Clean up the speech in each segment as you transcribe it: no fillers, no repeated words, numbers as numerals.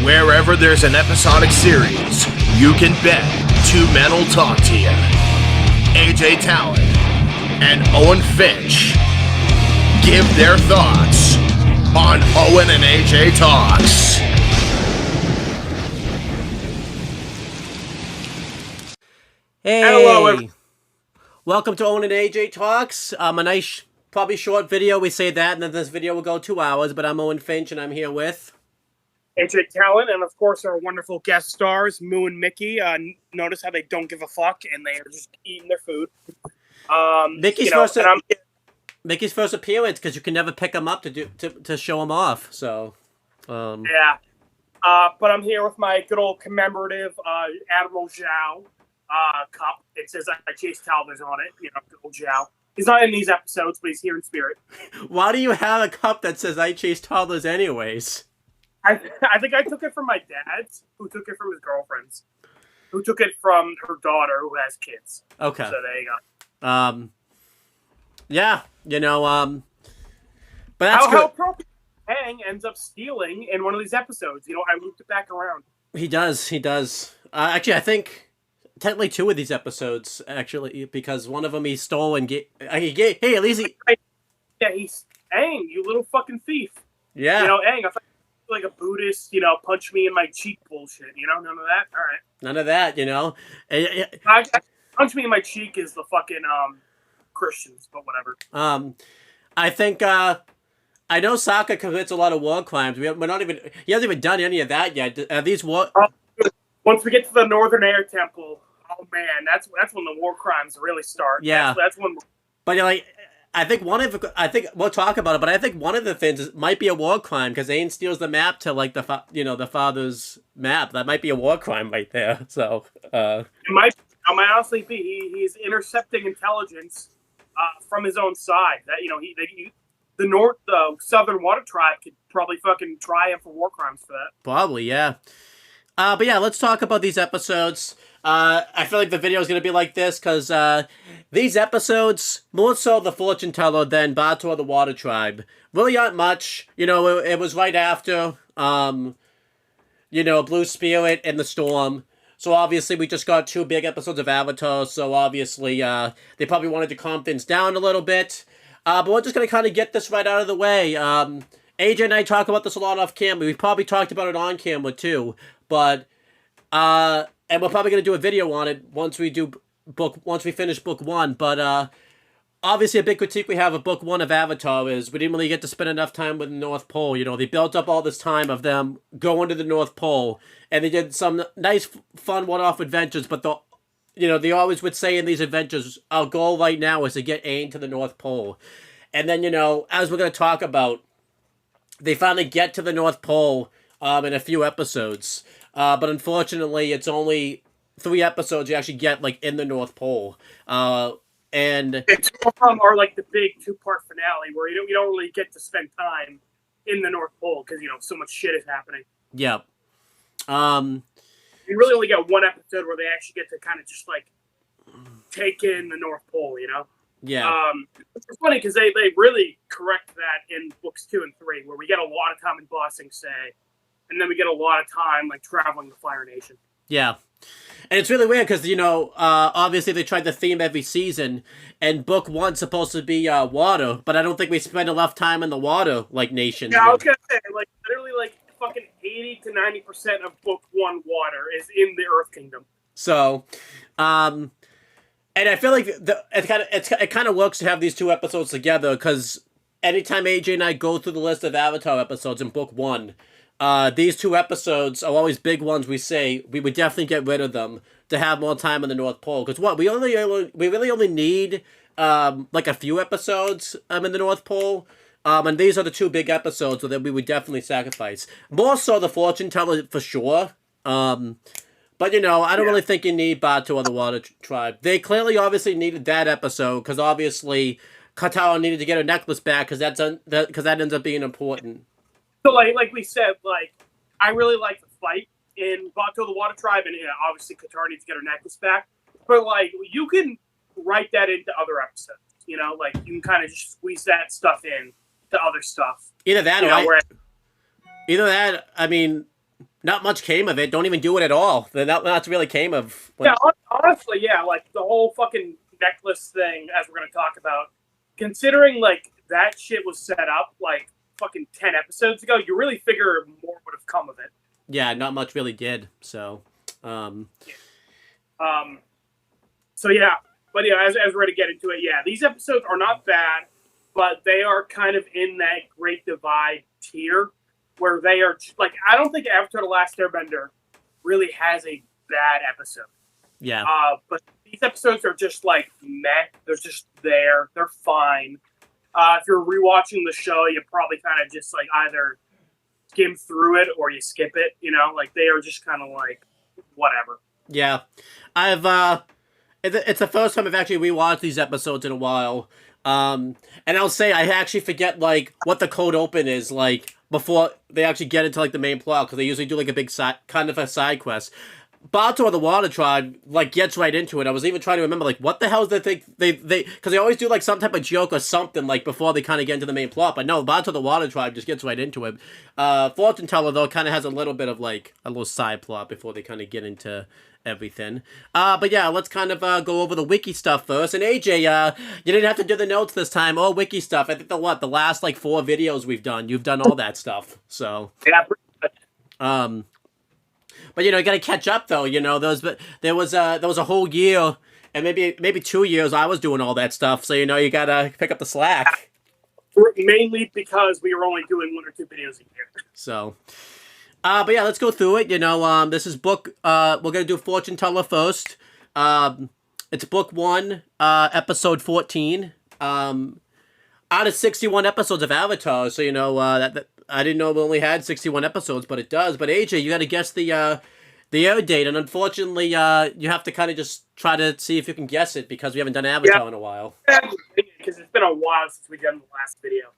Wherever there's an episodic series, you can bet two men will talk to you. AJ Talon and Owen Finch give their thoughts on Owen and AJ Talks. Hey, hello. Welcome to Owen and AJ Talks. A nice, probably short video. We say that, and then this video will go 2 hours. But I'm Owen Finch, and I'm here with AJ Talon, and of course our wonderful guest stars, Moo and Mickey. Notice how they don't give a fuck, and they are just eating their food. Mickey's first appearance, because you can never pick him up to show him off. So, yeah. But I'm here with my good old commemorative Admiral Zhao cup. It says I chased Talbot's on it. You know, good old Zhao. He's not in these episodes, but he's here in spirit. Why do you have a cup that says I chase toddlers anyways? I think I took it from my dad's, who took it from his girlfriend's, who took it from her daughter, who has kids. Okay. So there you go. Yeah, but that's how appropriate. Hang ends up stealing in one of these episodes. You know, I looped it back around. He does. Actually, I think technically 2 of these episodes, actually, because one of them he stole and hey, at least he... Yeah, he's... Aang, you little fucking thief. Yeah. You know, Aang, I feel like a Buddhist, punch me in my cheek bullshit. None of that? All right. None of that, Punch me in my cheek is the fucking, Christians, but whatever. I think, I know Sokka commits a lot of war crimes. He hasn't even done any of that yet. Are these war... Once we get to the Northern Air Temple... Oh man, that's when the war crimes really start. Yeah, that's when. But I think we'll talk about it. But I think one of the things might be a war crime because Aang steals the map to the father's map. That might be a war crime right there. So it might honestly be he's intercepting intelligence from his own side. That the Southern Water Tribe could probably fucking try him for war crimes for that. Probably, yeah. But yeah, let's talk about these episodes. I feel like the video is going to be like this because these episodes, more so the fortune teller than Battle of the Water Tribe, really aren't much. It was right after, Blue Spirit and the Storm. So obviously we just got 2 big episodes of Avatar. So obviously they probably wanted to calm things down a little bit. But we're just going to kind of get this right out of the way. AJ and I talk about this a lot off camera. We probably talked about it on camera too. But, and we're probably going to do a video on it once we finish book 1. But, obviously a big critique we have of book 1 of Avatar is we didn't really get to spend enough time with the North Pole. They built up all this time of them going to the North Pole. And they did some nice, fun one-off adventures. But, they always would say in these adventures, our goal right now is to get Aang to the North Pole. And then, as we're going to talk about, they finally get to the North Pole in a few episodes. But unfortunately, it's only 3 episodes you actually get, in the North Pole. And 2 of them are, the big 2-part finale where you don't really get to spend time in the North Pole because, so much shit is happening. Yeah. You really only get 1 episode where they actually get to kind of just, take in the North Pole, Yeah. It's funny because they really correct that in books 2 and 3 where we get a lot of time in Ba Sing Se. And then we get a lot of time, traveling to Fire Nation. Yeah. And it's really weird because, obviously they tried to theme every season. And book 1's supposed to be water. But I don't think we spend enough time in the water, nation. Yeah, I was going to say, literally, fucking 80 to 90% of book 1 water is in the Earth Kingdom. So, and I feel like it kind of works to have these 2 episodes together. Because anytime AJ and I go through the list of Avatar episodes in book 1... these 2 episodes are always big ones. We say we would definitely get rid of them to have more time in the North Pole. Because we really only need a few episodes in the North Pole. And these are the 2 big episodes that we would definitely sacrifice. More so the fortune teller for sure. But I don't really think you need Batu or the Water Tribe. They clearly obviously needed that episode because obviously Katara needed to get her necklace back because that ends up being important. So, like we said, I really like the fight in Batu the Water Tribe, and obviously Katara needs to get her necklace back. But, you can write that into other episodes, you can kind of just squeeze that stuff in to other stuff. Either that, I mean, not much came of it. Don't even do it at all. That's really came of. Yeah, honestly, yeah, like the whole fucking necklace thing, as we're gonna talk about. Considering like that shit was set up like fucking 10 episodes ago, you really figure more would have come of it. Yeah, not much really did. So, So yeah, but yeah, as we're gonna get into it, yeah, these episodes are not bad, but they are kind of in that Great Divide tier where they are like, I don't think Avatar: The Last Airbender really has a bad episode. yeah. But these episodes are just like meh. They're just there. They're fine. If you're rewatching the show, you probably kind of just like either skim through it or you skip it. You know, like they are just kind of like whatever. Yeah, it's the first time I've actually rewatched these episodes in a while. And I'll say I actually forget like what the cold open is like before they actually get into like the main plot, because they usually do like a big kind of a side quest. Bato of the Water Tribe like gets right into it. I was even trying to remember like what the hell did they think they because they always do like some type of joke or something like before they kind of get into the main plot. But no, Bato of the Water Tribe just gets right into it. Fortune Teller though kind of has a little bit of like a little side plot before they kind of get into everything. But yeah, let's kind of go over the wiki stuff first. And AJ, you didn't have to do the notes this time or wiki stuff. I think the last like 4 videos we've done, you've done all that stuff. So Yeah. Pretty much. But you know, you got to catch up though. You know, there was a whole year and maybe 2 years I was doing all that stuff. So you know, you got to pick up the slack. Mainly because we were only doing 1 or 2 videos a year. So, but yeah, let's go through it. You know, this is book. We're gonna do Fortune Teller first. It's book 1, episode 14. Out of 61 episodes of Avatar. So you know that I didn't know it only had 61 episodes, but it does. But AJ, you got to guess the air date, and unfortunately, you have to kind of just try to see if you can guess it because we haven't done Avatar in a while. Because it's been a while since we done the last video.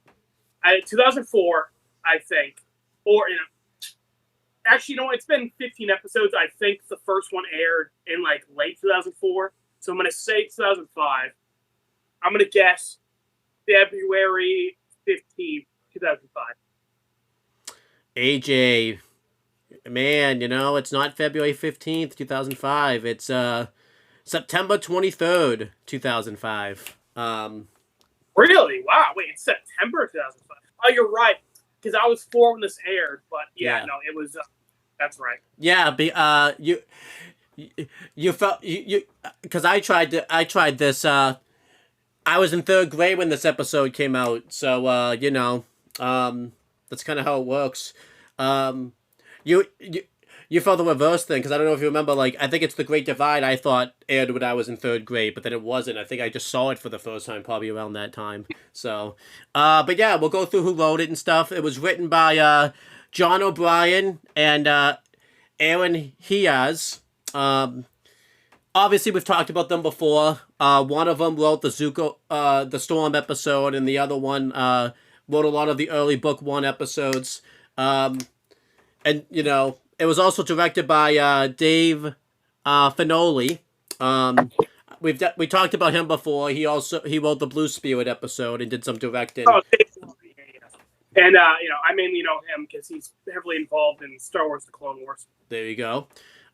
2004, I think, or you know, actually, you know, it's been 15 episodes. I think the first one aired in like late 2004, so I'm gonna say 2005. I'm gonna guess February 15th, 2005. AJ, man, you know, it's not February 15th, 2005. It's September 23rd, 2005. Really? Wow. Wait, it's September 2005. Oh, you're right. Because I was 4 when this aired, but yeah. No, it was. That's right. Yeah, you felt you because I tried this. I was in 3rd grade when this episode came out, so you know, that's kind of how it works. You felt the reverse thing, because I don't know if you remember, like, I think it's The Great Divide I thought aired when I was in 3rd grade, but then it wasn't. I think I just saw it for the first time probably around that time. So, but yeah, we'll go through who wrote it and stuff. It was written by John O'Brien and Aaron Hiaz. Obviously, we've talked about them before. One of them wrote the Storm episode, and the other one wrote a lot of the early book 1 episodes. And, you know, it was also directed by Dave Finoli. We talked about him before. He wrote the Blue Spirit episode and did some directing. Oh, and you know, I mainly know him because he's heavily involved in Star Wars: The Clone Wars. There you go.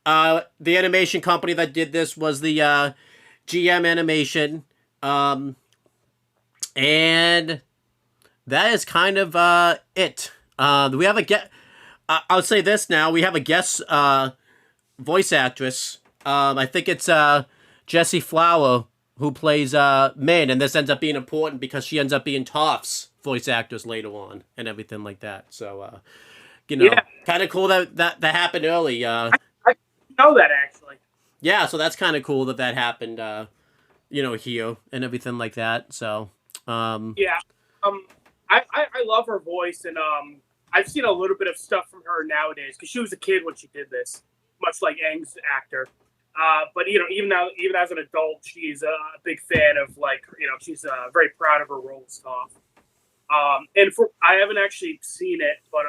The animation company that did this was the GM Animation, and that is kind of it. We have a I'll say this now. We have a guest voice actress. I think it's Jessie Flower who plays Min, and this ends up being important because she ends up being Toph's voice actress later on and everything like that. So, you know, kind of cool that happened early. I know that actually. Yeah, so that's kind of cool that happened. You know, here and everything like that. So, yeah, I love her voice, and I've seen a little bit of stuff from her nowadays because she was a kid when she did this, much like Aang's actor. But you know, even as an adult, she's a big fan of, like, you know, she's very proud of her role as Toph. And I haven't actually seen it, but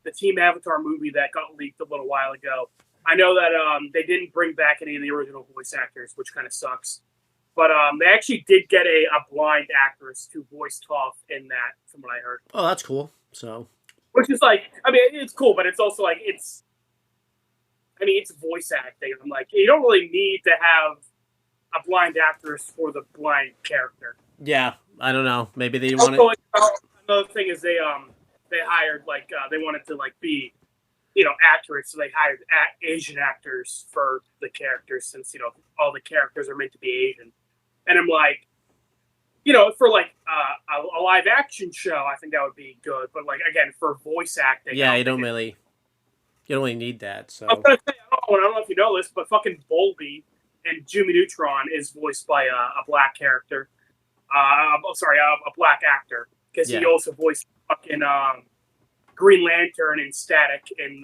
the Team Avatar movie that got leaked a little while ago, I know that they didn't bring back any of the original voice actors, which kind of sucks. But they actually did get a blind actress to voice Toph in that, from what I heard. Oh, that's cool. So, which is like, I mean, it's cool, but it's also like, it's I mean, it's voice acting. I'm like, you don't really need to have a blind actress for the blind character. Yeah, I don't know. Maybe they want Also, another thing is they hired they wanted to like be accurate, so they hired Asian actors for the characters since all the characters are meant to be Asian. And I'm like, for like a live action show, I think that would be good. But like again, for voice acting, yeah, you don't really need that. So I'm gonna say, I don't know if you know this, but fucking Volby and Jimmy Neutron is voiced by a black character. A black actor, because he also voiced fucking Green Lantern and Static in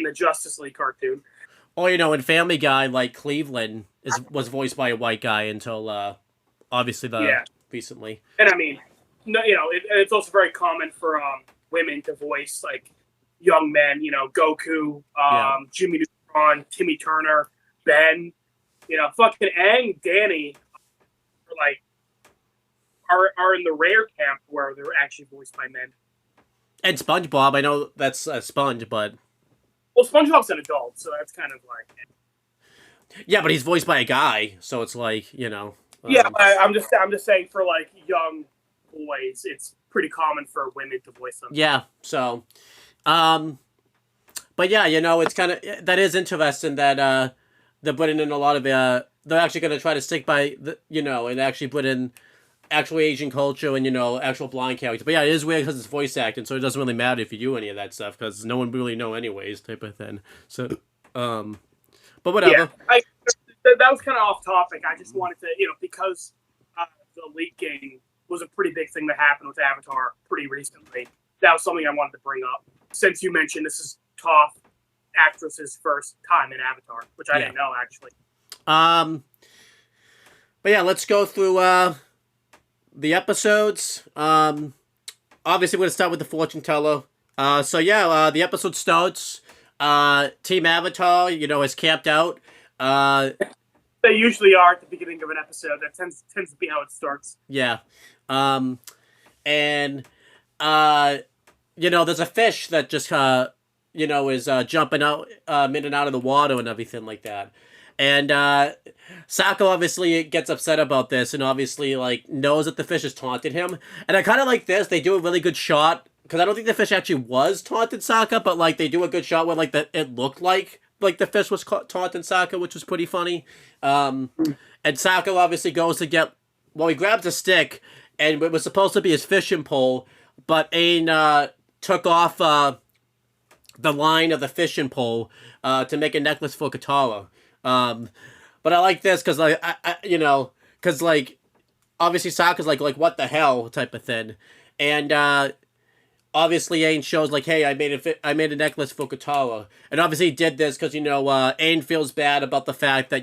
the Justice League cartoon. Oh, in Family Guy, like Cleveland was voiced by a white guy until obviously recently. And I mean, it's also very common for women to voice like young men. Goku, Jimmy Neutron, Timmy Turner, Ben. Fucking Aang, Danny, are in the rare camp where they're actually voiced by men. And SpongeBob, I know that's a sponge, but SpongeBob's an adult, so that's kind of like. Yeah, but he's voiced by a guy, so it's like Yeah, I'm just saying for like young boys, it's pretty common for women to voice them. Yeah, so, but yeah, it's kind of that is interesting that they're putting in a lot of they're actually going to try to stick by and actually put in actual Asian culture and actual blind characters. But yeah, it is weird because it's voice acting, so it doesn't really matter if you do any of that stuff because no one really know anyways, type of thing. So, but whatever. Yeah, that was kind of off topic. I just wanted to, because the leaking was a pretty big thing that happened with Avatar pretty recently. That was something I wanted to bring up since you mentioned this is Toph actress's first time in Avatar, which I didn't know actually. But yeah, let's go through the episodes. Obviously, we're going to start with the fortune teller. The episode starts. Team Avatar, is camped out. They usually are at the beginning of an episode. That tends to be how it starts. Yeah. And, there's a fish that just, is jumping out, in and out of the water and everything like that. And Sokka obviously gets upset about this and obviously knows that the fish has taunted him. And I kind of like this. They do a really good shot because I don't think the fish actually was taunted Sokka, but they do a good shot where it looked like the fish was taunting Sokka, which was pretty funny. And Sokka obviously goes to he grabs a stick and it was supposed to be his fishing pole, but Aang took off the line of the fishing pole to make a necklace for Katara. But I like this because obviously Sokka's like what the hell type of thing, and obviously Aang shows hey, I made a necklace for Katara, and obviously he did this because Aang feels bad about the fact that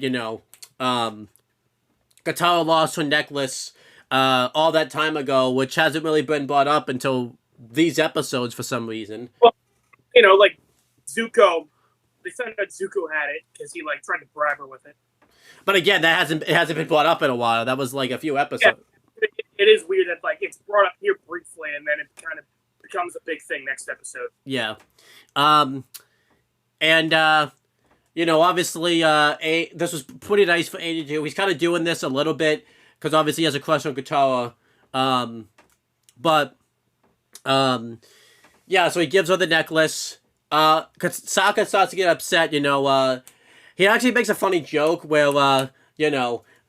Katara lost her necklace all that time ago, which hasn't really been brought up until these episodes for some reason. Well, Zuko. They said that Zuko had it because he tried to bribe her with it. But again, it hasn't been brought up in a while. That was a few episodes. Yeah, it is weird that it's brought up here briefly and then it kind of becomes a big thing next episode. Yeah, obviously, this was pretty nice for Aang to do. He's kind of doing this a little bit because obviously he has a crush on Katara. So he gives her the necklace. Cause Sokka starts to get upset, he actually makes a funny joke where, that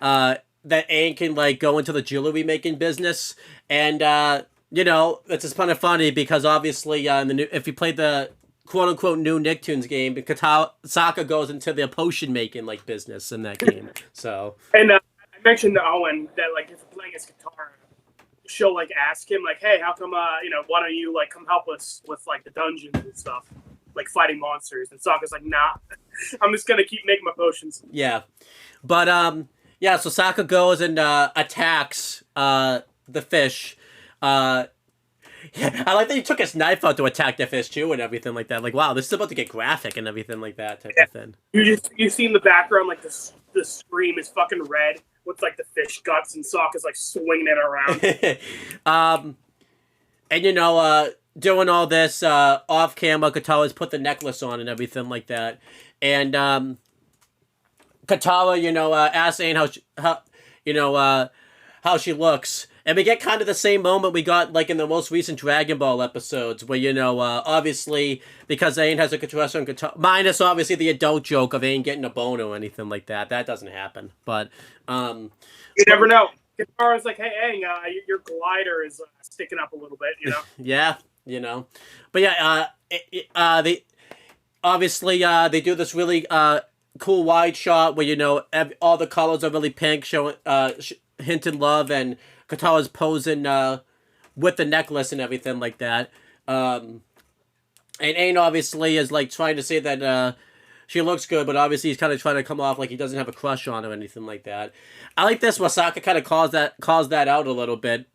Aang can, go into the jewelry making business, and, it's just kind of funny because obviously, if you play the quote-unquote new Nicktoons game, Sokka goes into the potion making, business in that game, so. And, I mentioned to Owen that, if you're playing as Katara, she'll, ask him, hey, how come, why don't you, come help us with, the dungeons and stuff? Fighting monsters, and Sokka's nah, I'm just gonna keep making my potions. Yeah, but so Sokka goes and attacks the fish. I like that he took his knife out to attack the fish too, and everything like that. Wow, this is about to get graphic and everything like that type of thing. You see in the background the scream is fucking red with the fish guts, and Sokka's swinging it around. And doing all this off camera, Katara's put the necklace on and everything like that, and Katara, asks Aang how she looks. And we get kind of the same moment we got like in the most recent Dragon Ball episodes, where obviously because Aang has a crush on Katara, minus obviously the adult joke of Aang getting a boner or anything like that. That doesn't happen. But you never know. Katara's like, hey, Aang, your glider is sticking up a little bit, Yeah, But yeah, they obviously they do this really cool wide shot where all the colors are really pink, showing hinting love, and Katara's posing with the necklace and everything like that. And Aang obviously is like trying to say that she looks good, but obviously he's kind of trying to come off like he doesn't have a crush on her or anything like that. I like this where Sokka kind of calls that out a little bit,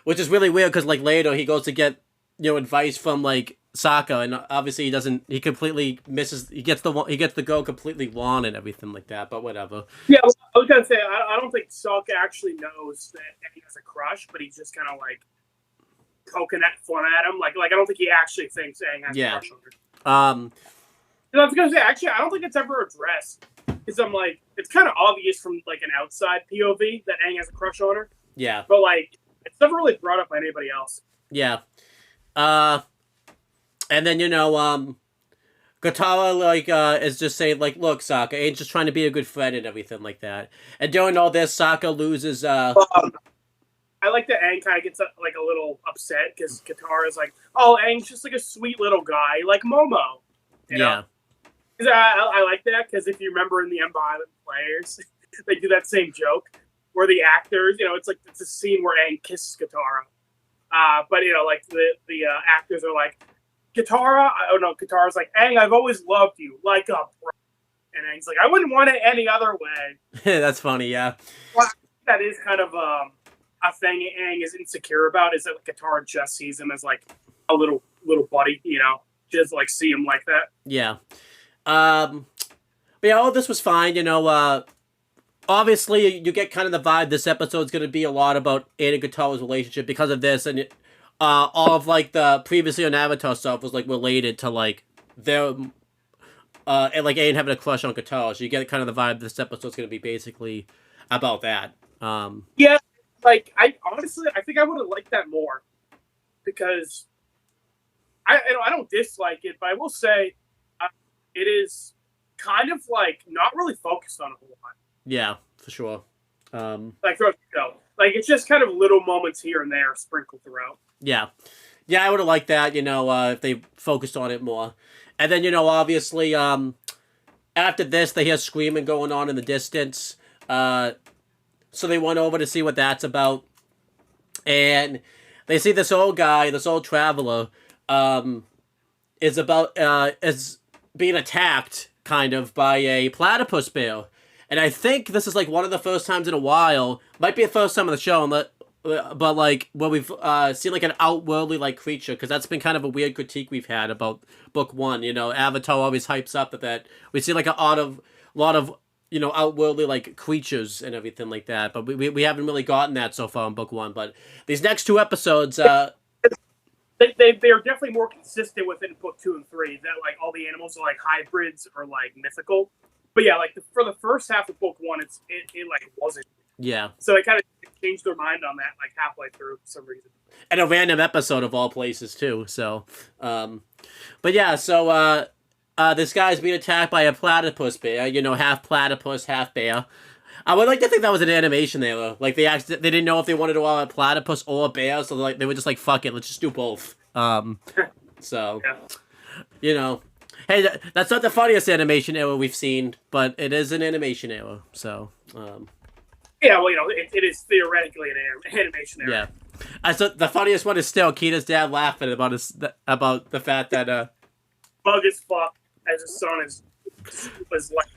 which is really weird because like later he goes to get advice from like Sokka, and obviously he completely misses. He gets the girl completely wrong and everything like that. But whatever. Yeah, well, I was gonna say I don't think Sokka actually knows that he has a crush, but he's just kind of like poking fun at him. Like I don't think he actually thinks Aang has a crush on her. I was gonna say actually I don't think it's ever addressed because I'm like it's kind of obvious from like an outside POV that Aang has a crush on her. Yeah, but like it's never really brought up by anybody else. Yeah. And then Katara like is just saying like, look, Sokka, Aang's just trying to be a good friend and everything like that. And during all this, Sokka loses. I like that Aang kind of gets like a little upset because Katara's like, oh, Aang's just like a sweet little guy, like Momo. You know? Because I like that because if you remember in the Embodiment Players, they do that same joke where the actors, it's a scene where Aang kisses Katara. But like the actors are like, Katara's like, Aang, I've always loved you, like a bro. And Aang's like, I wouldn't want it any other way. That's funny, yeah. Well, that is kind of a thing Aang is insecure about, is that like, Katara just sees him as like a little buddy, just like see him like that. Yeah. But yeah, all this was fine, obviously you get kind of the vibe this episode's going to be a lot about Aang and Katara's relationship because of this, and all of like the previously on Avatar stuff was like related to like their and like Aang having a crush on Katara, so you get kind of the vibe this episode's going to be basically about that. Yeah, like I think I would have liked that more because I don't dislike it, but I will say it is kind of like not really focused on a whole lot. Yeah, for sure. Like throughout the show, like it's just kind of little moments here and there sprinkled throughout. Yeah, I would have liked that. If they focused on it more. And then obviously, after this, they hear screaming going on in the distance. So they went over to see what that's about, and they see this old guy, this old traveler, is being attacked kind of by a platypus bear. And I think this is like one of the first times in a while, might be the first time on the show, but like where we've seen like an outworldly like creature, because that's been kind of a weird critique we've had about book one. Avatar always hypes up that we see like a lot of outworldly like creatures and everything like that, but we haven't really gotten that so far in book one. But these next two episodes, they are definitely more consistent within book 2 and 3. That like all the animals are like hybrids or like mythical. But yeah, like for the first half of book 1, it like wasn't. Yeah. So they kind of changed their mind on that like halfway through for some reason. And a random episode of all places too. So, but yeah, so this guy's being attacked by a platypus bear. Half platypus, half bear. I would like to think that was an animation there, though. Like they didn't know if they wanted to allow a platypus or a bear, so like they were just like, fuck it, let's just do both. So, yeah. Hey, that's not the funniest animation error we've seen, but it is an animation error. So, yeah, well, it is theoretically an animation error. Yeah, so the funniest one is still Kita's dad laughing about the fact that bug as fuck as his son was like.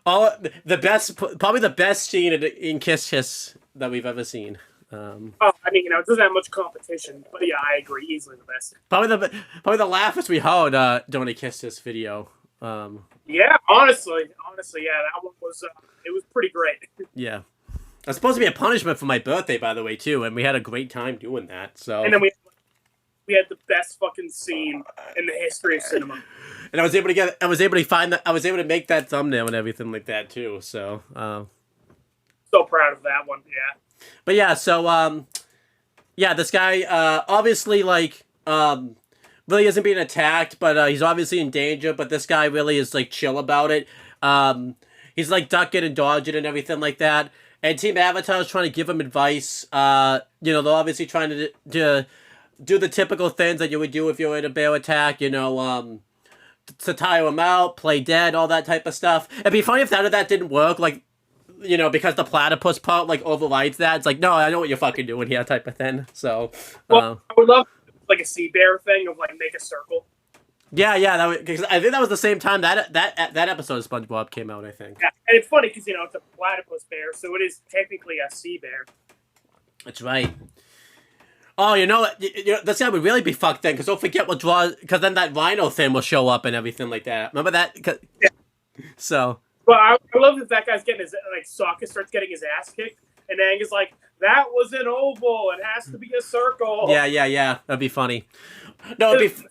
Probably the best scene in Kiss Kiss that we've ever seen. It doesn't have much competition, but yeah, I agree, easily the best. Probably the laughest we heard during the Kiss Kiss video. Yeah, honestly, yeah, that one was it was pretty great. Yeah, that's supposed to be a punishment for my birthday, by the way, too, and we had a great time doing that. So, and then we we had the best fucking scene in the history of cinema. And I was able to make that thumbnail and everything like that too. So, so proud of that one. Yeah. But yeah, so yeah, this guy obviously like really isn't being attacked, but he's obviously in danger. But this guy really is like chill about it. He's like ducking and dodging and everything like that. And Team Avatar is trying to give him advice. They're obviously trying to do the typical things that you would do if you were in a bear attack. To tire him out, play dead, all that type of stuff. It'd be funny if that didn't work, like, because the platypus part, like, overrides that. It's like, no, I know what you're fucking doing here, type of thing. So, I would love, like, a sea bear thing of, like, make a circle. Yeah, because I think that was the same time that episode of SpongeBob came out, I think. Yeah, and it's funny because, it's a platypus bear, so it is technically a sea bear. That's right. Oh, this guy would really be fucked then, because don't forget because then that rhino thing will show up and everything like that. Remember that? Yeah. So. Well, I love that guy's getting his, like, Sokka starts getting his ass kicked, and Aang is like, that was an oval, it has to be a circle. Yeah, that'd be funny. No, it'd be...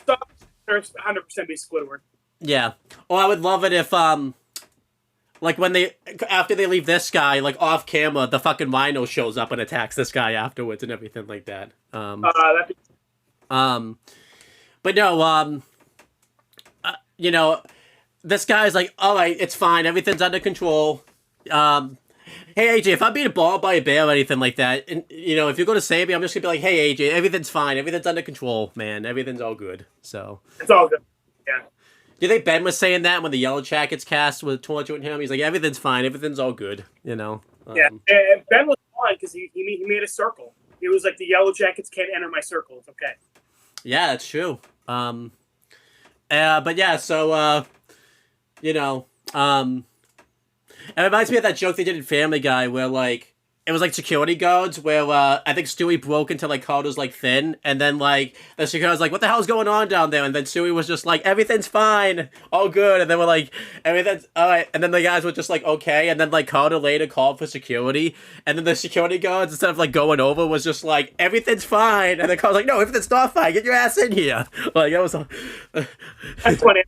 100% be Squidward. Yeah. Oh, I would love it if, like, after they leave this guy, like, off camera, the fucking rhino shows up and attacks this guy afterwards and everything like that. That'd be... But no, this guy's like, all right, it's fine, everything's under control. Hey, AJ, if I'm being balled by a bear or anything like that, and, if you're going to save me, I'm just going to be like, hey, AJ, everything's fine, everything's under control, man, everything's all good, so. It's all good, yeah. Do you think Ben was saying that when the Yellow Jackets cast was torturing him? He's like, everything's fine, everything's all good, Yeah, and Ben was fine because he made a circle. He was like, the Yellow Jackets can't enter my circle, it's okay. Yeah, that's true. But yeah, so, it reminds me of that joke they did in Family Guy where, like, it was, like, security guards where, I think Stewie broke into, like, Carter's, like, fin, and then, like, the security was like, what the hell's going on down there? And then Stewie was just like, everything's fine, all good, and then we're like, everything's alright, and then the guys were just like, okay, and then, like, Carter later called for security, and then the security guards, instead of, like, going over, was just like, everything's fine, and then Carter's like, no, everything's not fine, get your ass in here. Like, that was... That's funny.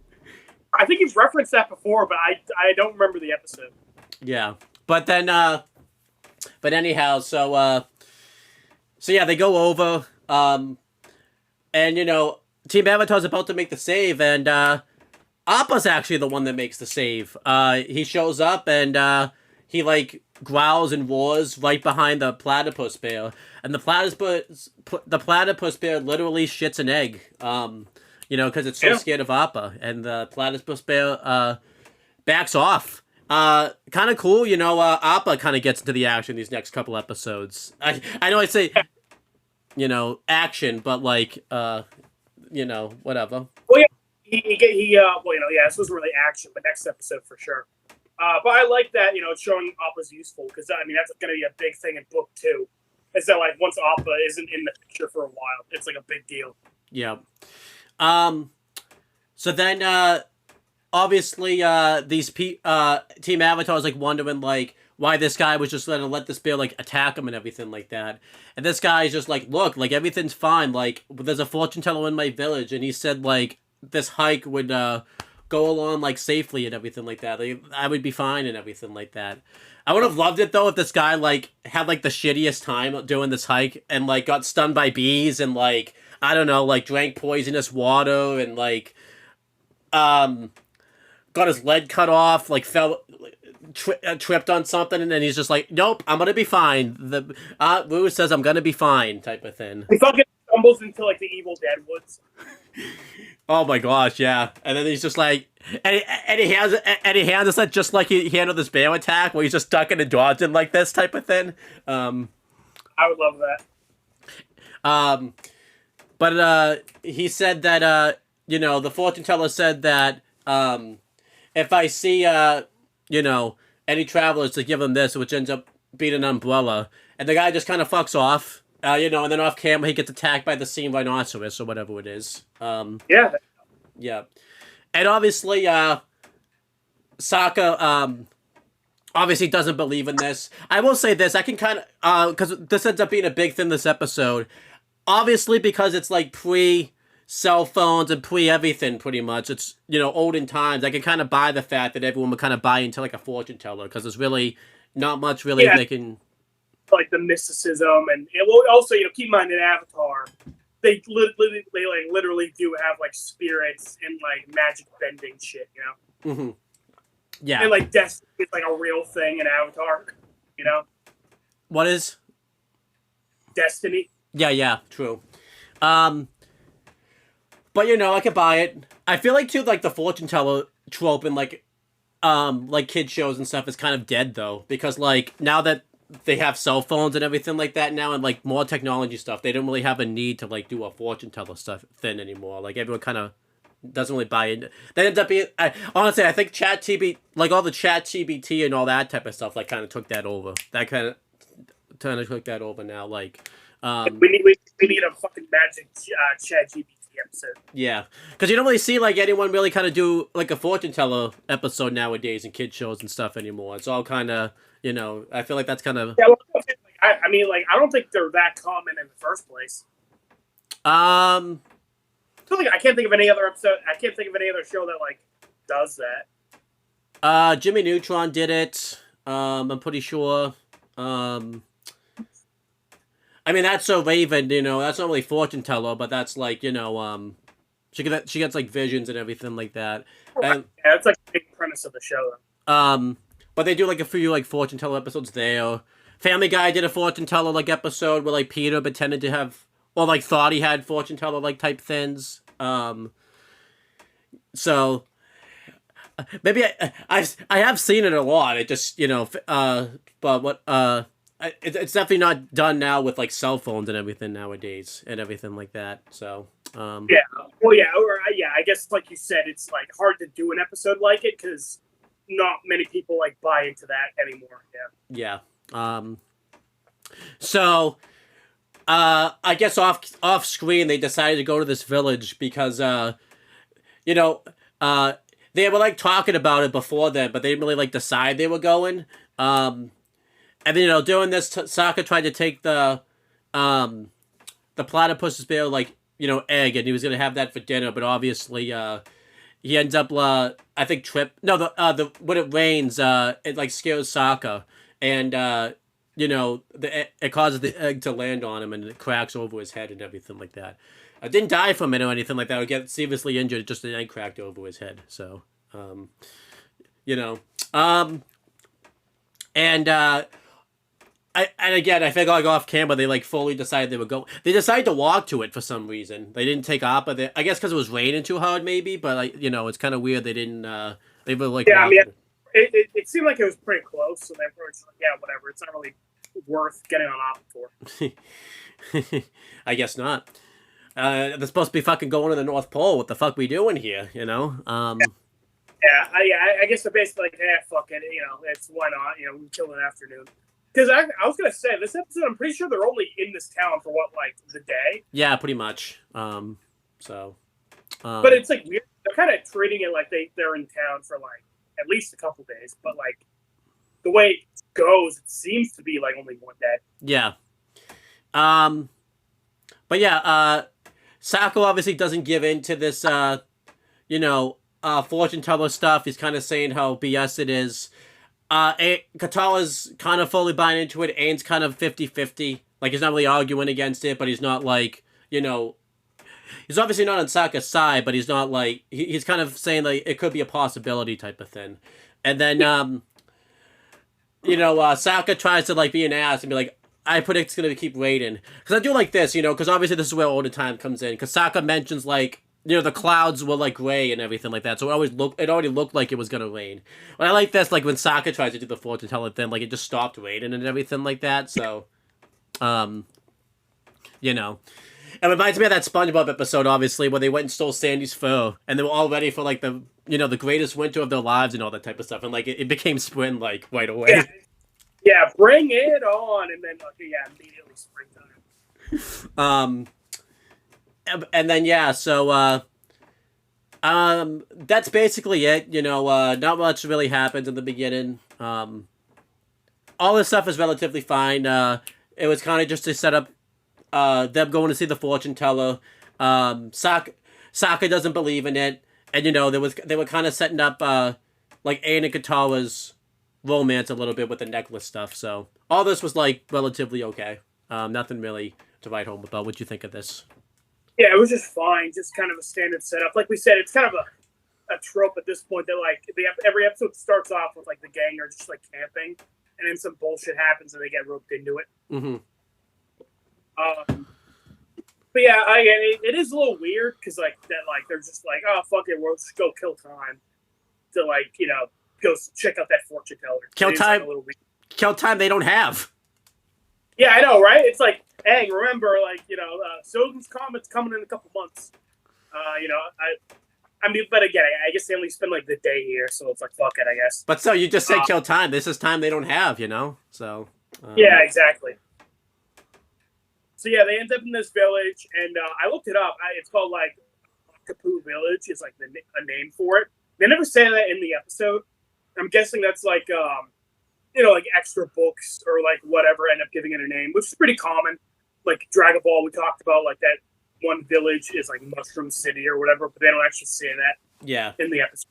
I think you've referenced that before, but I don't remember the episode. Yeah, but then, but anyhow, so yeah, they go over, and, Team Avatar's about to make the save, and, Appa's actually the one that makes the save. He shows up, and, he, like, growls and roars right behind the platypus bear, and the platypus bear literally shits an egg, because it's so scared of Appa, and the platypus bear, backs off. Kind of cool, Appa kind of gets into the action these next couple episodes. I know I say, action, but like, whatever. Well, yeah, this wasn't really action, but next episode for sure. But I like that, it's showing Appa's useful, because, that's going to be a big thing in book 2. Is that, like, once Appa isn't in the picture for a while, it's, like, a big deal. Yeah. So then, obviously, these Team Avatar's, like, wondering, like, why this guy was just gonna let this bear, like, attack him and everything like that. And this guy's just like, look, like, everything's fine. Like, there's a fortune teller in my village, and he said, like, this hike would, go along, like, safely and everything like that. Like, I would be fine and everything like that. I would have loved it, though, if this guy, like, had, like, the shittiest time doing this hike and, like, got stung by bees and, like, I don't know, like, drank poisonous water and, like, got his leg cut off, like, tripped on something, and then he's just like, nope, I'm gonna be fine. The Wu says I'm gonna be fine, type of thing. He fucking stumbles into, like, the Evil Dead woods. Oh my gosh, yeah. And then he's just like, and he handles it just like he handled this bear attack, where he's just ducking and dodging like this type of thing. I would love that. But he said that, the fortune teller said that, if I see, any travelers to give them this, which ends up being an umbrella, and the guy just kind of fucks off, and then off camera he gets attacked by the sea rhinoceros or whatever it is. Yeah. Yeah. And obviously, Sokka, obviously doesn't believe in this. I will say this, I can kind of, because this ends up being a big thing this episode, obviously because it's like pre cell phones and pre everything pretty much. It's, olden times. I can kind of buy the fact that everyone would kind of buy into like a fortune teller because there's really not much really they can. Like the mysticism and well, also keep in mind in Avatar, they literally do have like spirits and like magic bending shit, Mm-hmm. Yeah. And like destiny is like a real thing in Avatar, What is? Destiny. Yeah, true. But I could buy it. I feel like too, like the fortune teller trope in like kid shows and stuff is kind of dead though, because like now that they have cell phones and everything like that now, and like more technology stuff, they don't really have a need to like do a fortune teller stuff thing anymore. Like everyone kind of doesn't really buy in. That ends up being, honestly, I think like all the ChatGPT and all that type of stuff, like kind of took that over. That kind of took that over now. Like, we need a fucking magic ChatGPT episode. Yeah, because you don't really see like anyone really kind of do like a fortune teller episode nowadays in kid shows and stuff anymore. It's all kind of, I feel like that's kind of. Yeah, well, I mean, like, I don't think they're that common in the first place. I can't think of any other episode. I can't think of any other show that like does that. Jimmy Neutron did it. I'm pretty sure. I mean, that's so Raven. That's not really fortune teller, but that's like she gets like visions and everything like that. Right. And, yeah, that's like the big premise of the show. But they do like a few like fortune teller episodes there. Family Guy did a fortune teller like episode where like Peter pretended to have, or like thought he had fortune teller like type things. So maybe I have seen it a lot. It just but what it's definitely not done now with like cell phones and everything nowadays and everything like that. So I guess like you said, it's like hard to do an episode like it because not many people like buy into that anymore. Yeah. So I guess off screen they decided to go to this village because they were like talking about it before then, but they didn't really like decide they were going. And then doing this, Sokka tried to take the platypus's bear like egg, and he was gonna have that for dinner, but obviously he ends up I think when it rains it like scares Sokka, and it causes the egg to land on him and it cracks over his head and everything like that. I didn't die from it or anything like that or get seriously injured, just an egg cracked over his head. So and again, I think like off camera, they like fully decided they would go. They decided to walk to it for some reason. They didn't take Appa there. I guess because it was raining too hard, maybe. But like it's kind of weird. They didn't. They were like. Yeah, I mean, it seemed like it was pretty close, so they were just like, yeah, whatever. It's not really worth getting on Appa for. I guess not. They're supposed to be fucking going to the North Pole. What the fuck we doing here? I guess they're basically like, fuck it. It's why not? We kill an afternoon. Because I was gonna say this episode, I'm pretty sure they're only in this town for what, like the day. Yeah, pretty much. But it's like weird. They're kind of treating it like they're in town for like at least a couple days. But like the way it goes, it seems to be like only one day. Yeah. But yeah, Sokka obviously doesn't give in to this, fortune teller stuff. He's kind of saying how BS it is. Katala's kind of fully buying into it. Ain's kind of 50-50. Like, he's not really arguing against it, but he's not like, he's obviously not on Sokka's side, but he's not like, he's kind of saying like it could be a possibility type of thing. And then, Sokka tries to like be an ass and be like, I predict it's going to keep raining. Because I do like this, because obviously this is where all the time comes in. Because Sokka mentions like, the clouds were like gray and everything like that, so it already looked like it was gonna rain. But I like this, like when Sokka tries to do the fortune teller thing, like it just stopped raining and everything like that. So, it reminds me of that SpongeBob episode, obviously, where they went and stole Sandy's fur, and they were all ready for like the the greatest winter of their lives and all that type of stuff, and like it became spring like right away. Yeah, bring it on, and then immediately springtime. And then so that's basically it. Not much really happens in the beginning. All this stuff is relatively fine. It was kind of just to set up them going to see the fortune teller. Saka doesn't believe in it, and they were kind of setting up like Aang and Katara's romance a little bit with the necklace stuff. So all this was like relatively okay. Nothing really to write home about. What'd you think of this? Yeah, it was just fine. Just kind of a standard setup. Like we said, it's kind of a trope at this point that like every episode starts off with like the gang are just like camping, and then some bullshit happens and they get roped into it. Mm-hmm. But yeah, it is a little weird because like that, like they're just like, oh fuck it, we'll just go kill time to like go check out that fortune teller. Kill time. Like Kill time. They don't have. Yeah, I know, right? It's like, hey, remember, like Sogan's Comet's coming in a couple months. I mean, but again, I guess they only spend like the day here, so it's like fuck it, I guess. But so you just said kill time. This is time they don't have, So. Yeah, exactly. So yeah, they end up in this village, and I looked it up. It's called like Kapu Village. Is like a name for it. They never say that in the episode. I'm guessing that's like like extra books or like whatever end up giving it a name, which is pretty common. Like Dragon Ball, we talked about like that one village is like Mushroom City or whatever, but they don't actually say that. In the episode.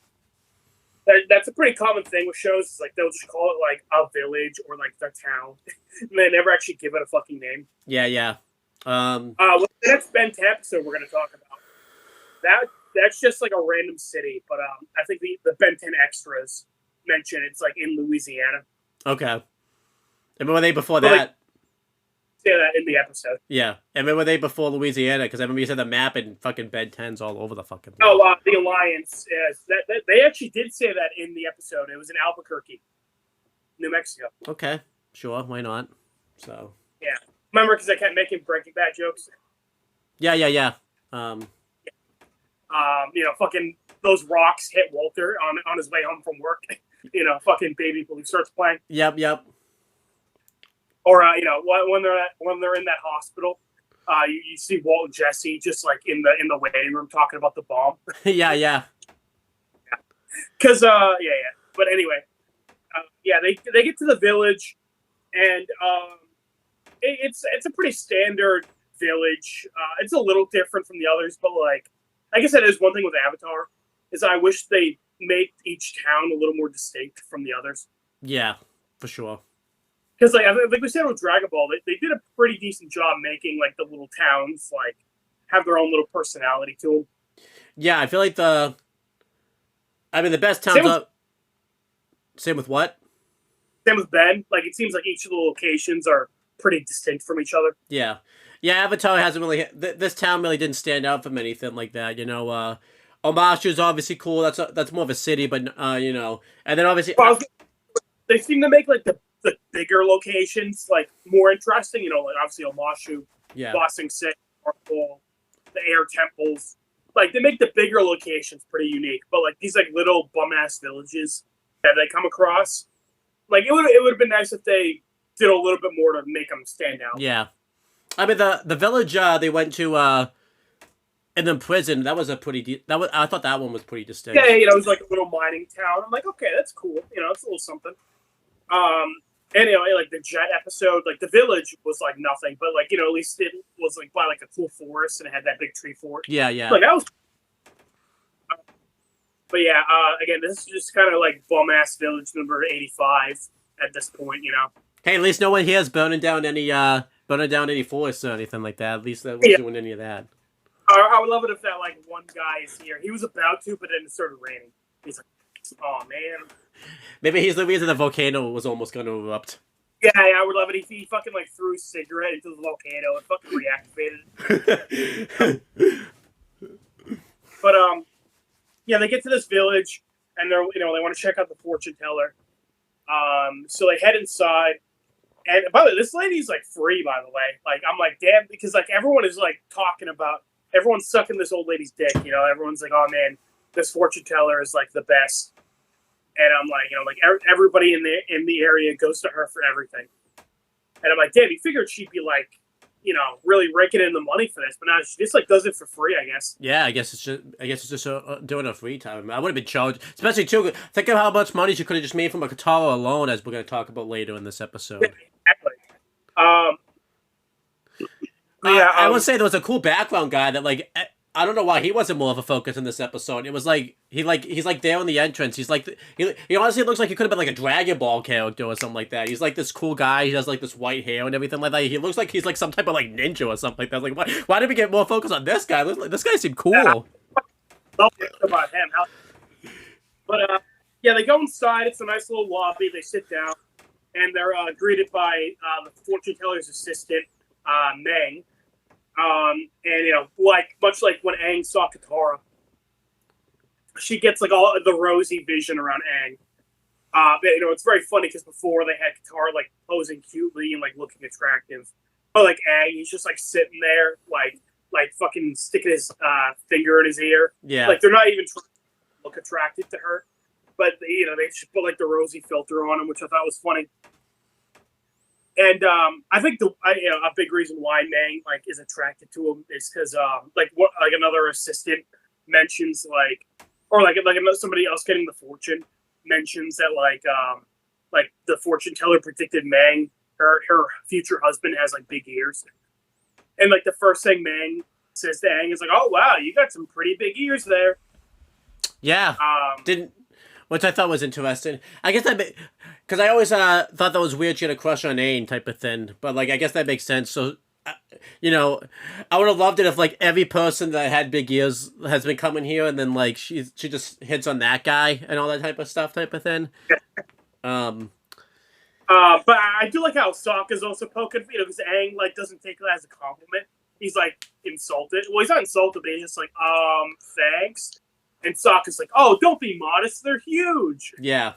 That's a pretty common thing with shows. Is like they'll just call it like a village or like the town, and they never actually give it a fucking name. Yeah. The next Ben 10 episode we're gonna talk about that's just like a random city, but I think the Ben 10 extras mention it's like in Louisiana. Okay. And were they before that? Say that in the episode. Yeah. And were they before Louisiana? Because I remember you said the map and fucking Ben 10's all over the fucking place. Oh, the Alliance. That they actually did say that in the episode. It was in Albuquerque, New Mexico. Okay. Sure. Why not? So. Yeah. Remember, because I kept making Breaking Bad jokes? Yeah. Fucking those rocks hit Walter on his way home from work. Fucking Baby Blue starts playing. Yep. Or when they're in that hospital, you see Walt and Jesse just like in the waiting room talking about the bomb. Yeah. Because But anyway, they get to the village, and it's a pretty standard village. It's a little different from the others, but like I guess that is one thing with Avatar is I wish they made each town a little more distinct from the others. Yeah, for sure. Because like we said with Dragon Ball, they did a pretty decent job making like the little towns like have their own little personality to them. Yeah, I feel like the best towns. Same with what? Same with Ben. Like it seems like each of the locations are pretty distinct from each other. Yeah. Avatar hasn't really. This town really didn't stand out from anything like that. Omashu's obviously cool. That's more of a city, but and then obviously they seem to make like the bigger locations like more interesting. Like obviously Omashu, Bossing City, Marble, the Air Temples. Like they make the bigger locations pretty unique, but like these like little bum ass villages that they come across, like it would have been nice if they did a little bit more to make them stand out. Yeah. I mean the village they went to in the prison, that was a pretty I thought that one was pretty distinct. Yeah, it was like a little mining town. I'm like, okay, that's cool. It's a little something. And like the Jet episode, like the village was like nothing, but like at least it was like by like a cool forest and it had that big tree fort. Yeah. Like that was. But yeah, again, this is just kind of like bum ass village number 85 at this point. Hey, at least no one here is burning down any forests or anything like that. At least that wasn't doing any of that. I would love it if that like one guy is here. He was about to, but then it started raining. He's like, oh man. Maybe he's the reason the volcano was almost going to erupt. Yeah, I would love it if he fucking like threw a cigarette into the volcano and fucking reactivated. But they get to this village and they're they want to check out the fortune teller. So they head inside. And by the way, this lady's like free, by the way. Like I'm like, damn, because like everyone is like talking about everyone's sucking this old lady's dick. Everyone's like, oh man, this fortune teller is like the best. And I'm like, everybody in the area goes to her for everything. And I'm like, damn, you figured she'd be like, really raking in the money for this, but now she just like does it for free, I guess. Yeah, I guess it's just doing her free time. I would have been charged, especially too. Think of how much money she could have just made from a Katara alone, as we're going to talk about later in this episode. Exactly. yeah, I would say there was a cool background guy that like I don't know why he wasn't more of a focus in this episode. It was like he's like there in the entrance. He's like he honestly looks like he could have been like a Dragon Ball character or something like that. He's like this cool guy. He has like this white hair and everything like that. He looks like he's like some type of like ninja or something like that. Like why did we get more focus on this guy? This guy seemed cool. Love about him. But yeah, they go inside. It's a nice little lobby. They sit down, and they're greeted by the fortune teller's assistant, Meng. And much like when Aang saw Katara, she gets like all the rosy vision around Aang. But, it's very funny because before they had Katara like posing cutely and like looking attractive, but like Aang, he's just like sitting there like fucking sticking his finger in his ear. Yeah, like they're not even trying to look attracted to her, but they just put like the rosy filter on him, which I thought was funny. And I think a big reason why Meng like is attracted to him is because another assistant mentions somebody else getting the fortune mentions that like the fortune teller predicted Meng, her future husband, has like big ears, and like the first thing Meng says to Aang is like, "Oh wow, you got some pretty big ears there." Yeah, which I thought was interesting. I guess because I always thought that was weird. She had a crush on Aang type of thing, but like I guess that makes sense. So, I would have loved it if like every person that had big ears has been coming here, and then like she just hits on that guy and all that type of stuff, type of thing. But I do like how Sokka's also poking, because Aang like doesn't take that as a compliment. He's like insulted. Well, he's not insulted, but he's just like, thanks. And Sokka's like, oh, don't be modest. They're huge. Yeah.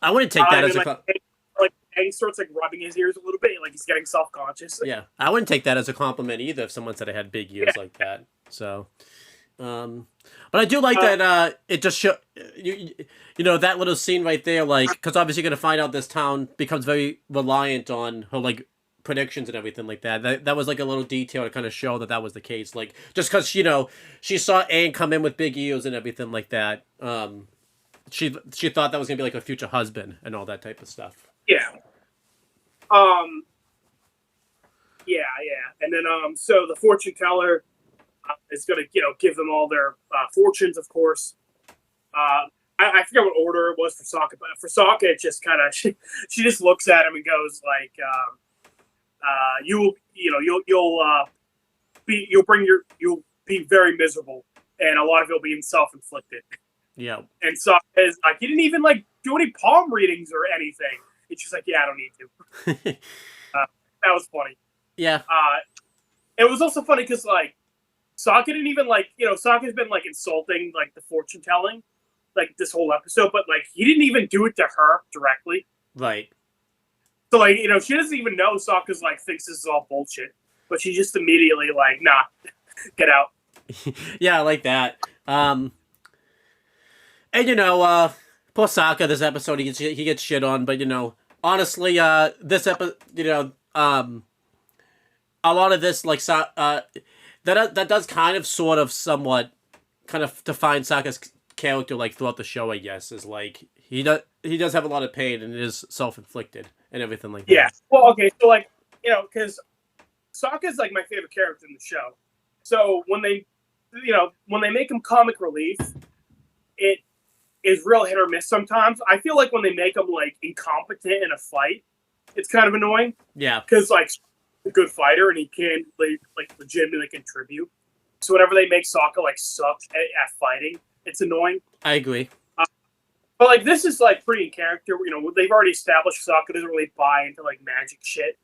I wouldn't take that as a compliment. Like, Aang starts like rubbing his ears a little bit, like he's getting self-conscious. Yeah. I wouldn't take that as a compliment either if someone said I had big ears like that. So, but I do like that it just show that little scene right there, like, because obviously you're going to find out this town becomes very reliant on her, like, predictions and everything like that. That was like a little detail to kind of show that was the case. Like, just because she saw Aang come in with big ears and everything like that. She thought that was gonna be like a future husband and all that type of stuff. Yeah. Yeah. And then so the fortune teller is gonna give them all their fortunes, of course. I forget what order it was for Sokka, but for Sokka, it just kind of she just looks at him and goes like. You'll be very miserable, and a lot of it'll be self-inflicted. Yeah. And so is like, he didn't even like do any palm readings or anything. It's just like, yeah, I don't need to. That was funny. Yeah. It was also funny because like Sokka didn't even like Sokka's been like insulting like the fortune telling like this whole episode, but like he didn't even do it to her directly. Right. So, like, she doesn't even know Sokka's, like, thinks this is all bullshit. But she just immediately, like, nah, get out. Yeah, I like that. And, poor Sokka, this episode, he gets shit on. But, honestly, this episode, a lot of this, like, that does kind of sort of somewhat kind of define Sokka's character, like, throughout the show, I guess, is, like, he does have a lot of pain, and it is self-inflicted. And everything like that. Yeah. Well, okay. So, like, because Sokka's like my favorite character in the show. So when they make him comic relief, it is real hit or miss sometimes. I feel like when they make him like incompetent in a fight, it's kind of annoying. Yeah. Because like a good fighter and he can like legitimately contribute. So whenever they make Sokka like suck at fighting, it's annoying. I agree. But, like, this is, like, pretty in character. They've already established Sokka doesn't really buy into, like, magic shit.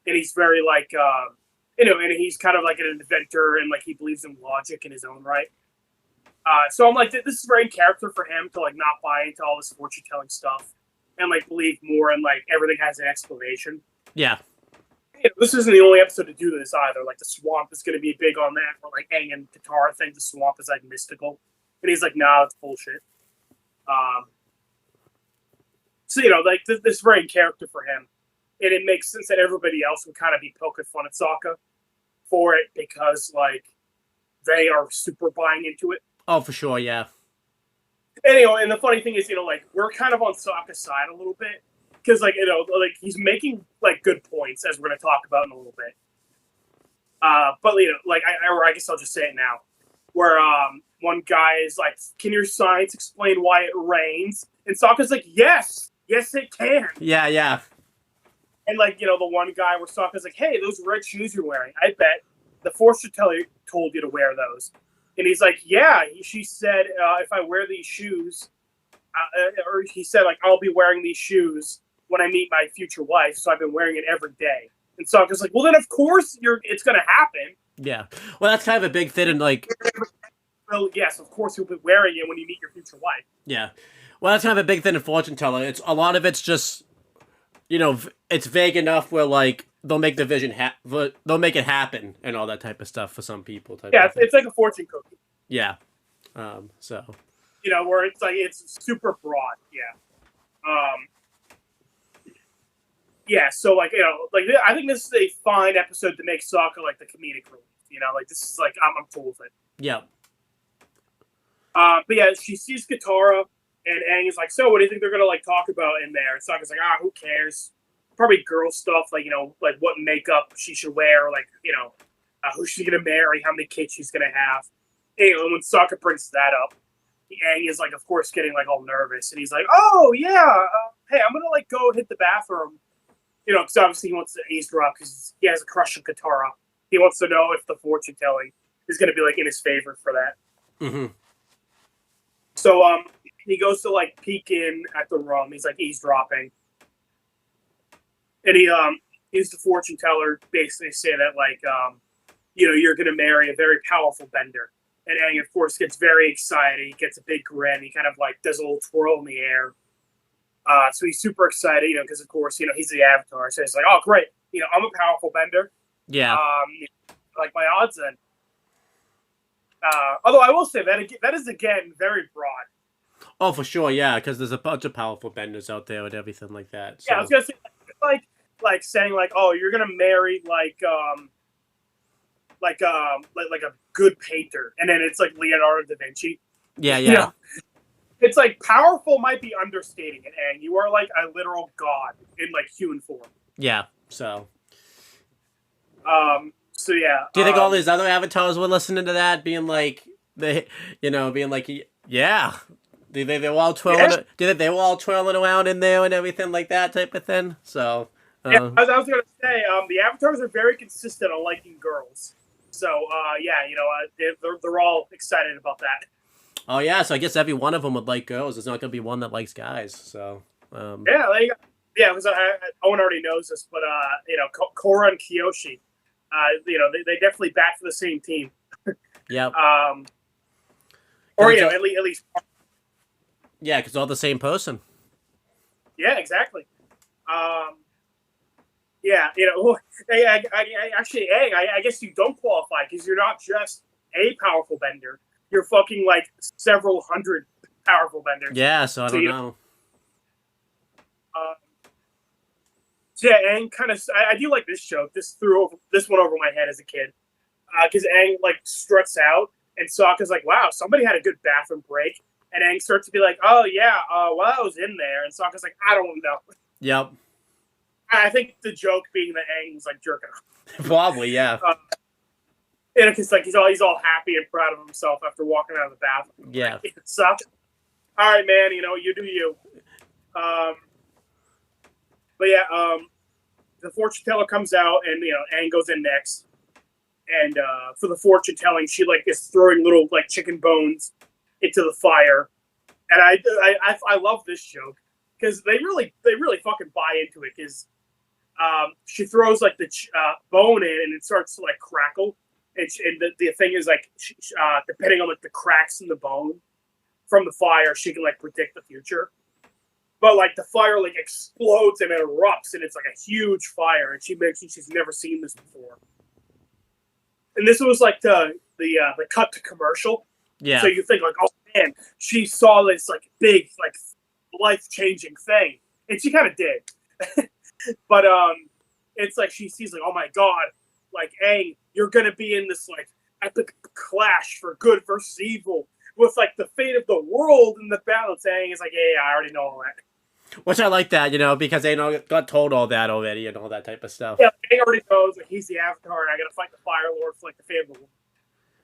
And he's very, like, and he's kind of, like, an inventor and, like, he believes in logic in his own right. So I'm like, this is very in character for him to, like, not buy into all this fortune-telling stuff and, like, believe more and, like, everything has an explanation. Yeah. This isn't the only episode to do this either. Like, the swamp is going to be big on that. Or, like, Aang and Katara think the swamp is, like, mystical. And he's like, nah, it's bullshit. So, like, this is very in character for him. And it makes sense that everybody else would kind of be poking fun at Sokka for it because, like, they are super buying into it. Oh, for sure, yeah. And the funny thing is, like, we're kind of on Sokka's side a little bit because, like, like, he's making, like, good points, as we're going to talk about in a little bit. But like I guess I'll just say it now. Where one guy is like, "Can your science explain why it rains?" And Sokka's like, "Yes, it can." Yeah. And like the one guy where Sokka's like, "Hey, those red shoes you're wearing, I bet the fortune teller told you to wear those." And he's like, "Yeah, she said if I wear these shoes, or he said like I'll be wearing these shoes when I meet my future wife, so I've been wearing it every day." And Sokka's like, "Well, then of course it's gonna happen." Yeah. Well, that's kind of a big thing in like. Well, yes, of course you'll be wearing it when you meet your future wife. Yeah. Well, that's kind of a big thing in fortune telling. It's a lot of it's just, it's vague enough where like they'll make the vision they'll make it happen and all that type of stuff for some people. Yeah, it's like a fortune cookie. Yeah. So. Where it's like it's super broad. Yeah. Yeah. So like I think this is a fine episode to make Sokka like the comedic relief. Like this is like I'm cool with it. Yeah. But yeah, she sees Katara, and Aang is like, "So, what do you think they're gonna like talk about in there?" And Sokka's like, "Who cares? Probably girl stuff, like like what makeup she should wear, like who she's gonna marry, how many kids she's gonna have." And when Sokka brings that up, Aang is like, of course, getting like all nervous, and he's like, "Oh yeah, hey, I'm gonna like go hit the bathroom," because obviously he wants to eavesdrop because he has a crush on Katara. He wants to know if the fortune telling is gonna be like in his favor for that. Mm-hmm. So he goes to like peek in at the room. He's like eavesdropping, and he's the fortune teller. Basically, say that like you're gonna marry a very powerful bender. And Aang, of course, gets very excited. He gets a big grin. He kind of like does a little twirl in the air. So he's super excited, because of course, he's the Avatar. So he's like, "Oh, great! I'm a powerful bender. Yeah. Like my odds then." Although I will say that is again very broad. Oh, for sure, yeah, because there's a bunch of powerful benders out there and everything like that. So. Yeah, I was gonna say like saying like, "Oh, you're gonna marry like a good painter," and then it's like Leonardo da Vinci. Yeah. It's like powerful might be understating it, and you are like a literal god in like human form. Yeah. So. So yeah. Do you think all these other avatars were listening to that, being like yeah? They were all twirling. Yeah. Do you think they were all twirling around in there and everything like that type of thing? So. Yeah, I was gonna say, the avatars are very consistent on liking girls. So they're all excited about that. Oh yeah, so I guess every one of them would like girls. There's not gonna be one that likes guys. So. Yeah, because Owen already knows this, but Korra and Kyoshi. They definitely bat for the same team. Yep. Or at least. Yeah, because all the same person. Yeah, exactly. Yeah, I guess you don't qualify because you're not just a powerful bender. You're fucking like several hundred powerful benders. Yeah, so I don't know. So yeah, Aang kind of. I do like this joke. This threw this one over my head as a kid, because Aang like struts out, and Sokka's like, "Wow, somebody had a good bathroom break." And Aang starts to be like, "Oh yeah, well I was in there," and Sokka's like, "I don't know." Yep. I think the joke being that Aang's like jerking off. Probably, yeah. Because like he's all happy and proud of himself after walking out of the bathroom. Yeah. It sucks. All right, man. You do you. But yeah, the fortune teller comes out, and Aang goes in next. And for the fortune telling, she like is throwing little like chicken bones into the fire, and I love this joke because they really fucking buy into it because she throws like the bone in, and it starts to like crackle, and the thing is like depending on like the cracks in the bone from the fire, she can like predict the future. But like the fire like explodes and it erupts, and it's like a huge fire, and she mentions she's never seen this before. And this was like the cut to commercial. Yeah. So you think like, oh man, she saw this like big like life-changing thing, and she kind of did. But it's like she sees like, oh my god, like Aang, you're gonna be in this like epic clash for good versus evil with like the fate of the world in the balance. Aang is like, yeah, I already know all that. Which I like that, because they got told all that already and all that type of stuff. Yeah, Aang already knows like he's the Avatar, and I gotta fight the Fire Lord for like the family.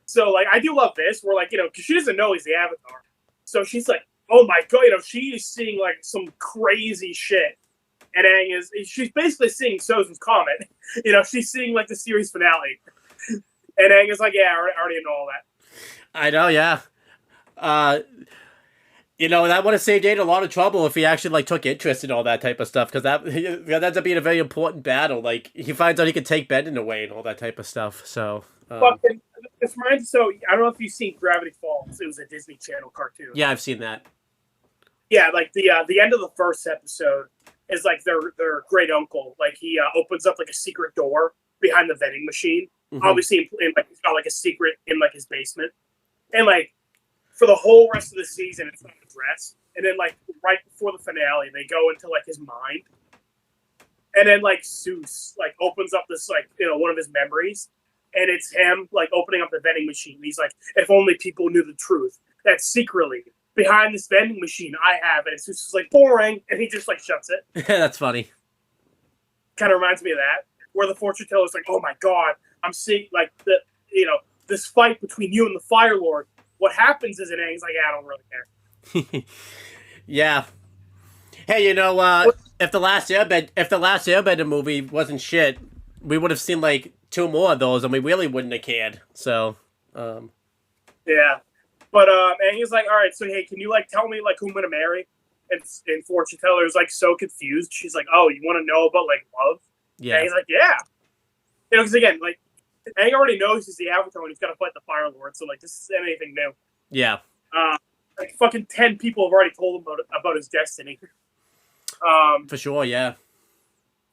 So like, I do love this. Where like, because she doesn't know he's the Avatar, so she's like, oh my god, she is seeing like some crazy shit, and Aang she's basically seeing Sozin's comet. She's seeing like the series finale, and Aang is like, yeah, I already know all that. I know, yeah. That would have saved Aang a lot of trouble if he actually like took interest in all that type of stuff, because that ends up being a very important battle. Like he finds out he can take Benden away and all that type of stuff. So, this reminds. So I don't know if you've seen Gravity Falls. It was a Disney Channel cartoon. Yeah, I've seen that. Yeah, like the end of the first episode is like their great uncle. Like he opens up like a secret door behind the vending machine. Mm-hmm. Obviously, like he's got like a secret in like his basement, and like. For the whole rest of the season, it's not addressed. And then, like, right before the finale, they go into, like, his mind. And then, like, Zeus, like, opens up this, like, one of his memories. And it's him, like, opening up the vending machine. And he's like, if only people knew the truth. That secretly, behind this vending machine, I have it. And Zeus is like, boring. And he just, like, shuts it. That's funny. Kind of reminds me of that. Where the fortune teller's like, oh, my God. I'm seeing, like, this fight between you and the Fire Lord. What happens is Aang's like, I don't really care. Yeah. Hey, if the last Airbender movie wasn't shit, we would have seen like 2 more of those, and we really wouldn't have cared. So, yeah. But Aang's like, all right, so hey, can you like tell me like who I'm gonna marry? And Fortune Teller is like so confused. She's like, oh, you want to know about like love? Yeah. And he's like, yeah. Because again, like. Aang already knows he's the Avatar when he's got to fight the Fire Lord, so like this isn't anything new. Yeah. Like fucking 10 people have already told him about his destiny. For sure, yeah.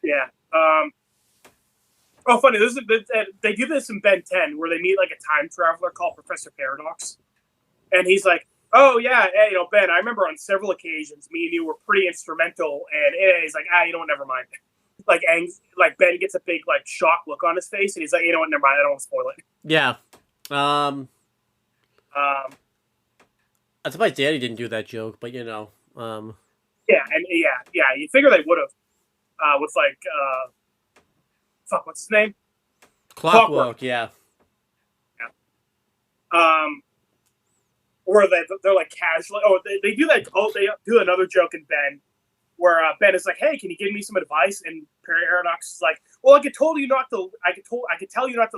Yeah. Oh, funny. They do this in Ben 10, where they meet like a time traveler called Professor Paradox, and he's like, "Oh yeah, hey, Ben, I remember on several occasions me and you were pretty instrumental," and he's like, never mind. Like Ben gets a big like shock look on his face, and he's like, you know what, never mind, I don't want to spoil it. Yeah. I'm surprised Daddy didn't do that joke, but Yeah, and yeah, you figure they would have with like what's his name? Clockwork, yeah. Or they're like casually. Oh, they do that. Oh, they do another joke in Ben. Where Ben is like, "Hey, can you give me some advice?" And Paradox is like, "Well, I could tell you not to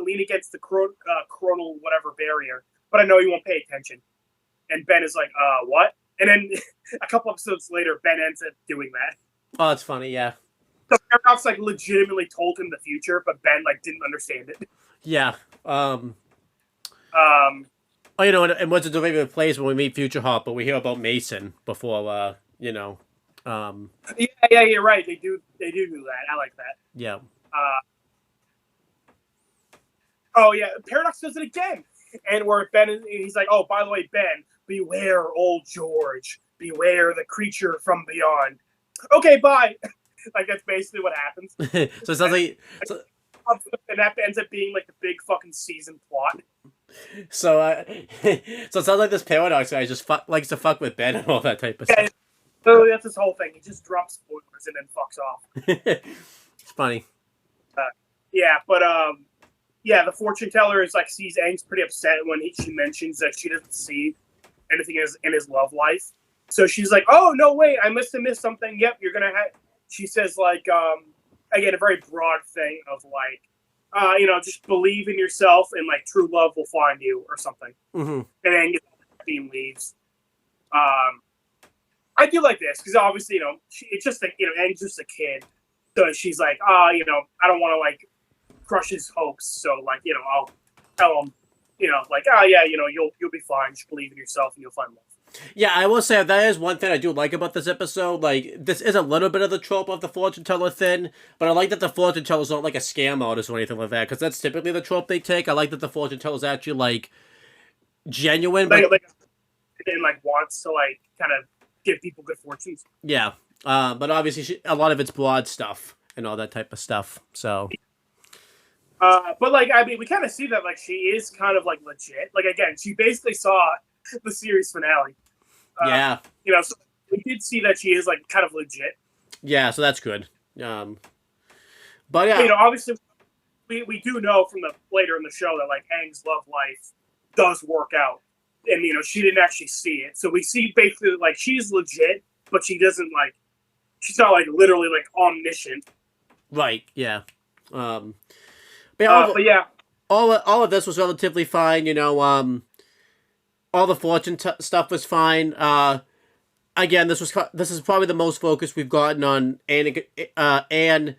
lean against the coronal whatever barrier, but I know you won't pay attention." And Ben is like, what?" And then a couple episodes later, Ben ends up doing that. Oh, that's funny, yeah. So Paradox like legitimately told him the future, but Ben like didn't understand it. Yeah. And what's the derivative place when we meet Future Hawk, but we hear about Mason before, Yeah, you're right. They do that. I like that. Yeah. Oh yeah, Paradox does it again, and where he's like, "Oh, by the way, Ben, beware old George. Beware the creature from beyond." Okay, bye. Like that's basically what happens. So it sounds like, and that ends up being like the big fucking season plot. So, so it sounds like this Paradox guy just likes to fuck with Ben and all that type of stuff. So that's his whole thing. He just drops spoilers and then fucks off. It's funny. The fortune teller is like sees Aang's pretty upset when she mentions that she doesn't see anything in his love life. So she's like, "Oh no, wait, I must have missed something." Yep, you're gonna have. She says like again a very broad thing of like just believe in yourself and like true love will find you or something. Mm-hmm. And Aang leaves. I do like this because obviously, it's just like, Aang's just a kid. So she's like, I don't want to like crush his hopes. So like, I'll tell him, you'll be fine. Just believe in yourself and you'll find love. Yeah, I will say that is one thing I do like about this episode. Like, this is a little bit of the trope of the fortune teller thing, but I like that the fortune teller's not like a scam artist or anything like that, because that's typically the trope they take. I like that the fortune teller's actually like genuine, but and like wants to like kind of give people good fortunes. Yeah, but obviously a lot of it's broad stuff and all that type of stuff. So, but like I mean, we kind of see that like she is kind of like legit. Like again, she basically saw the series finale. Yeah. So we did see that she is like kind of legit. Yeah, so that's good. But yeah, Obviously, we do know from the later in the show that like Aang's love life does work out, and she didn't actually see it. So we see basically like she's legit, but she doesn't like. She's not like literally like omniscient. Right. Yeah. But yeah, all of this was relatively fine. All the fortune stuff was fine. Again, this is probably the most focus we've gotten on Anne and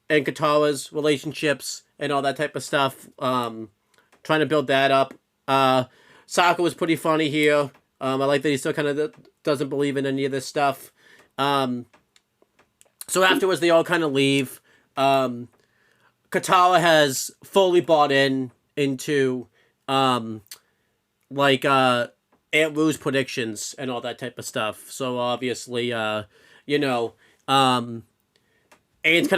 Katara's relationships and all that type of stuff. Trying to build that up. Sokka was pretty funny here. I like that he still kind of doesn't believe in any of this stuff. So afterwards, they all kind of leave. Katara has fully bought into Aunt Rue's predictions and all that type of stuff. So obviously, Anne's kind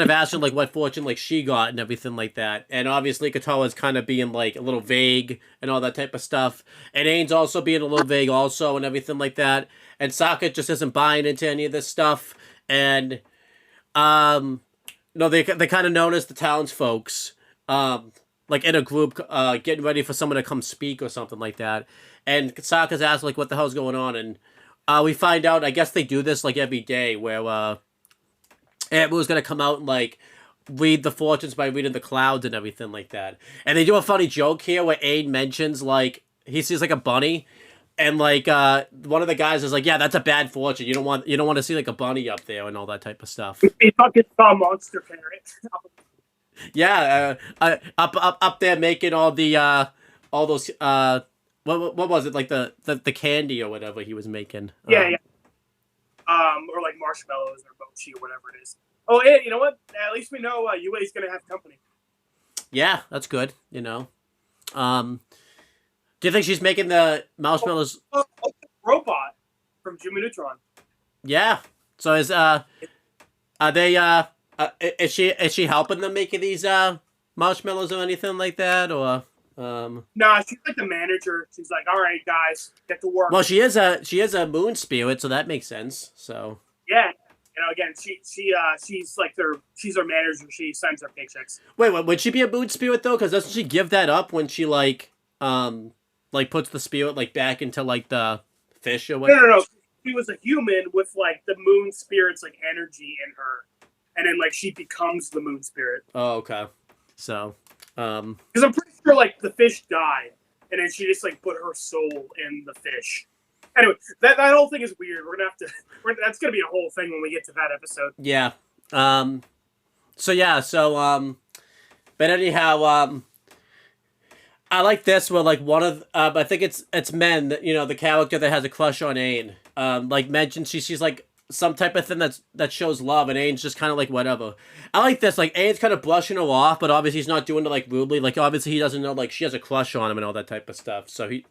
of asking like what fortune like she got and everything like that. And obviously Katara's kind of being like a little vague and all that type of stuff. And Ain's also being a little vague also and everything like that. And Sokka just isn't buying into any of this stuff. And they kind of notice the townsfolks like in a group getting ready for someone to come speak or something like that. And Sokka's asked like what the hell's going on, and we find out I guess they do this like every day where Aunt Rue's gonna come out and like read the fortunes by reading the clouds and everything like that. And they do a funny joke here where Aang mentions like he sees like a bunny, and like one of the guys is like, yeah, that's a bad fortune. You don't want to see like a bunny up there and all that type of stuff. He fucking saw monster parrot. Yeah, up there making all the all those what was it, like the candy or whatever he was making? Yeah. Or like marshmallows or mochi or whatever it is. Oh, yeah, you know what? At least we know UA's gonna have company. Yeah, that's good. Do you think she's making the marshmallows? Robot from Jimmy Neutron. Yeah. So is are they is she helping them making these marshmallows or anything like that, or? Nah, she's like the manager. She's like, all right, guys, get to work. Well, she is a moon spirit, so that makes sense. So yeah, again, she's like she's our manager. She sends her paychecks. Wait, would she be a moon spirit though? Because doesn't she give that up when she like puts the spirit like back into like the fish or whatever? No. She was a human with like the moon spirit's like energy in her, and then like she becomes the moon spirit. Oh, okay. So. Because I'm pretty sure like the fish died, and then she just like put her soul in the fish. Anyway, that whole thing is weird. We're gonna have to. That's gonna be a whole thing when we get to that episode. Yeah. But anyhow, I like this where like one of I think it's Men that the character that has a crush on Aang like mentions she's like some type of thing that shows love, and Ain's just kind of like whatever. I like this, like Ain's kind of brushing her off, but obviously he's not doing it like rudely. Like obviously he doesn't know like she has a crush on him and all that type of stuff. So he,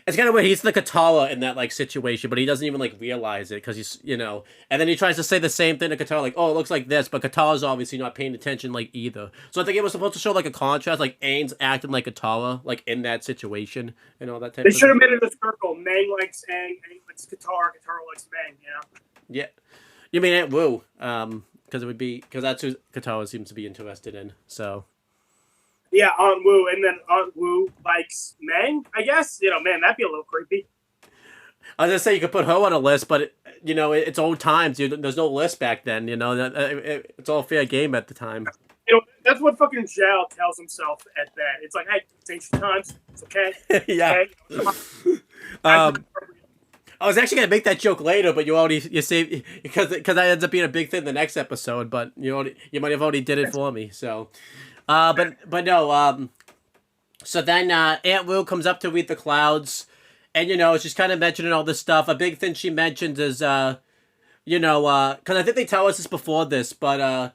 it's kind of weird. He's the Katara in that like situation, but he doesn't even like realize it because he's and then he tries to say the same thing to Katara, like, oh, it looks like this, but Katara's obviously not paying attention like either. So I think it was supposed to show like a contrast, like Ain's acting like Katara, like in that situation and all that type. They should have made it a circle. Mang likes Aang, Aang likes Katara, Katara likes Mang. Yeah, you mean Aunt Wu? Because that's who Katara seems to be interested in. So. Yeah, Aunt Wu, and then Aunt Wu likes Mang, I guess. Man, that'd be a little creepy. I was gonna say you could put her on a list, but it's old times. There's no list back then. It's all fair game at the time. That's what fucking Zhao tells himself at that. It's like, hey, it's ancient times. It's okay. Yeah. Okay? I was actually gonna make that joke later, but you saved because that ends up being a big thing the next episode. But you might have already did it for me. So. But no, so then, Aunt Wu comes up to read the clouds, and, she's kind of mentioning all this stuff. A big thing she mentions is, because I think they tell us this before this, but,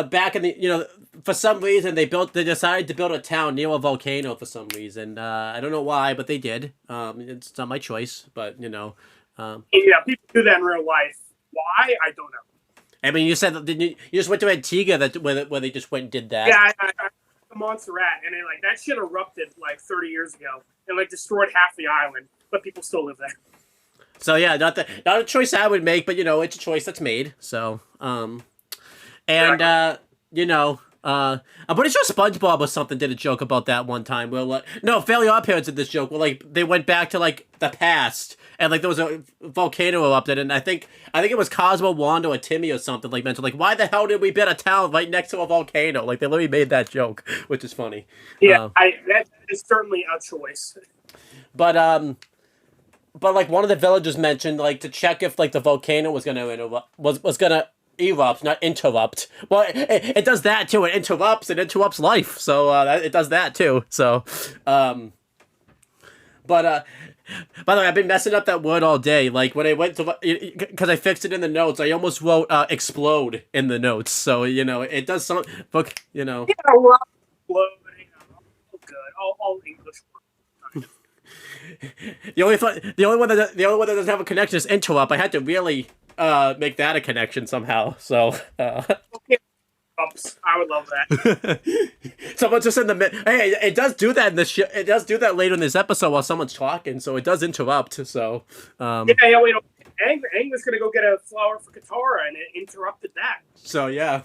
back in the, for some reason they decided to build a town near a volcano for some reason. I don't know why, but they did. It's not my choice, but, Yeah, people do that in real life. Why? I don't know. I mean, you said that you just went to Antigua where they just went and did that. Yeah, the Montserrat, and that shit erupted like 30 years ago and like destroyed half the island, but people still live there. So yeah, not a choice I would make, but you know, it's a choice that's made. So you know, I'm pretty sure SpongeBob or something did a joke about that one time. Where like, no, Fairly Odd Parents did this joke. Where like they went back to like the past, and like there was a volcano erupted, and I think it was Cosmo, Wanda, or Timmy or something like mentioned like, why the hell did we build a town right next to a volcano? Like they literally made that joke, which is funny. Yeah, that is certainly a choice. But like one of the villagers mentioned like to check if like the volcano was gonna was gonna erupt, not interrupt. Well, it does that too. It interrupts life. So it does that too. So, but by the way, I've been messing up that word all day. Like when I went to, because I fixed it in the notes, I almost wrote explode in the notes. So you know, it does some book. You know. Yeah, well, exploding. Oh, good. All English words. The only one that doesn't have a connection is interrupt. I had to really make that a connection somehow. So Okay. Oops, I would love that. someone's just in the mid. Hey, it does do that in this. It does do that later in this episode while someone's talking. So it does interrupt. So Yeah. Wait. Aang was gonna go get a flower for Katara, and it interrupted that. So yeah,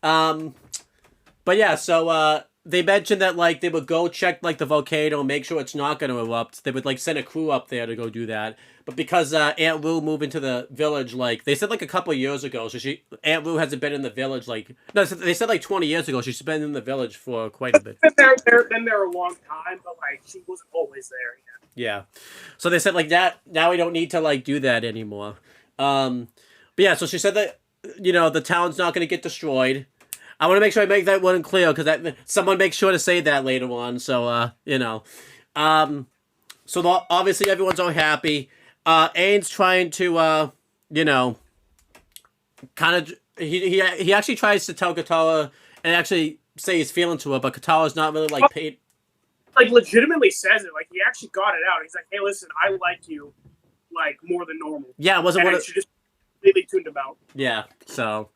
but yeah. So they mentioned that like they would go check like the volcano, make sure it's not going to erupt. They would like send a crew up there to go do that. But because Aunt Lou moved into the village, like they said like a couple of years ago, so Aunt Lou hasn't been in the village like no, they said like 20 years ago. She's been in the village for quite a bit. Been there a long time, but like she wasn't always there. Yeah, so they said like that. Now we don't need to like do that anymore. But yeah, so she said that you know the town's not going to get destroyed. I want to make sure I make that one clear because someone makes sure to say that later on. So you know, so obviously everyone's all happy. Aang's trying to you know, kind of he actually tries to tell Katara and actually say his feelings to her, but Katara's not really like paid. Like legitimately says it. Like he actually got it out. He's like, "Hey, listen, I like you, like more than normal." Yeah, it wasn't and what she just really tuned him out. Yeah, so.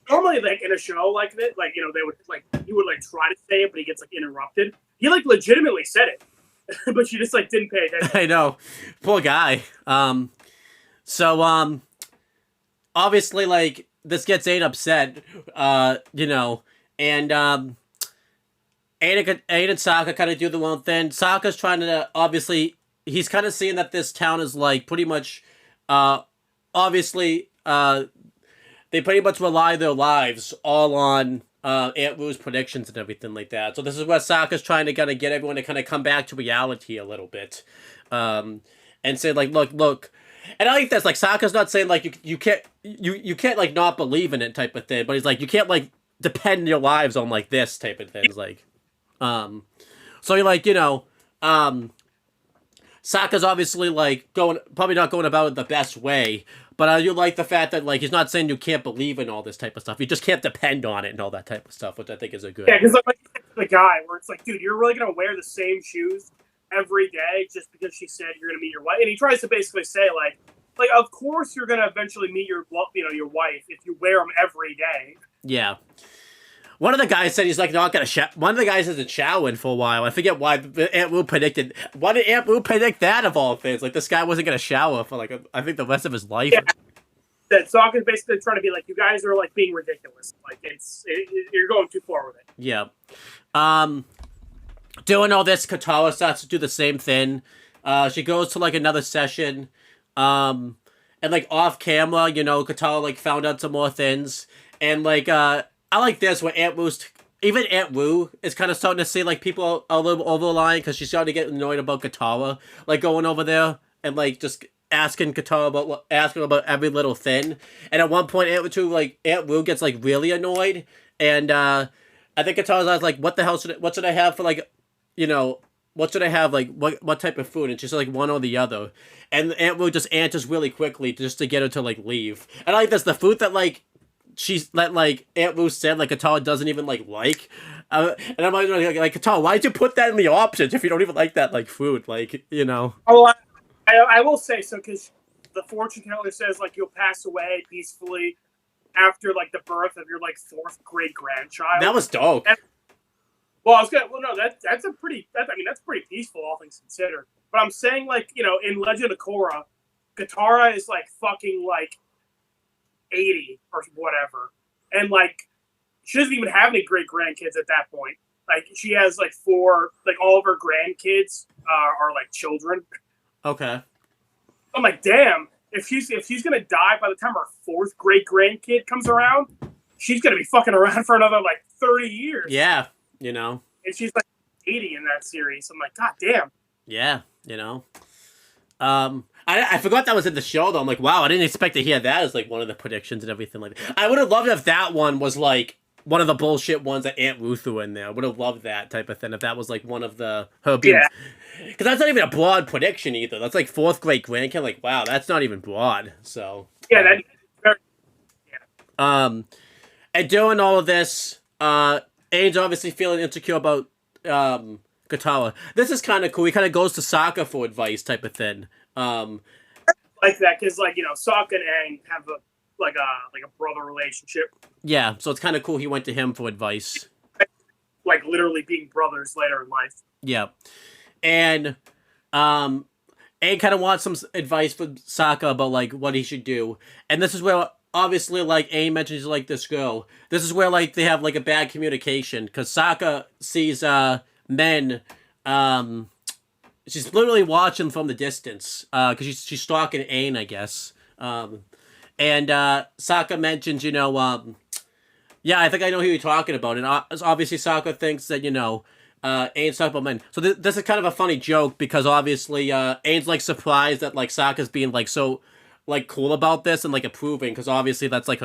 Normally, like in a show like that, like you know, they would like he would like try to say it, but he gets like interrupted. He like legitimately said it, but she just like didn't pay attention. I know, poor guy. So obviously, like this gets Aang upset. You know, and Aang and Sokka kind of do the one thing. Sokka's trying to obviously he's kind of seeing that this town is like pretty much, obviously they pretty much rely their lives all on Aunt Wu's predictions and everything like that. So this is where Sokka's trying to kind of get everyone to kind of come back to reality a little bit, and say like, look. And I like this. Like Sokka's not saying like you can't like not believe in it type of thing, but he's like you can't like depend your lives on like this type of things. Like, so you're like you know, Sokka's obviously like probably not going about it the best way. But I do like the fact that like he's not saying you can't believe in all this type of stuff. You just can't depend on it and all that type of stuff, which I think is a good. Yeah, because like the guy where it's like, dude, you're really gonna wear the same shoes every day just because she said you're gonna meet your wife, and he tries to basically say like of course you're gonna eventually meet your your wife if you wear them every day. Yeah. One of the guys said he's like not gonna shower. One of the guys hasn't showered for a while. I forget why. Aunt Wu predicted. Why did Aunt Wu predict that of all things? Like this guy wasn't gonna shower for like I think the rest of his life. Yeah. That Sokka's basically trying to be like, you guys are like being ridiculous. Like you're going too far with it. Yeah. Doing all this, Katara starts to do the same thing. She goes to like another session. And like off camera, you know, Katara like found out some more things. And like I like this where even Aunt Wu is kind of starting to see like people are a little over the line because she's starting to get annoyed about Katara, like going over there and like just asking Katara about every little thing. And at one point, Aunt Wu gets like really annoyed, and I think Katara's like, "What the hell what should I have for like, you know, what should I have like what type of food?" And she's like, "One or the other." And Aunt Wu just answers really quickly just to get her to like leave. And I like this, the food that like Aunt Wu said like Katara doesn't even like. And I'm like Katara, why'd you put that in the options if you don't even like that like food, like, you know? Oh, I will say so because the fortune teller says like you'll pass away peacefully after like the birth of your like 4th great grandchild. That was dope. Well, I was gonna. Well, no, that's pretty peaceful, all things considered. But I'm saying like you know in Legend of Korra, Katara is like fucking like 80 or whatever, and like she doesn't even have any great grandkids at that point. Like she has like 4, like all of her grandkids are like children. Okay. I'm like, damn, if she's gonna die by the time her 4th great grandkid comes around, she's gonna be fucking around for another like 30 years. Yeah, you know. And she's like 80 in that series. I'm like, god damn. Yeah, you know. I forgot that was in the show though. I'm like, wow, I didn't expect to hear that as like one of the predictions and everything like that. I would have loved if that one was like one of the bullshit ones that Aunt Ruth threw in there. I would have loved that type of thing if that was like one of the her being. Yeah. Because that's not even a broad prediction either. That's like 4th great grandkid. Like, wow, that's not even broad. So Yeah, that. And doing all of this, Aang's obviously feeling insecure about Katara. This is kind of cool. He kind of goes to Sokka for advice, type of thing. Like that, because like Sokka and Aang have a brother relationship. Yeah, so it's kind of cool. He went to him for advice. Like literally being brothers later in life. Yeah, and Aang kind of wants some advice from Sokka about like what he should do, and this is where obviously like Aang mentions like this girl. This is where like they have like a bad communication because Sokka sees men. She's literally watching from the distance because she's stalking Aang, I guess. And Sokka mentions, yeah, I think I know who you're talking about. And obviously Sokka thinks that, Aang's talking about men. So this is kind of a funny joke because obviously Aang's like surprised that like Sokka's being like so like cool about this and like approving because obviously that's like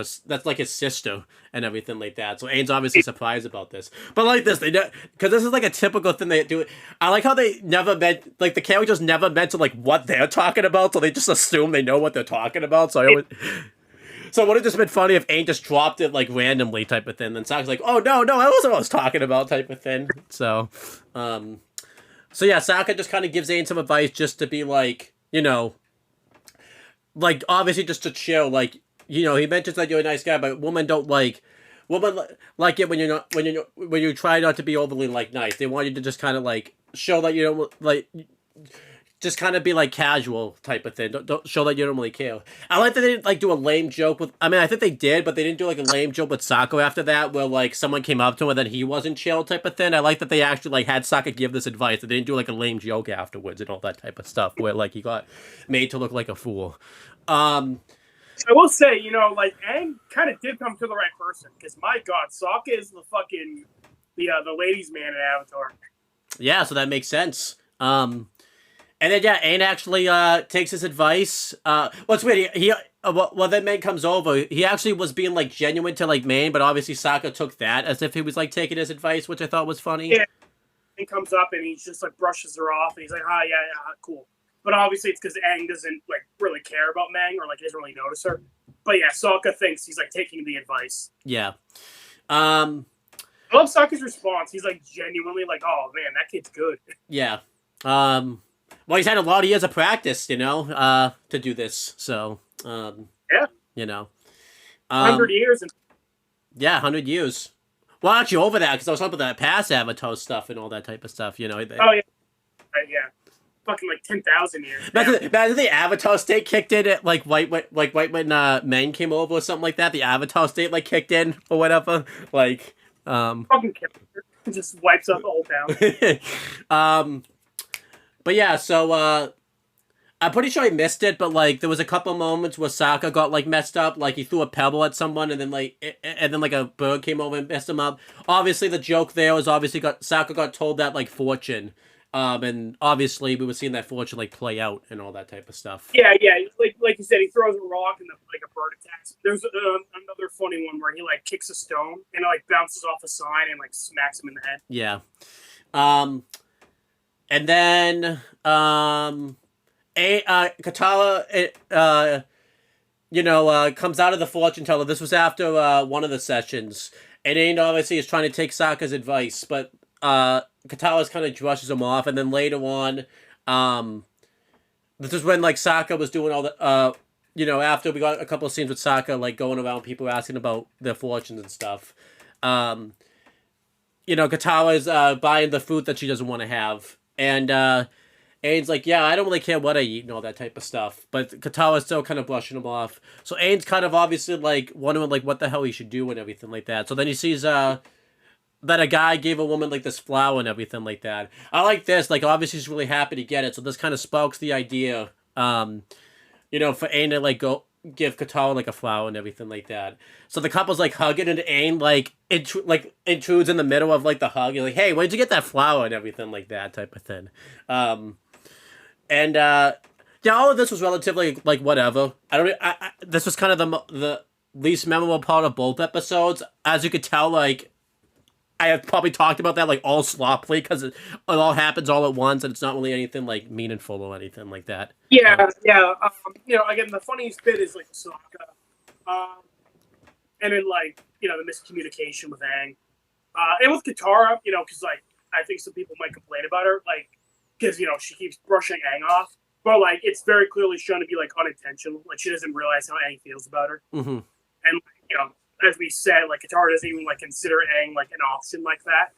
his sister and everything like that. So Aang's obviously surprised about this. But like this, because this is like a typical thing they do. I like how they never meant like the characters never mention like what they're talking about, so they just assume they know what they're talking about. So it would have just been funny if Aang just dropped it like randomly type of thing. Then Sokka's like, oh no, that wasn't what I was talking about type of thing. So yeah, Sokka just kind of gives Aang some advice just to be like, like obviously just to chill, like he mentions that you're a nice guy, but women like it when when you try not to be overly like nice. They want you to just kind of like show that you don't like, just kind of be like casual type of thing. Don't show that you don't really care. I like that they didn't like do a lame joke with. I mean, I think they did, but they didn't do like a lame joke with Sokka after that, where like someone came up to him and then he wasn't chill type of thing. I like that they actually like had Sokka give this advice. They didn't do like a lame joke afterwards and all that type of stuff, where like he got made to look like a fool. I will say, like Aang kind of did come to the right person because my God, Sokka is the fucking the ladies' man in Avatar. Yeah, so that makes sense. And then yeah, Aang actually takes his advice. What's weird, he then Maine comes over. He actually was being like genuine to like Maine, but obviously Sokka took that as if he was like taking his advice, which I thought was funny. Yeah, he comes up and he just like brushes her off, and he's like, yeah, cool. But obviously it's because Aang doesn't like really care about Mang or like he doesn't really notice her. But yeah, Sokka thinks he's like taking the advice. Yeah. I love Sokka's response. He's like genuinely like, oh man, that kid's good. Yeah. Well, he's had a lot of years of practice, to do this. So, yeah. 100 years. Yeah, 100 years. Well, actually over that, because I was talking about that past Avatar stuff and all that type of stuff, Oh, yeah. Yeah. Fucking like 10,000 years. Imagine the Avatar state kicked in at like right when Meng came over or something like that. The Avatar state like kicked in or whatever. Like fucking character. Just wipes out the whole town. But yeah, so I'm pretty sure I missed it, but like there was a couple moments where Sokka got like messed up, like he threw a pebble at someone and then like a bird came over and messed him up. Obviously the joke there was Sokka got told that like fortune. And obviously we were seeing that fortune like play out and all that type of stuff. Yeah. Like you said, he throws a rock and like a bird attacks. There's another funny one where he like kicks a stone and it like bounces off a sign and like smacks him in the head. Yeah. And then Katara comes out of the fortune teller. This was after one of the sessions, and Aang obviously is trying to take Sokka's advice, but Katara's kind of brushes him off, and then later on, this is when like Sokka was doing all the after we got a couple of scenes with Sokka like going around people asking about their fortunes and stuff. Katara's buying the fruit that she doesn't want to have, and Aang's like, yeah, I don't really care what I eat and all that type of stuff. But Katara's still kind of brushing him off. So Aang's kind of obviously like wondering like what the hell he should do and everything like that. So then he sees that a guy gave a woman like this flower and everything like that. I like this. Like obviously he's really happy to get it. So this kind of sparks the idea, for Aang to like go give Katara like a flower and everything like that. So the couple's like hugging and Aang like intrudes in the middle of like the hug. You're like, hey, where'd you get that flower and everything like that type of thing. All of this was relatively like whatever. This was kind of the least memorable part of both episodes. As you could tell, like I have probably talked about that like all sloppily because it all happens all at once and it's not really anything like meaningful or anything like that. Yeah. Again, the funniest bit is like Sokka, and then like the miscommunication with Aang, and with Katara, because like I think some people might complain about her, like because she keeps brushing Aang off, but like it's very clearly shown to be like unintentional. Like she doesn't realize how Aang feels about her, Mm-hmm. and as we said, like Katara doesn't even like consider Aang like an option like that.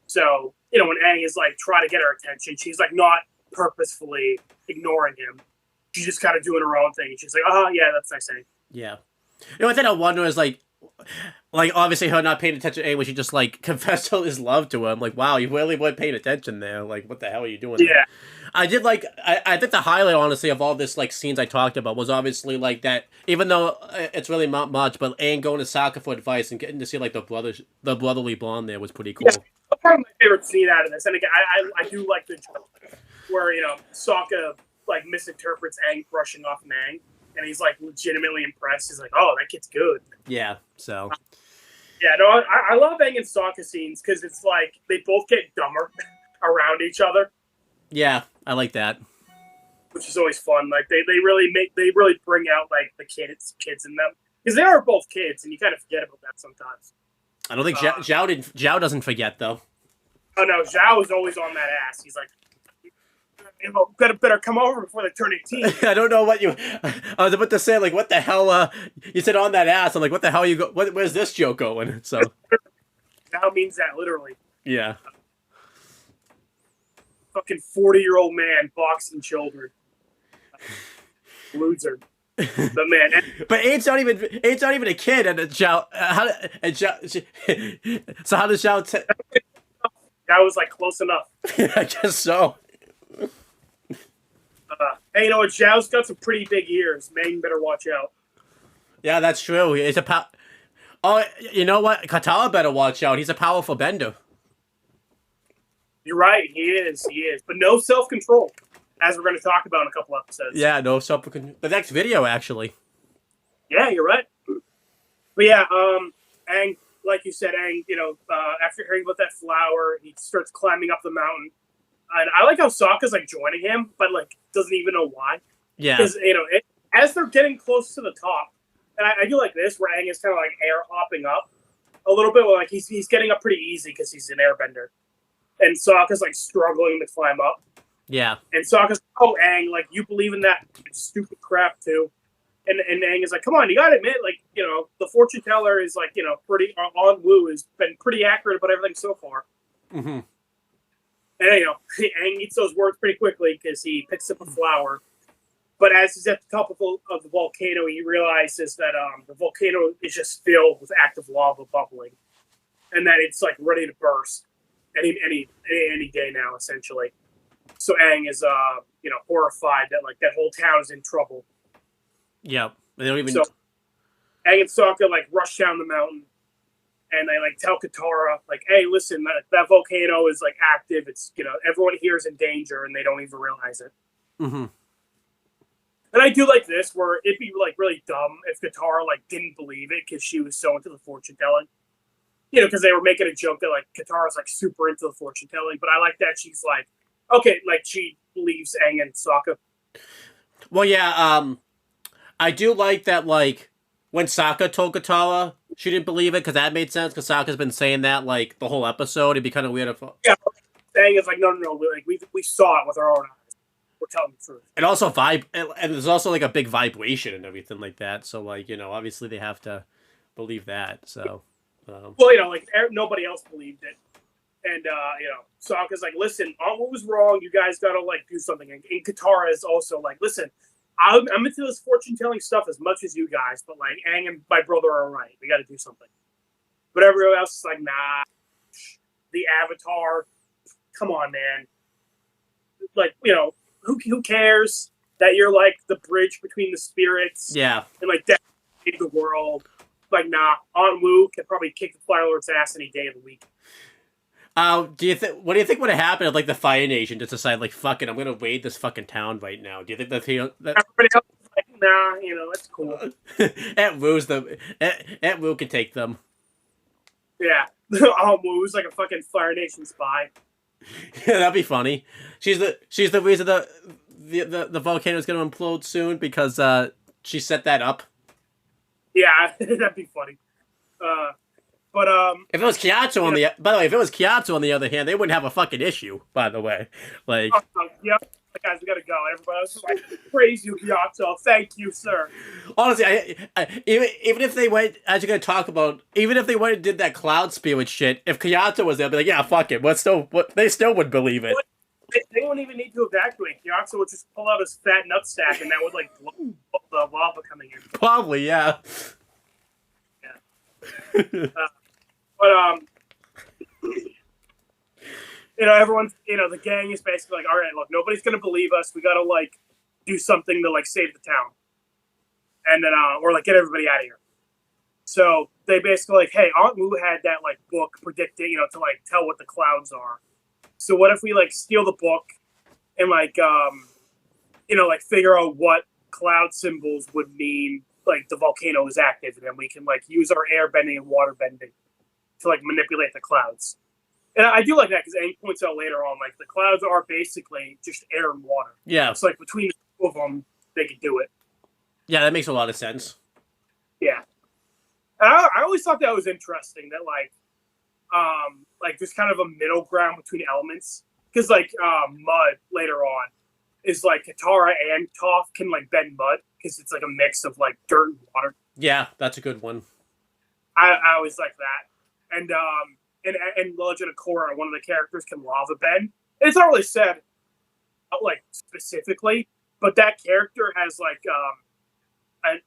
So when Aang is like trying to get her attention, she's like not purposefully ignoring him. She's just kind of doing her own thing. And she's like, oh yeah, that's nice Aang. Yeah. One thing I wonder is like obviously her not paying attention to Aang when she just like confessed his love to him. Like, wow, you really weren't paying attention there. Like, what the hell are you doing? Yeah. There? I did like I think the highlight honestly of all this like scenes I talked about was obviously like that, even though it's really not much, but Aang going to Sokka for advice and getting to see like the brotherly bond there was pretty cool. Yeah, probably my favorite scene out of this. And again, I do like the joke where Sokka like misinterprets Aang brushing off Aang, and he's like legitimately impressed. He's like, oh, that kid's good. Yeah. So. Yeah, no, I love Aang and Sokka scenes because it's like they both get dumber around each other. Yeah, I like that. Which is always fun. Like they really bring out like the kids in them because they are both kids, and you kind of forget about that sometimes. I don't think Zhao doesn't forget though. Oh no, Zhao is always on that ass. He's like, better come over before they turn 18. I don't know what you. I was about to say like, what the hell? You said on that ass. I'm like, what the hell? Where's this joke going? So. Zhao means that literally. Yeah. Fucking 40-year-old man boxing children. Loser. The man. But Aang's not even a kid, and Zhao. So how does Zhao? That was like close enough. I guess so. Hey, Zhao's got some pretty big ears. Man, you better watch out. Yeah, that's true. He's a Oh, you know what? Katara better watch out. He's a powerful bender. You're right. He is. But no self-control, as we're going to talk about in a couple episodes. Yeah, no self-control. The next video, actually. Yeah, you're right. But yeah, Aang, like you said, Aang, after hearing about that flower, he starts climbing up the mountain. And I like how Sokka's like joining him, but like doesn't even know why. Yeah. Because as they're getting close to the top, and I do like this where Aang is kind of like air hopping up a little bit. Where like he's getting up pretty easy because he's an airbender, and Sokka's like struggling to climb up. Yeah. And Sokka's oh Aang, like you believe in that stupid crap too. And Aang is like, come on, you gotta admit, like the fortune teller is like pretty on Wu has been pretty accurate about everything so far. Mm-hmm. And Aang eats those words pretty quickly because he picks up a flower. But as he's at the top of the volcano, he realizes that the volcano is just filled with active lava bubbling, and that it's like ready to burst any day now, essentially. So Aang is horrified that like that whole town is in trouble. Yeah, they don't even. So Aang and Sokka like rush down the mountain. And they like tell Katara, like, "Hey, listen, that volcano is like active. It's everyone here is in danger, and they don't even realize it." Mm-hmm. And I do like this, where it'd be like really dumb if Katara like didn't believe it because she was so into the fortune telling, because they were making a joke that like Katara's like super into the fortune telling. But I like that she's like, okay, like she believes Aang and Sokka. Well, yeah, I do like that. Like when Sokka told Katara. She didn't believe it because that made sense because Sokka's been saying that like the whole episode. It'd be kind of weird if Aang is like, no, like we saw it with our own eyes. We're telling the truth. And also and there's also like a big vibration and everything like that. So like obviously they have to believe that. So well, like nobody else believed it. And Sokka's like, listen, Onwu was wrong. You guys gotta like do something. And Katara is also like, listen, I'm into this fortune telling stuff as much as you guys, but like Aang and my brother are right. We got to do something. But everyone else is like, nah. The Avatar, come on, man. Like, who cares that you're like the bridge between the spirits? Yeah. And like that the world. Like, nah. Aunt Wu can probably kick the Fire Lord's ass any day of the week. What do you think would have happened if like the Fire Nation just decided like, fuck it, I'm gonna raid this fucking town right now? Do you think that everybody else is like, nah, it's cool. Aunt Wu can take them. Yeah. Aunt Wu's like a fucking Fire Nation spy. Yeah, that'd be funny. She's the reason the volcano's gonna implode soon because she set that up. Yeah, that'd be funny. But if it was Kyoto if it was Kyoto on the other hand, they wouldn't have a fucking issue. By the way, like, yeah, guys, we gotta go. Everybody else is like, praise you, Kyoto. Thank you, sir. Honestly, even if they went, as you're gonna talk about, even if they went and did that cloud spirit shit, if Kyoto was there, I'd be like, yeah, fuck it. They still would believe it. They wouldn't even need to evacuate. Kyoto would just pull out his fat nutsack, and that would like blow the lava coming in. Probably, yeah. Yeah. But everyone's the gang is basically like, all right, look, nobody's gonna believe us. We gotta like do something to like save the town, and then or like get everybody out of here. So they basically like, hey, Aunt Wu had that like book predicting, to like tell what the clouds are. So what if we like steal the book and like like figure out what cloud symbols would mean like the volcano is active, and then we can like use our air bending and water bending to like manipulate the clouds. And I do like that because Aang points out later on, like the clouds are basically just air and water. Yeah. It's like between the two of them, they can do it. Yeah, that makes a lot of sense. Yeah. And I always thought that was interesting that like there's kind of a middle ground between elements because like mud later on is like Katara and Toph can like bend mud because it's like a mix of like dirt and water. Yeah, that's a good one. I always like that. And in Legend of Korra, one of the characters can lava bend. And it's not really said, like specifically, but that character has like an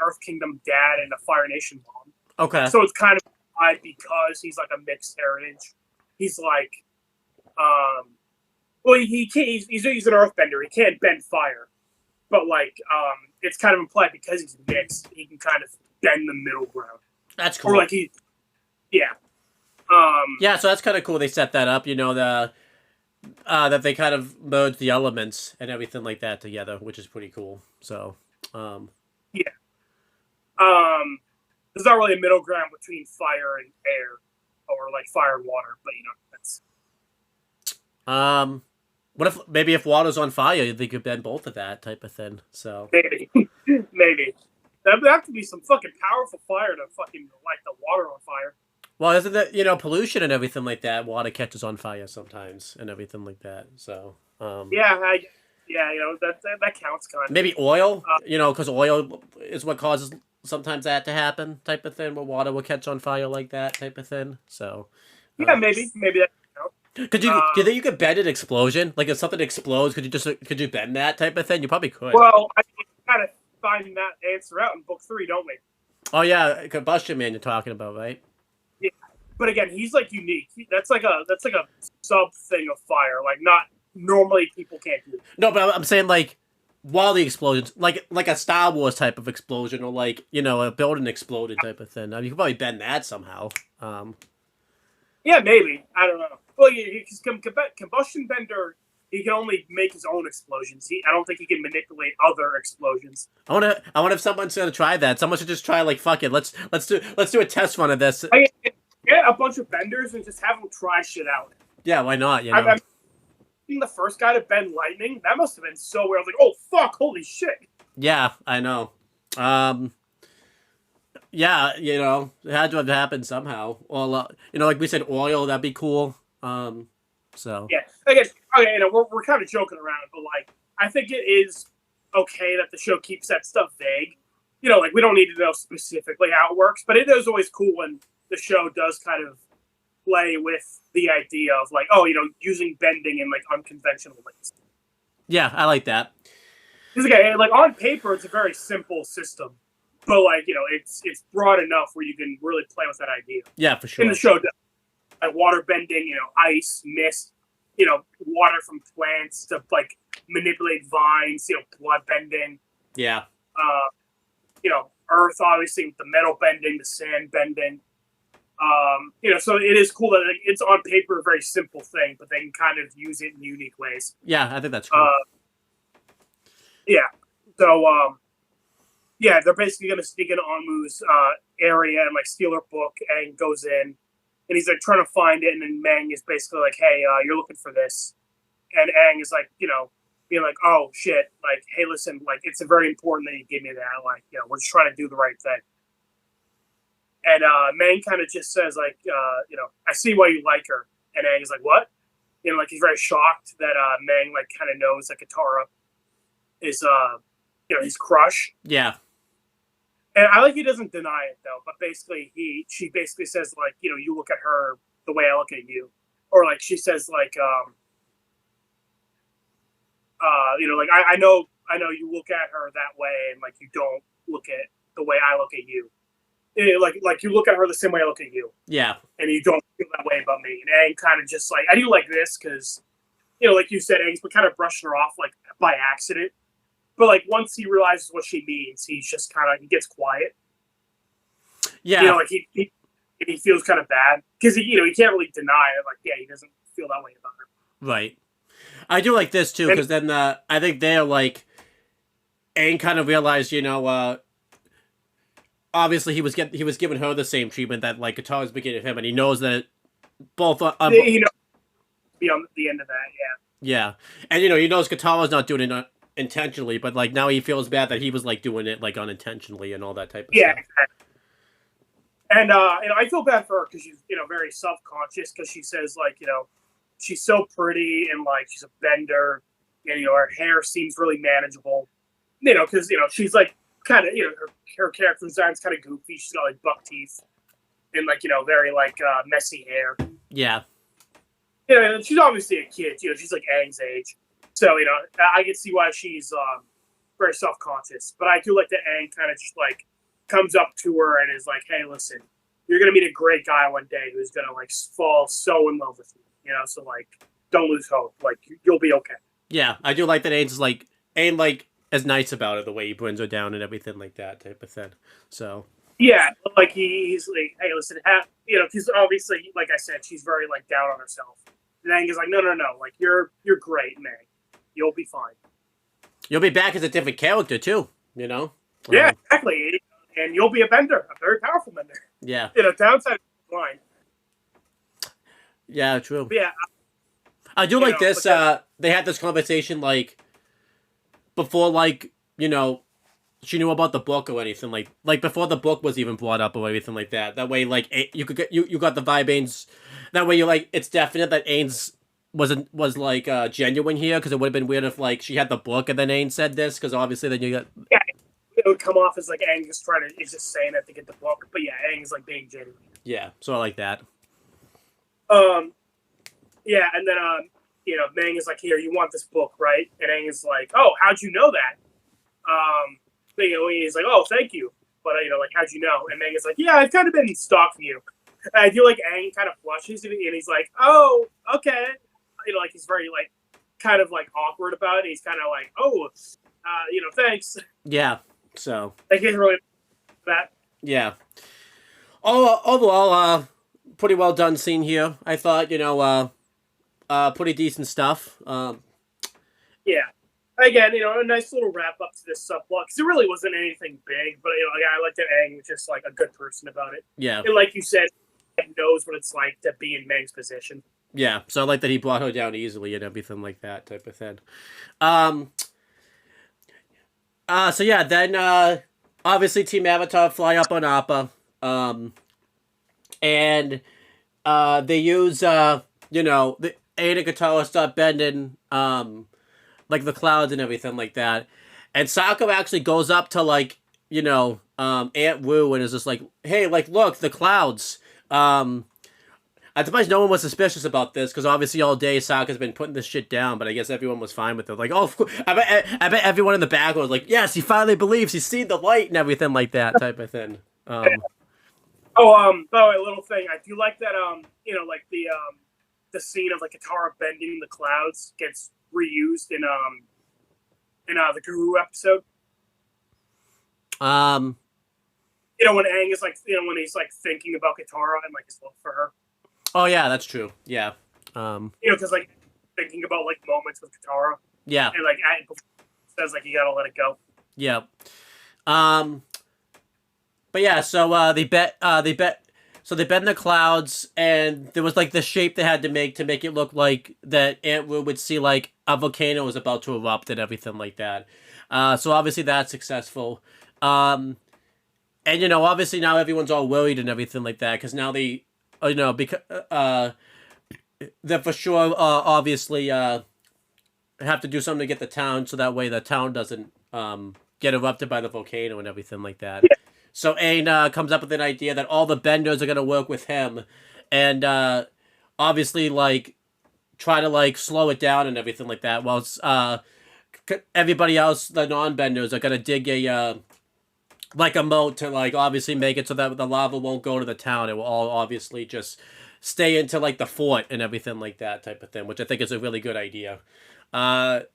Earth Kingdom dad and a Fire Nation mom. Okay. So it's kind of odd because he's like a mixed heritage. He's like, he's an Earthbender. He can't bend fire, but like it's kind of implied because he's mixed, he can kind of bend the middle ground. That's cool. Or like yeah. Yeah, so that's kind of cool. They set that up, that they kind of merge the elements and everything like that together, which is pretty cool. So, yeah. There's not really a middle ground between fire and air, or like fire and water, but that's. What if maybe if water's on fire, they could bend both of that type of thing. So maybe. That would have to be some fucking powerful fire to fucking light the water on fire. Well, isn't that pollution and everything like that? Water catches on fire sometimes and everything like that. So that counts kind of. Maybe oil, because oil is what causes sometimes that to happen, type of thing, where water will catch on fire like that, type of thing. So yeah, maybe that. Could you? Do you think you could bend an explosion? Like if something explodes, could you bend that type of thing? You probably could. Well, I kind of find that answer out in book 3, don't we? Oh yeah, Combustion Man you're talking about, right? Yeah, but again, he's like unique. That's like a sub thing of fire. Like not normally people can't do. No, but I'm saying like while the explosions, like a Star Wars type of explosion, or like a building exploded type of thing. I mean, you could probably bend that somehow. Yeah, maybe. I don't know. Well, because Combustion Bender, he can only make his own explosions. I don't think he can manipulate other explosions. I wonder if someone's gonna try that. Someone should just try like fuck it. Let's do a test run of this. Get a bunch of benders and just have them try shit out. Yeah, why not? I'm being the first guy to bend lightning. That must have been so weird. I was like, oh fuck, holy shit. Yeah, I know. Yeah, it had to have happened somehow. Well, like we said, oil, that'd be cool. So yeah, again, okay, we're kind of joking around, but like, I think it is okay that the show keeps that stuff vague. Like we don't need to know specifically how it works, but it is always cool when the show does kind of play with the idea of like, oh, using bending in like unconventional ways. Yeah, I like that. Because again, like on paper, it's a very simple system, but like it's broad enough where you can really play with that idea. Yeah, for sure. In the show, like water bending, ice, mist, water from plants to like manipulate vines, blood bending. Yeah. Earth obviously with the metal bending, the sand bending. So it is cool that it's on paper a very simple thing, but they can kind of use it in unique ways. Yeah, I think that's cool. Yeah. So, they're basically going to sneak into Onmu's area and like steal her book. Aang goes in, and he's like trying to find it, and then Mang is basically like, "Hey, you're looking for this," and Aang is like, being like, "Oh shit! Like, hey, listen, like it's very important that you give me that. Like, we're just trying to do the right thing." And Mang kind of just says like, "I see why you like her," and Aang is like, "What?" Like he's very shocked that Mang like kind of knows that Katara is his crush. Yeah. And I like he doesn't deny it though, but basically she basically says like, you look at her the way I look at you, or like she says like, like I know you look at her that way, and like you don't look at the way I look at you. Like you look at her the same way I look at you. Yeah. And you don't feel that way about me. And Aang kind of just like, I do like this because, like you said, Aang's been kind of brushing her off like by accident. But like once he realizes what she means, he's just kind of he gets quiet. Yeah. Like he feels kind of bad because he can't really deny it. Like he doesn't feel that way about her. Right. I do like this too because then I think they're like Aang kind of realized obviously he was giving her the same treatment that like Katara's been giving him, and he knows that both beyond the end of that, yeah, and he knows Katara's not doing it intentionally, but like now he feels bad that he was like doing it like unintentionally and all that type of stuff. Exactly. And I feel bad for her because she's very self-conscious because she says like she's so pretty and like she's a bender, and her hair seems really manageable, because she's like kind of her character design's kind of goofy. She's got like buck teeth and like very like messy hair. Yeah. She's obviously a kid. She's like Aang's age, so I can see why she's very self-conscious. But I do like that Aang kind of just like comes up to her and is like, "Hey, listen, you're gonna meet a great guy one day who's gonna like fall so in love with you. So like don't lose hope. Like you'll be okay." Yeah, I do like that Aang like is nice about it, the way he brings her down and everything like that type of thing. So yeah, like he's like, "Hey, listen, because obviously, like I said, she's very like down on herself." And Aang is like, no, like you're great, man. You'll be fine. You'll be back as a different character too. Yeah, exactly. And you'll be a bender, a very powerful bender. Yeah. Downside line. Yeah, true. But yeah. I do like this. They had this conversation like before, like she knew about the book or anything like before the book was even brought up or anything like that. That way, like you could get you got the vibe Aang's. That way, you're like it's definite that Aang's was like genuine here, because it would have been weird if like she had the book and then Aang said this, because obviously then you got it would come off as like Aang is just saying that to get the book, but yeah, Aang's like being genuine. Yeah, so I like that. Yeah, and then Mang is like, "Here, you want this book, right?" And Aang is like, "Oh, how'd you know that?" But, he's like, "Oh, thank you." But like, how'd you know? And Mang is like, "Yeah, I've kind of been stalking you." And I feel like Aang kind of flushes and he's like, "Oh, okay." Like he's very like kind of like awkward about it. He's kind of like, "Oh, thanks." Yeah. So. I can't really that. Yeah. Overall, pretty well done scene here. I thought, pretty decent stuff. Yeah. Again, a nice little wrap up to this subplot, because it really wasn't anything big, but I like that Aang was just like a good person about it. Yeah. And like you said, he knows what it's like to be in Mang's position. Yeah, so I like that he brought her down easily and everything like that type of thing. So yeah, then obviously Team Avatar fly up on Appa, and they use the Aang and Katara start bending like the clouds and everything like that, and Sokka actually goes up to like Aunt Wu and is just like, "Hey, like look, the clouds." I'm surprised no one was suspicious about this, because obviously all day Sokka's been putting this shit down, but I guess everyone was fine with it. Like, oh, I bet everyone in the back was like, yes, he finally believes he's seen the light and everything like that type of thing. By the way, a little thing. I do like that, like the scene of like Katara bending the clouds gets reused in the Guru episode. When Aang is like, when he's like thinking about Katara and like his love for her. Oh yeah, that's true. Yeah. Because like thinking about like moments with Katara. Yeah. And like Aang says like you gotta let it go. Yeah. But yeah, so they bend the clouds, and there was like the shape they had to make it look like that Ant would see like a volcano was about to erupt and everything like that. So obviously that's successful. And obviously now everyone's all worried and everything like that, because now they, because they for sure obviously have to do something to get the town, so that way the town doesn't get erupted by the volcano and everything like that. Yeah. So Aang comes up with an idea that all the benders are gonna work with him, and obviously like try to like slow it down and everything like that. While everybody else, the non-benders, are gonna dig a like a moat to like obviously make it so that the lava won't go to the town. It will all obviously just stay into like the fort and everything like that type of thing, which I think is a really good idea. And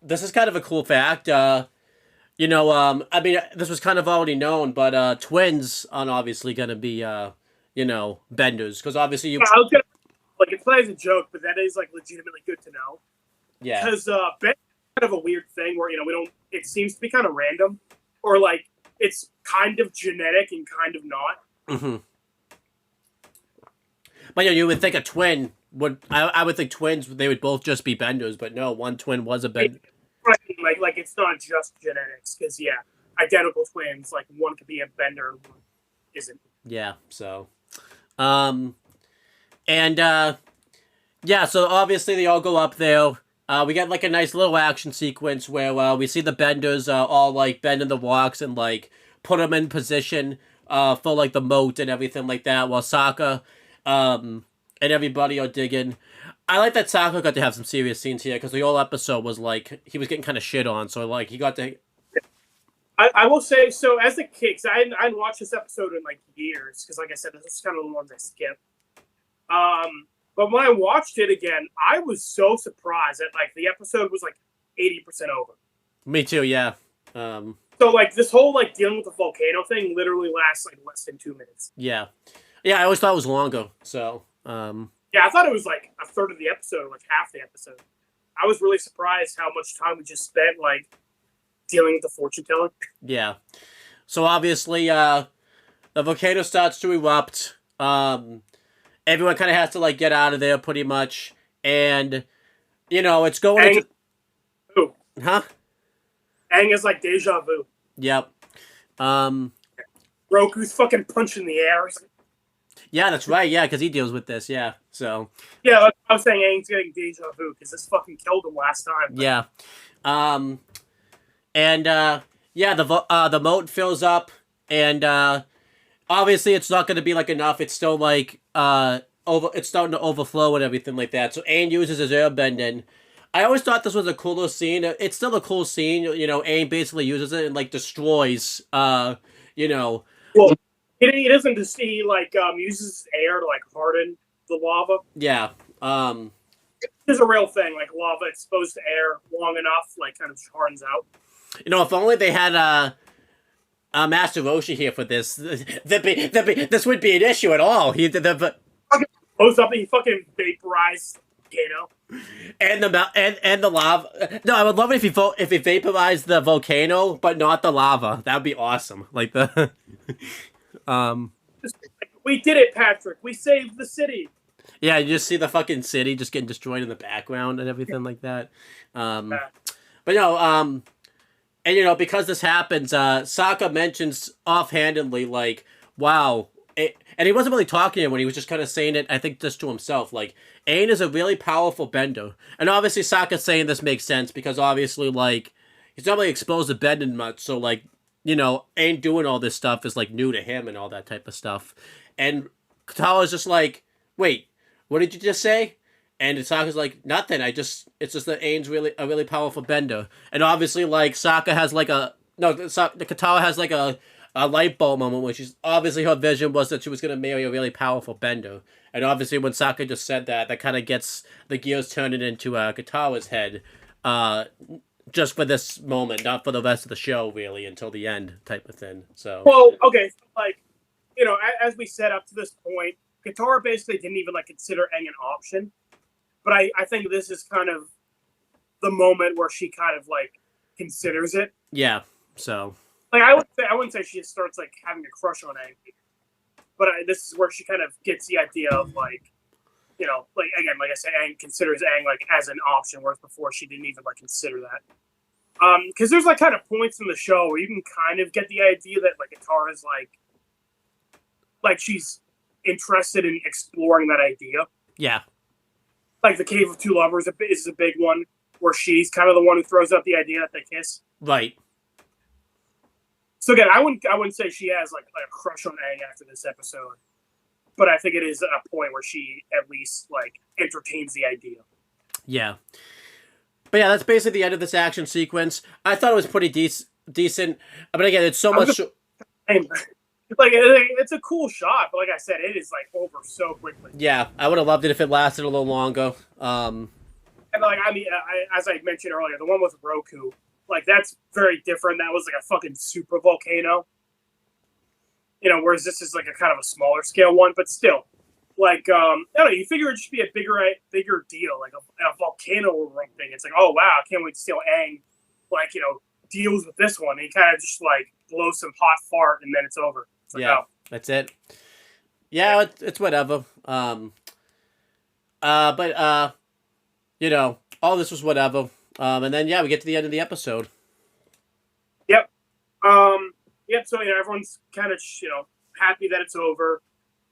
this is kind of a cool fact. I mean, this was kind of already known, but twins aren't obviously going to be, benders, because obviously you. Yeah, I was gonna, like, it's not as a joke, but that is like legitimately good to know. Yeah. Because bend is kind of a weird thing where we don't. It seems to be kind of random, or like it's kind of genetic and kind of not. Mm-hmm. But you would think a twin would. I would think twins, they would both just be benders, but no, one twin was a bender. Right, like it's not just genetics, because identical twins, like one could be a bender and one isn't. Yeah. So, so obviously they all go up there. We get like a nice little action sequence where we see the benders all like bending the rocks and like put them in position for like the moat and everything like that, while Sokka and everybody are digging. I like that Sokka got to have some serious scenes here, because the whole episode was like he was getting kind of shit on, so like he got to. I will say, so as a kid, because I hadn't watched this episode in like years, because like I said, this is kind of the ones I skipped. But when I watched it again, I was so surprised that like the episode was like 80% over. Me too, yeah. So like this whole like dealing with the volcano thing literally lasts like less than 2 minutes. Yeah, I always thought it was longer. So. Yeah, I thought it was like a third of the episode, or like half the episode. I was really surprised how much time we just spent like dealing with the fortune teller. Yeah. So obviously, the volcano starts to erupt. Everyone kind of has to like get out of there pretty much, and it's going. Huh? Aang is like deja vu. Yep. Roku's fucking punching the air. Yeah, that's right. Yeah, because he deals with this. Yeah, so. Yeah, I was saying Aang's getting deja vu because this fucking killed him last time. But... Yeah, the moat fills up, and obviously it's not going to be like enough. It's still like it's starting to overflow and everything like that. So Aang uses his airbending. I always thought this was a cooler scene. It's still a cool scene. Aang basically uses it and like destroys. Well, he doesn't just uses air to like harden the lava. Yeah. It's a real thing. Like lava exposed to air long enough, like kind of hardens out. If only they had Master Roshi here for this, this wouldn't be an issue at all. He blows up. He fucking vaporized volcano. And the lava. No, I would love it if he vaporized the volcano, but not the lava. That would be awesome. Like the. We did it, Patrick. We saved the city. Yeah, you just see the fucking city just getting destroyed in the background and everything like that. But no, and because this happens, Sokka mentions offhandedly, like, wow. And he wasn't really talking to him when he was just kind of saying it, I think, just to himself. Like, Aang is a really powerful bender. And obviously Sokka saying this makes sense because obviously, like, he's not really exposed to bending much. So, like, Aang doing all this stuff is, like, new to him and all that type of stuff. And Katara's just like, wait, what did you just say? And Sokka's like, nothing. It's just that Aang's a really powerful bender. And obviously, like, Sokka has like the Katara has like a light bulb moment, which is obviously her vision was that she was going to marry a really powerful bender. And obviously, when Sokka just said that, that kind of gets the gears turning into Katara's head, just for this moment, not for the rest of the show, really, until the end type of thing. So, well, okay, like, you know, as we said up to this point, Katara basically didn't even like consider Aang an option. But I think this is kind of the moment where she kind of like considers it. Yeah. So, like, I wouldn't say she starts like having a crush on Aang, but this is where she kind of gets the idea of like, you know, like again, like I said, Aang considers Aang like as an option, whereas before she didn't even like consider that. Because there's like kind of points in the show where you can kind of get the idea that like Katara's like she's interested in exploring that idea. Yeah. Like the Cave of Two Lovers is a big one where she's kind of the one who throws out the idea that they kiss. Right. So again, I wouldn't say she has like a crush on Aang after this episode, but I think it is a point where she at least like entertains the idea. Yeah. But yeah, that's basically the end of this action sequence. I thought it was pretty decent, but again, it's so much. Like it's a cool shot, but like I said, it is like over so quickly. Yeah, I would have loved it if it lasted a little longer. And like I mean, as I mentioned earlier, the one with Roku, like that's very different. That was like a fucking super volcano, you know. Whereas this is like a kind of a smaller scale one, but still, like I don't know. You figure it should be a bigger deal, like a volcano erupting. It's like, oh wow, I can't wait to see how Aang, like, you know, deals with this one. And he kind of just like blows some hot fart and then it's over. It's like, yeah, oh. That's it. Yeah, it's whatever. But you know, all this was whatever. And then yeah, we get to the end of the episode. Yep. Yep. So you know, everyone's kind of happy that it's over,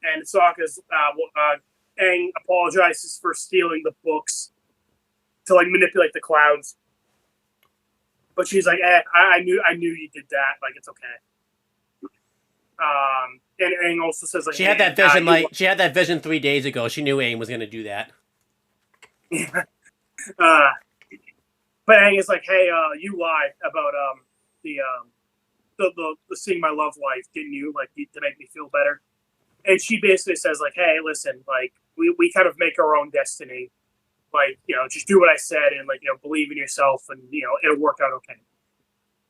and Sokka's Aang apologizes for stealing the books to like manipulate the clouds, but she's like, I knew you did that. Like, it's okay. And Aang also says like she had that vision. She had that vision 3 days ago. She knew Aang was going to do that. Yeah. But Aang is like, hey, you lied about the seeing my love life, didn't you? Like, to make me feel better. And she basically says like, hey, listen, like we kind of make our own destiny. Like, you know, just do what I said and like, you know, believe in yourself and, you know, it'll work out okay.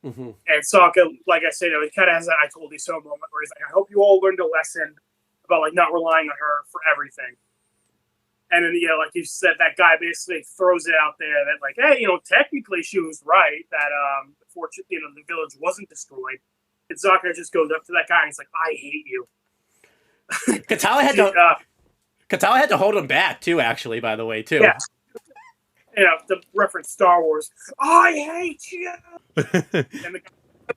Mm-hmm. And Sokka, like I said, he kind of has that I told you so moment where he's like, I hope you all learned a lesson about like not relying on her for everything. And then, you know, like you said, that guy basically throws it out there that like, hey, you know, technically she was right that you know, the village wasn't destroyed. And Sokka just goes up to that guy and he's like, I hate you. Katara had to hold him back too, actually, by the way, too. Yeah. You know, to reference Star Wars, I hate you. And the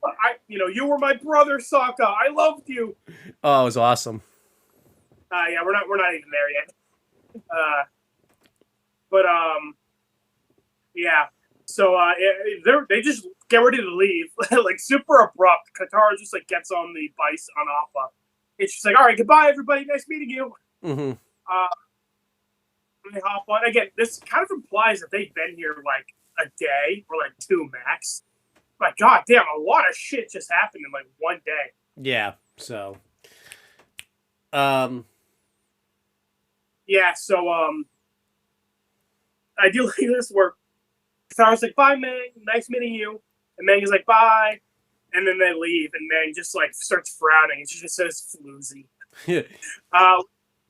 guy, you know, you were my brother, Sokka. I loved you. Oh, it was awesome. Yeah, we're not even there yet. But yeah. So they just get ready to leave, like super abrupt. Katara just like gets on the bison on Appa. And she's like, all right, goodbye, everybody. Nice meeting you. Mm-hmm. They hop on. Again, this kind of implies that they've been here like a day or like 2 max. But god damn, a lot of shit just happened in like 1 day. Yeah, so yeah, so I do like this where Katara's like, bye Mang, nice meeting you. And Mang is like, bye. And then they leave and Mang just like starts frowning and she just says floozy.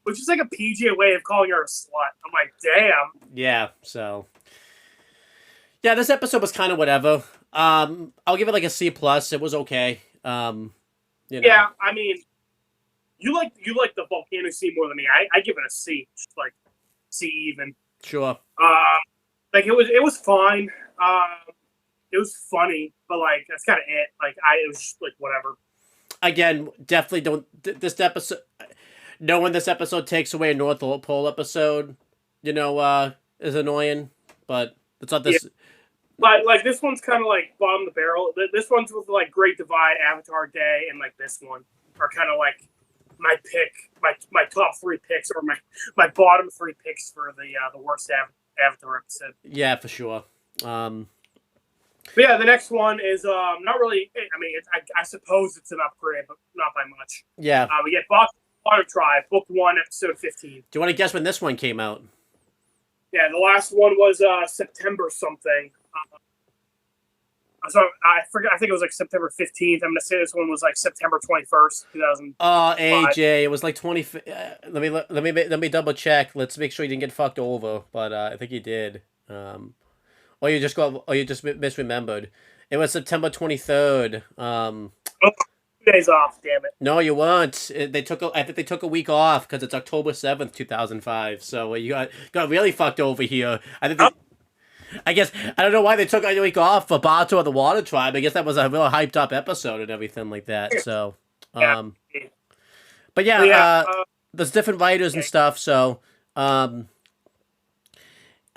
Which is like a PG way of calling her a slut. I'm like, damn. Yeah, so yeah, this episode was kind of whatever. I'll give it like a C+. It was okay. You know. Yeah, I mean, you like the volcano scene more than me. I give it a C, just like C even. Sure. Like it was fine. It was funny, but like that's kind of it. Like it was just like whatever. Again, definitely don't this episode. Knowing this episode takes away a North Pole episode, you know, is annoying. But it's not this. Yeah. But like this one's kind of like bottom of the barrel. This one's with like Great Divide, Avatar Day, and like this one are kind of like my pick, my top 3 picks, or my bottom 3 picks for the worst Avatar episode. Yeah, for sure. But yeah, the next one is not really. I mean, I suppose it's an upgrade, but not by much. Yeah. We get Baku's Water Tribe, Book 1, Episode 15. Do you want to guess when this one came out? Yeah, the last one was September something. So I forget. I think it was like September 15th. I'm gonna say this one was like September 21st, 2000. Oh, AJ, it was like 20. Let me double check. Let's make sure you didn't get fucked over, but I think you did. Or you just misremembered. It was September 23rd. 2 days off. Damn it. No, you weren't. I think they took a week off because it's October 7th, 2005. So you got really fucked over here. I guess I don't know why they took a week off for Bato of the Water Tribe. I guess that was a real hyped up episode and everything like that. So, but yeah, there's different writers and stuff. So,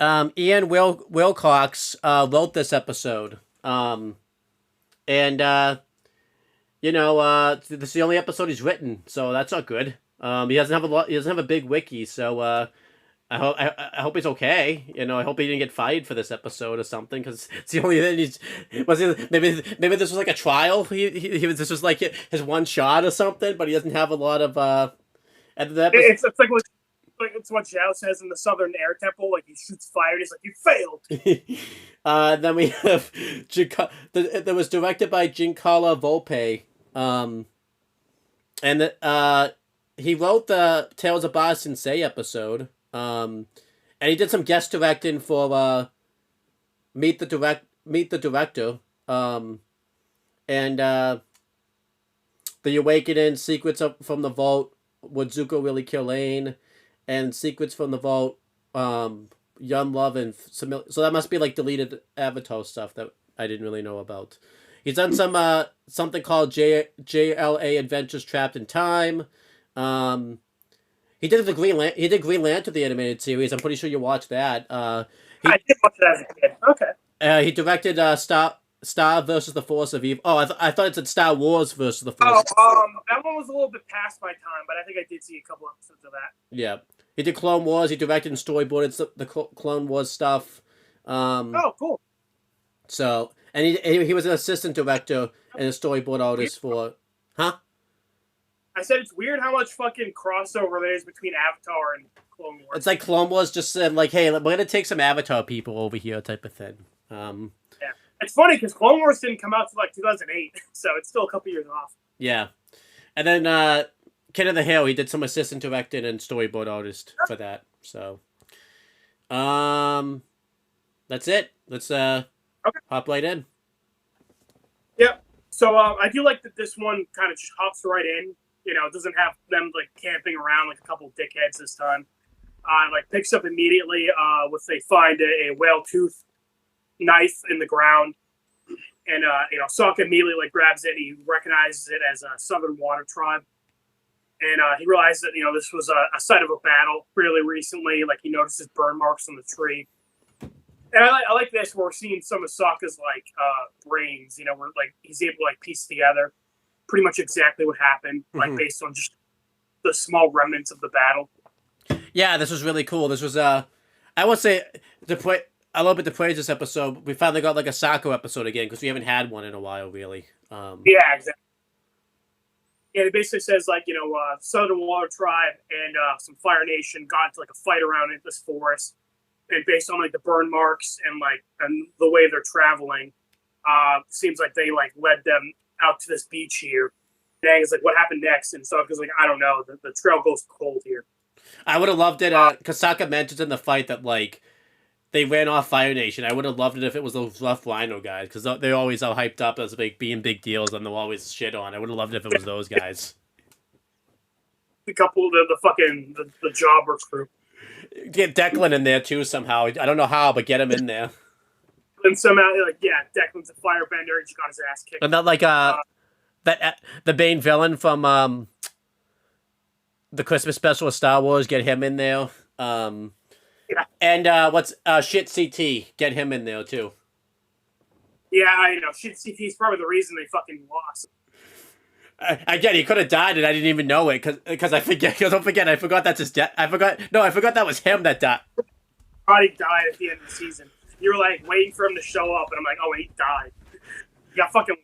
Ian Wilcox wrote this episode, and this is the only episode he's written, so that's not good. He doesn't have a lot. He doesn't have a big wiki, so I hope he's okay. I hope he didn't get fired for this episode or something, because it's the only thing maybe this was like a trial. This was like his one shot or something, but he doesn't have a lot of. It's like it's what Zhao says in the Southern Air Temple. Like he shoots fire, and he's like, "You failed." Then we have that was directed by Giancarlo Volpe, and he wrote the Tales of Bar Sensei episode. And he did some guest directing for Meet the Director, and The Awakening, Secrets from the Vault, Would Zuko Really Kill Aang, and Secrets from the Vault, Young Love, and so that must be like deleted Avatar stuff that I didn't really know about. He's done some something called JLA Adventures Trapped in Time. He did Green Lantern, the animated series. I'm pretty sure you watched that. I did watch that as a kid. Okay. He directed Star versus the Force of Evil. Oh, I thought it said Star Wars versus the Force. That one was a little bit past my time, but I think I did see a couple episodes of that. Yeah, he did Clone Wars. He directed and storyboarded the Clone Wars stuff. Cool. So, and he was an assistant director and a storyboard artist for, huh? I said it's weird how much fucking crossover there is between Avatar and Clone Wars. It's like Clone Wars just said, like, hey, we're going to take some Avatar people over here type of thing. Yeah. It's funny because Clone Wars didn't come out till like 2008, so it's still a couple years off. Yeah. And then Ken of the Hill, he did some assistant directing and storyboard artist for that. So, that's it. Let's hop right in. Yep. So I do like that this one kind of just hops right in. It doesn't have them like camping around like a couple of dickheads this time. Like picks up immediately with they find a whale tooth knife in the ground, and Sokka immediately like grabs it. And he recognizes it as a Southern Water Tribe, and he realizes that this was a site of a battle really recently. Like he notices burn marks on the tree, and I like this where we're seeing some of Sokka's like brains. Where like he's able to like piece together pretty much exactly what happened, like based on just the small remnants of the battle. Yeah, this was really cool. This was I would say a little bit to praise this episode. We finally got like a Sokka episode again because we haven't had one in a while, really. Yeah, exactly. Yeah, it basically says like Southern Water Tribe and some Fire Nation got into like a fight around in this forest, and based on like the burn marks and the way they're traveling, seems like they like led them out to this beach here. And Aang's like, what happened next? And Sokka's like, I don't know. The trail goes cold here. I would have loved it, because Sokka mentions in the fight that, like, they ran off Fire Nation. I would have loved it if it was those rough Rhino guys, because they're always all hyped up as being big deals, and they're always shit on. I would have loved it if it was those guys. The couple, the jobber crew. Get Declan in there, too, somehow. I don't know how, but get him in there. And somehow, Declan's a firebender. He just got his ass kicked. And not like the main villain from the Christmas special of Star Wars. Get him in there. Yeah. And Shit CT. Get him in there too. Yeah, I know. Shit CT is probably the reason they fucking lost. Again, he could have died and I didn't even know it because I forget. Cause don't forget, I forgot that's his death. I forgot that was him that died. Probably died at the end of the season. You were like waiting for him to show up, and I'm like, oh, he died. You got fucking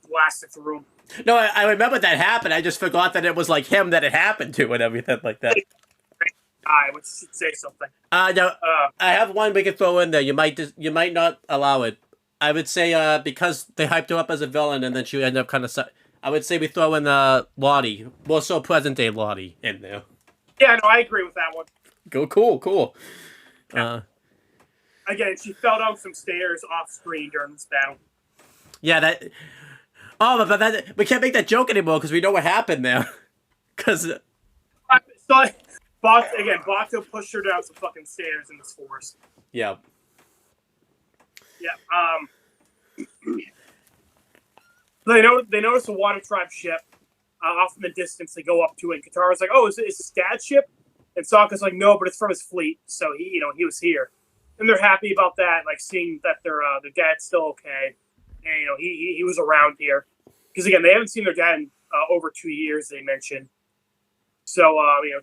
blasted through him. No, I remember that happened. I just forgot that it was like him that it happened to and everything like that. I would say something. No, I have one we could throw in there. You might not allow it. I would say because they hyped her up as a villain and then she ended up kind of. I would say we throw in Lottie, more so present day Lottie in there. Yeah, no, I agree with that one. Cool. Yeah. Again, she fell down some stairs off screen during this battle. Yeah, that. Oh, but that we can't make that joke anymore because we know what happened there. Because. So, Bato pushed her down some fucking stairs in this forest. Yeah. Yeah. They notice a water tribe ship off in the distance. They go up to it. And Katara's like, "Oh, is this Dad's ship?" And Sokka's like, "No, but it's from his fleet." So he was here, and they're happy about that. Like seeing that their dad's still okay, and he was around here because again they haven't seen their dad in over 2 years. They mentioned. So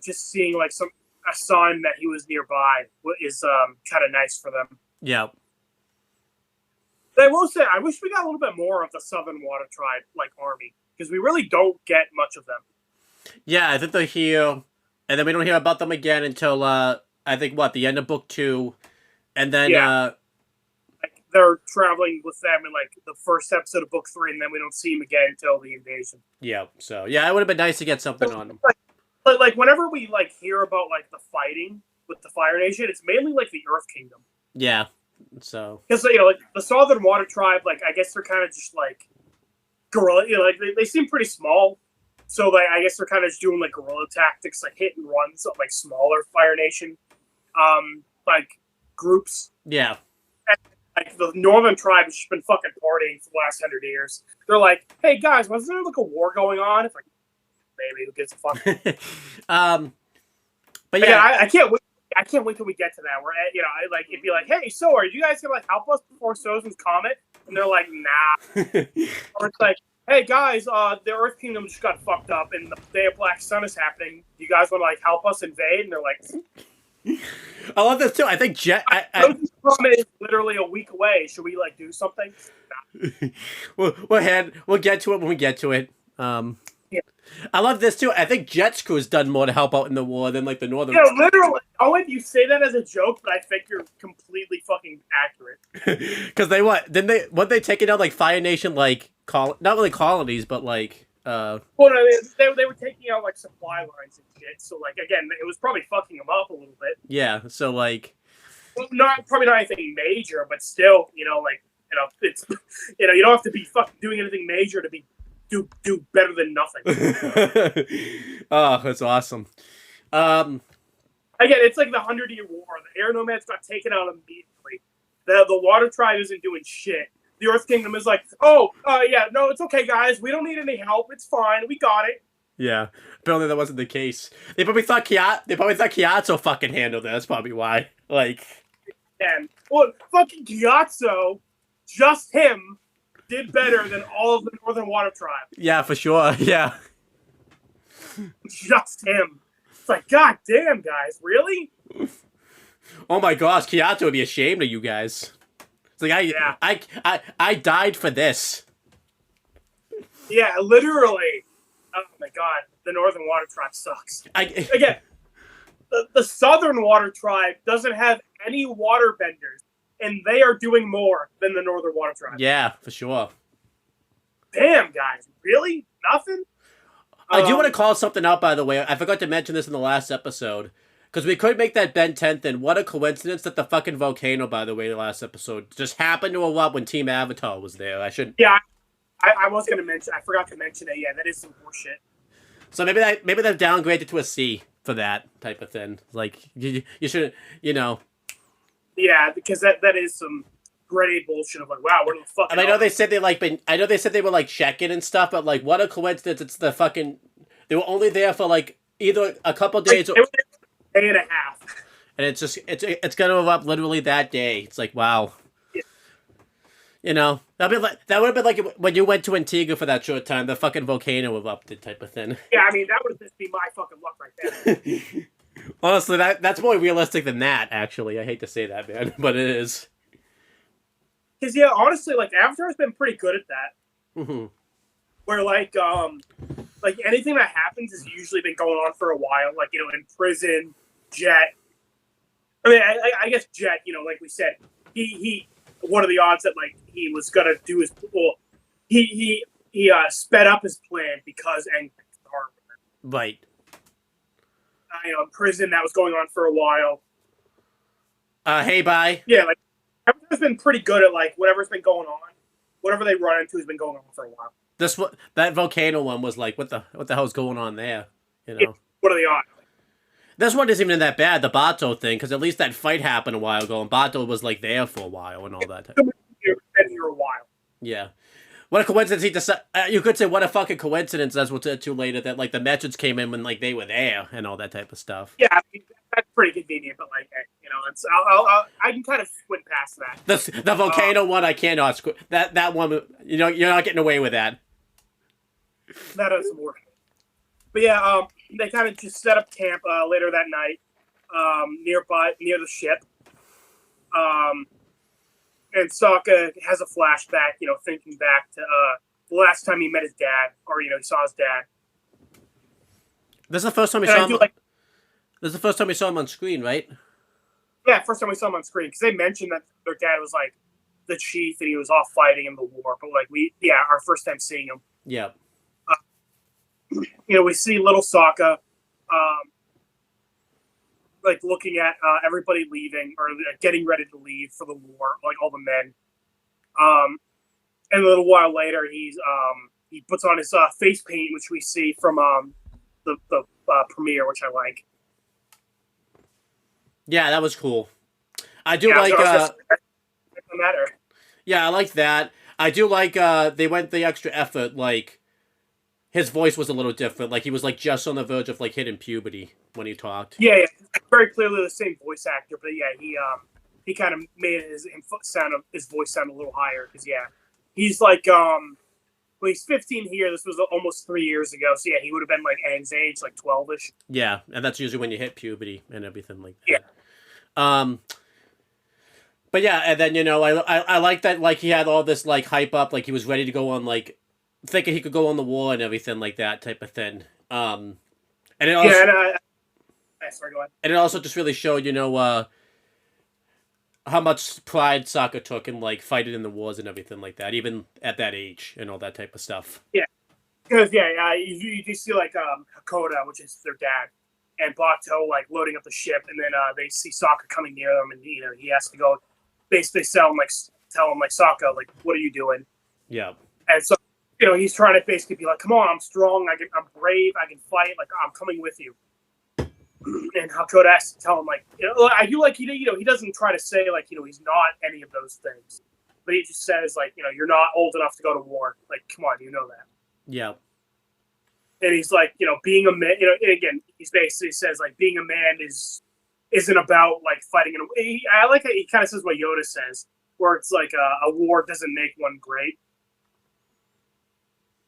just seeing like a sign that he was nearby is kind of nice for them. Yeah. But I will say, I wish we got a little bit more of the Southern Water Tribe like army because we really don't get much of them. Yeah, I think they're here, and then we don't hear about them again until I think the end of book 2, and then like they're traveling with them in like the first episode of book 3, and then we don't see them again until the invasion. Yeah. So it would have been nice to get something on them. Like whenever we like hear about like the fighting with the Fire Nation, it's mainly like the Earth Kingdom. Yeah. So because like the Southern Water Tribe, like I guess they're kind of just like guerrilla. Like they seem pretty small, so like I guess they're kind of just doing like guerrilla tactics, like hit and runs of like smaller Fire Nation, like groups. Yeah. And, like the Northern Tribe has just been fucking partying for the last 100 years. They're like, hey guys, wasn't there like a war going on? It's like maybe who gives a fuck. But yeah, I can't wait. I can't wait till we get to that. Where it'd be like, hey, so are you guys gonna like help us before Sozin's Comet? And they're like, nah. Or it's like, hey guys, the Earth Kingdom just got fucked up, and the Day of Black Sun is happening. You guys want to like help us invade? And they're like, I love this too. I think Sozin's Comet is literally a week away. Should we like do something? Nah. We'll get to it when we get to it. Yeah. I love this too. I think Jet's crew has done more to help out in the war than like the Northern. Yeah, literally. Owen, you say that as a joke, but I think you're completely fucking accurate. Because they taking out like Fire Nation like not really colonies, but like. Well, no, they were taking out like supply lines and shit. So like again, it was probably fucking them up a little bit. Yeah. So like. Well, probably not anything major, but still, it's you don't have to be fucking doing anything major to be. Do better than nothing. Oh, that's awesome. Again, it's like the 100-Year War. The Air Nomads got taken out immediately. The Water Tribe isn't doing shit. The Earth Kingdom is like, yeah, no, it's okay, guys. We don't need any help. It's fine. We got it. Yeah, apparently that wasn't the case. They probably thought Gyatso fucking handled it. That's probably why. Like, and fucking Gyatso, just him. Did better than all of the Northern Water Tribe. Yeah, for sure. Yeah. Just him. It's like, god damn, guys, really? Oh my gosh, Gyatso would be ashamed of you guys. It's like I died for this. Yeah, literally. Oh my god, the Northern Water Tribe sucks. Again, the Southern Water Tribe doesn't have any water benders. And they are doing more than the Northern Water Tribe. Yeah, for sure. Damn, guys. Really? Nothing? I do want to call something out, by the way. I forgot to mention this in the last episode. Because we could make that Ben 10th, and what a coincidence that the fucking volcano, by the way, the last episode, just happened to erupt when Team Avatar was there. I shouldn't... Yeah, I was going to mention... I forgot to mention it. Yeah, that is some horseshit. So maybe they've downgraded to a C for that type of thing. Like, you should, Yeah, because that is some grade bullshit of like, wow, where the fuck? And I know they said they were like checking and stuff, but like, what a coincidence! It's the fucking. They were only there for like either a couple days. They were there a day and a half. And it's gonna erupt literally that day. It's like, wow. You know, that would have been like when you went to Antigua for that short time, the fucking volcano erupted type of thing. Yeah, I mean, that would just be my fucking luck right there. Honestly, that's more realistic than that. Actually, I hate to say that, man, but it is. Because yeah, honestly, like Avatar's been pretty good at that. Mm-hmm. Where like anything that happens has usually been going on for a while. Like in prison, Jet. I mean, I guess Jet. Like we said, he what are the odds that like he was gonna do his he sped up his plan because Aang right. In prison that was going on for a while. Hey, bye. Yeah, like everyone's been pretty good at like whatever's been going on, whatever they run into has been going on for a while. That volcano one was like, what the hell's going on there? What are the odds? This one isn't even that bad, the Bato thing, because at least that fight happened a while ago, and Bato was like there for a while and all that. Been here a while. Yeah. What a coincidence! You could say what a fucking coincidence. As we'll get to later, that like the Metrons came in when like they were there and all that type of stuff. Yeah, I mean, that's pretty convenient, but like it's I can kind of squint past that. The volcano one, I cannot that one. You're not getting away with that. That is more. But yeah, they kind of just set up camp later that night, near the ship. And Sokka has a flashback, thinking back to the last time he met his dad, or he saw his dad. This is the first time we saw him. This is the first time we saw him on screen, right? Yeah, first time we saw him on screen, because they mentioned that their dad was like the chief and he was off fighting in the war. But like our first time seeing him. Yeah. We see little Sokka, like looking at everybody leaving or getting ready to leave for the war, like all the men. And a little while later, he puts on his face paint, which we see from the premiere, which I like. Yeah, that was cool. I do like. Yeah, I like that. I do like. They went the extra effort. Like, his voice was a little different. Like he was like just on the verge of like hitting puberty when he talked. Yeah, very clearly the same voice actor, but yeah, he kind of made his voice sound a little higher because he's like well, he's 15 here. This was almost 3 years ago, so yeah, he would have been like Aang's age, like 12ish. Yeah, and that's usually when you hit puberty and everything like that. Yeah. But yeah, and then I like that like he had all this like hype up, like he was ready to go on like thinking he could go on the war and everything like that type of thing. And it also sorry, go ahead. And it also just really showed how much pride Sokka took in like fighting in the wars and everything like that, even at that age and all that type of stuff. Yeah, because you do see like Hakoda, which is their dad, and Bato like loading up the ship, and then they see Sokka coming near them, and he has to go basically tell him like Sokka, like, what are you doing? Yeah. And so he's trying to basically be like, come on, I'm strong, I'm brave, I can fight, like I'm coming with you. And Hakoda has to tell him like, I do like he doesn't try to say like he's not any of those things, but he just says like you're not old enough to go to war. Like, come on, you know that. Yeah. And he's like, being a man, and again, he's basically says like being a man isn't about like fighting I like that he kind of says what Yoda says, where it's like a war doesn't make one great.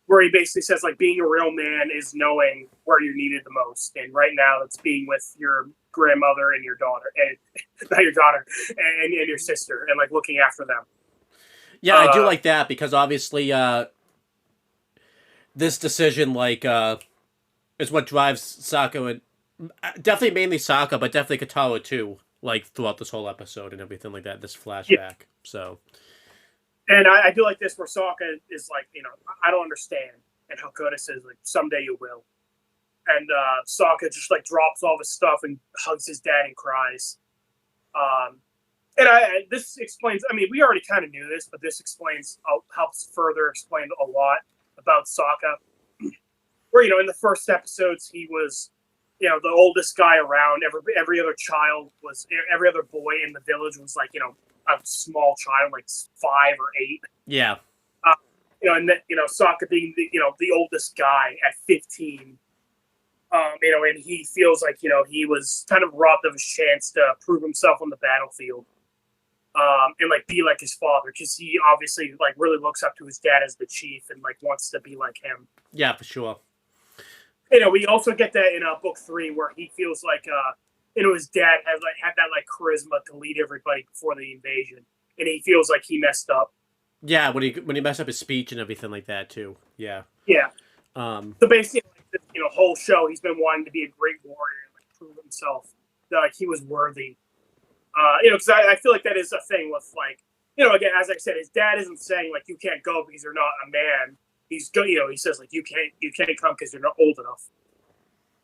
Where he basically says like being a real man is knowing where you're needed the most, and right now it's being with your grandmother and your daughter, and not your daughter, and your sister, and like looking after them. Yeah, I do like that because obviously this decision like is what drives Sokka, and definitely mainly Sokka, but definitely Katara too. Like throughout this whole episode and everything like that, this flashback. Yeah. So. And I do like this where Sokka is like, I don't understand. And Hakoda says, like, someday you will. And Sokka just, like, drops all his stuff and hugs his dad and cries. And this explains, I mean, we already kind of knew this, but this helps further explain a lot about Sokka. Where, in the first episodes, he was, the oldest guy around. Every other other boy in the village was, like, a small child, like 5 or 8. Yeah. And then, Sokka being the oldest guy at 15, and he feels like, he was kind of robbed of his chance to prove himself on the battlefield. and like be like his father, because he obviously like really looks up to his dad as the chief and like wants to be like him. Yeah, for sure. We also get that in book 3 where he feels like his dad had that like charisma to lead everybody before the invasion, and he feels like he messed up. Yeah, when he messed up his speech and everything like that too. Yeah. Yeah. So basically, like, the whole show, he's been wanting to be a great warrior and like prove himself that like he was worthy. Because I feel like that is a thing with like, again, as I said, his dad isn't saying like you can't go because you're not a man. He's he says like you can't come because you're not old enough.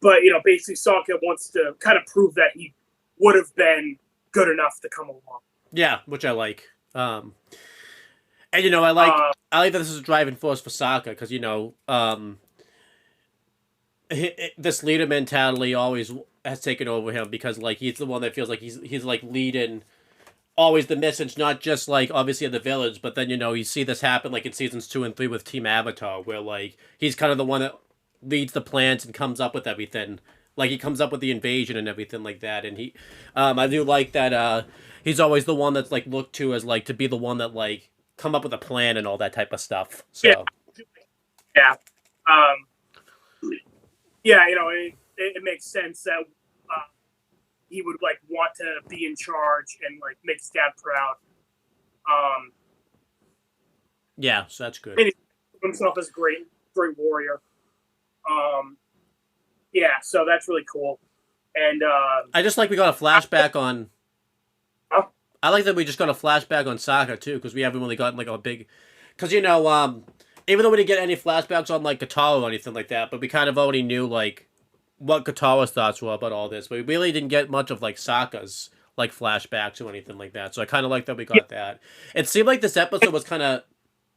But basically, Sokka wants to kind of prove that he would have been good enough to come along. Yeah, which I like. And I like that this is a driving force for Sokka because this leader mentality always has taken over him because like he's the one that feels like he's like leading always the message, not just like obviously in the village, but then you see this happen like in seasons 2 and 3 with Team Avatar, where like he's kind of the one that leads the plans and comes up with everything. Like he comes up with the invasion and everything like that, and he, I do like that. He's always the one that's like looked to as like to be the one that like come up with a plan and all that type of stuff. So yeah. Yeah, it makes sense that he would like want to be in charge and like make his dad proud. Yeah, so that's good. And he himself as a great warrior. Yeah, so that's really cool. And I just like we got a flashback on. I like that we just got a flashback on Sokka too, because we haven't really gotten like a big, because even though we didn't get any flashbacks on like Katara or anything like that, but we kind of already knew like what Katara's thoughts were about all this, but we really didn't get much of like Sokka's like flashbacks or anything like that. So I kind of like that we got that. It seemed like this episode was kind of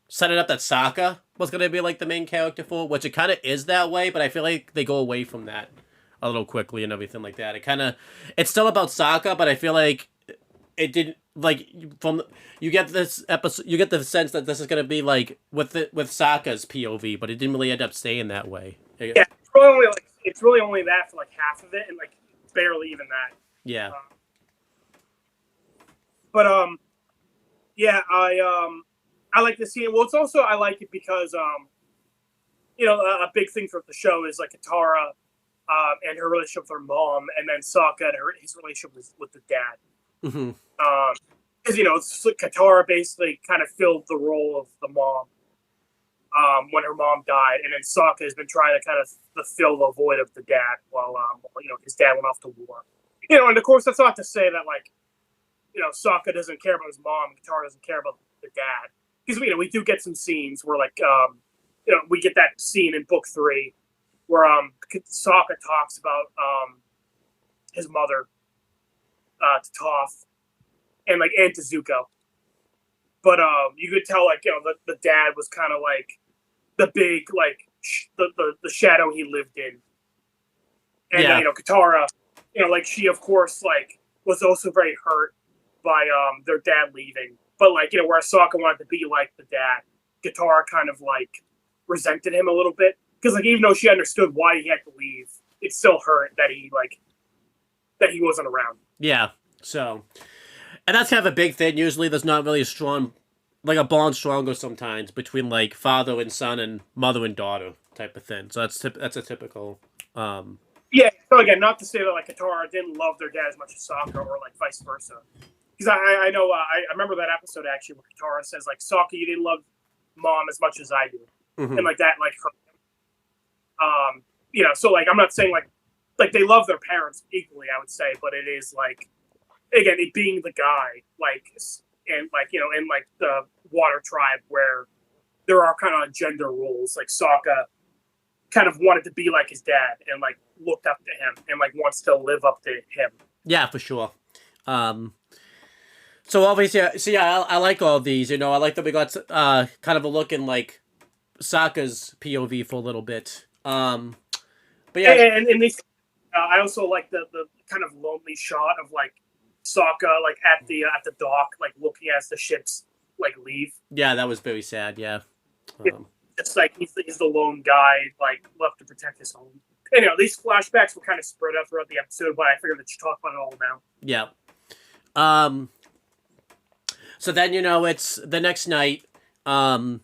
setting up that Sokka was going to be like the main character for, which it kind of is that way, but I feel like they go away from that a little quickly and everything like that. It's still about Sokka, but I feel like it didn't like you get this episode, you get the sense that this is going to be like with Sokka's POV, but it didn't really end up staying that way. Yeah, it's really only that for like half of it, and like barely even that. Yeah. Yeah, I like to see it. Well, it's also I like it because a big thing for the show is like Katara and her relationship with her mom, and then Sokka and his relationship with the dad. Mm-hmm. Because Katara basically kind of filled the role of the mom when her mom died, and then Sokka has been trying to kind of fill the void of the dad while his dad went off to war. And of course that's not to say that like Sokka doesn't care about his mom, Katara doesn't care about the dad, because we do get some scenes where like we get that scene in book 3 where Sokka talks about his mother to Toph and to Zuko, but you could tell like the dad was kind of like the big like the shadow he lived in, and Katara, she of course like was also very hurt by their dad leaving, but like where Sokka wanted to be like the dad, Katara kind of like resented him a little bit, because like even though she understood why he had to leave, it still hurt that he wasn't around. Yeah. So, and that's kind of a big thing. Usually, there's not really a strong, like a bond stronger sometimes between like father and son and mother and daughter type of thing. So that's a typical. Yeah. So again, not to say that like Katara didn't love their dad as much as Sokka, or like vice versa. Because I know I remember that episode actually where Katara says like, Sokka, you didn't love mom as much as I do, and like that like hurt him. So like I'm not saying like they love their parents equally, I would say, but it is like, again, it being the guy like, and like in like the Water Tribe where there are kind of gender roles, like Sokka kind of wanted to be like his dad and like looked up to him and like wants to live up to him. Yeah, for sure. So obviously, so yeah, I like all these. I like that we got kind of a look in like Sokka's POV for a little bit. But yeah, and these, I also like the kind of lonely shot of like Sokka like at the dock, like looking as the ships like leave. Yeah, that was very sad. Yeah, it's like he's the lone guy like left to protect his home. And these flashbacks were kind of spread out throughout the episode, but I figured that you talk about it all now. Yeah. So then, it's the next night, and,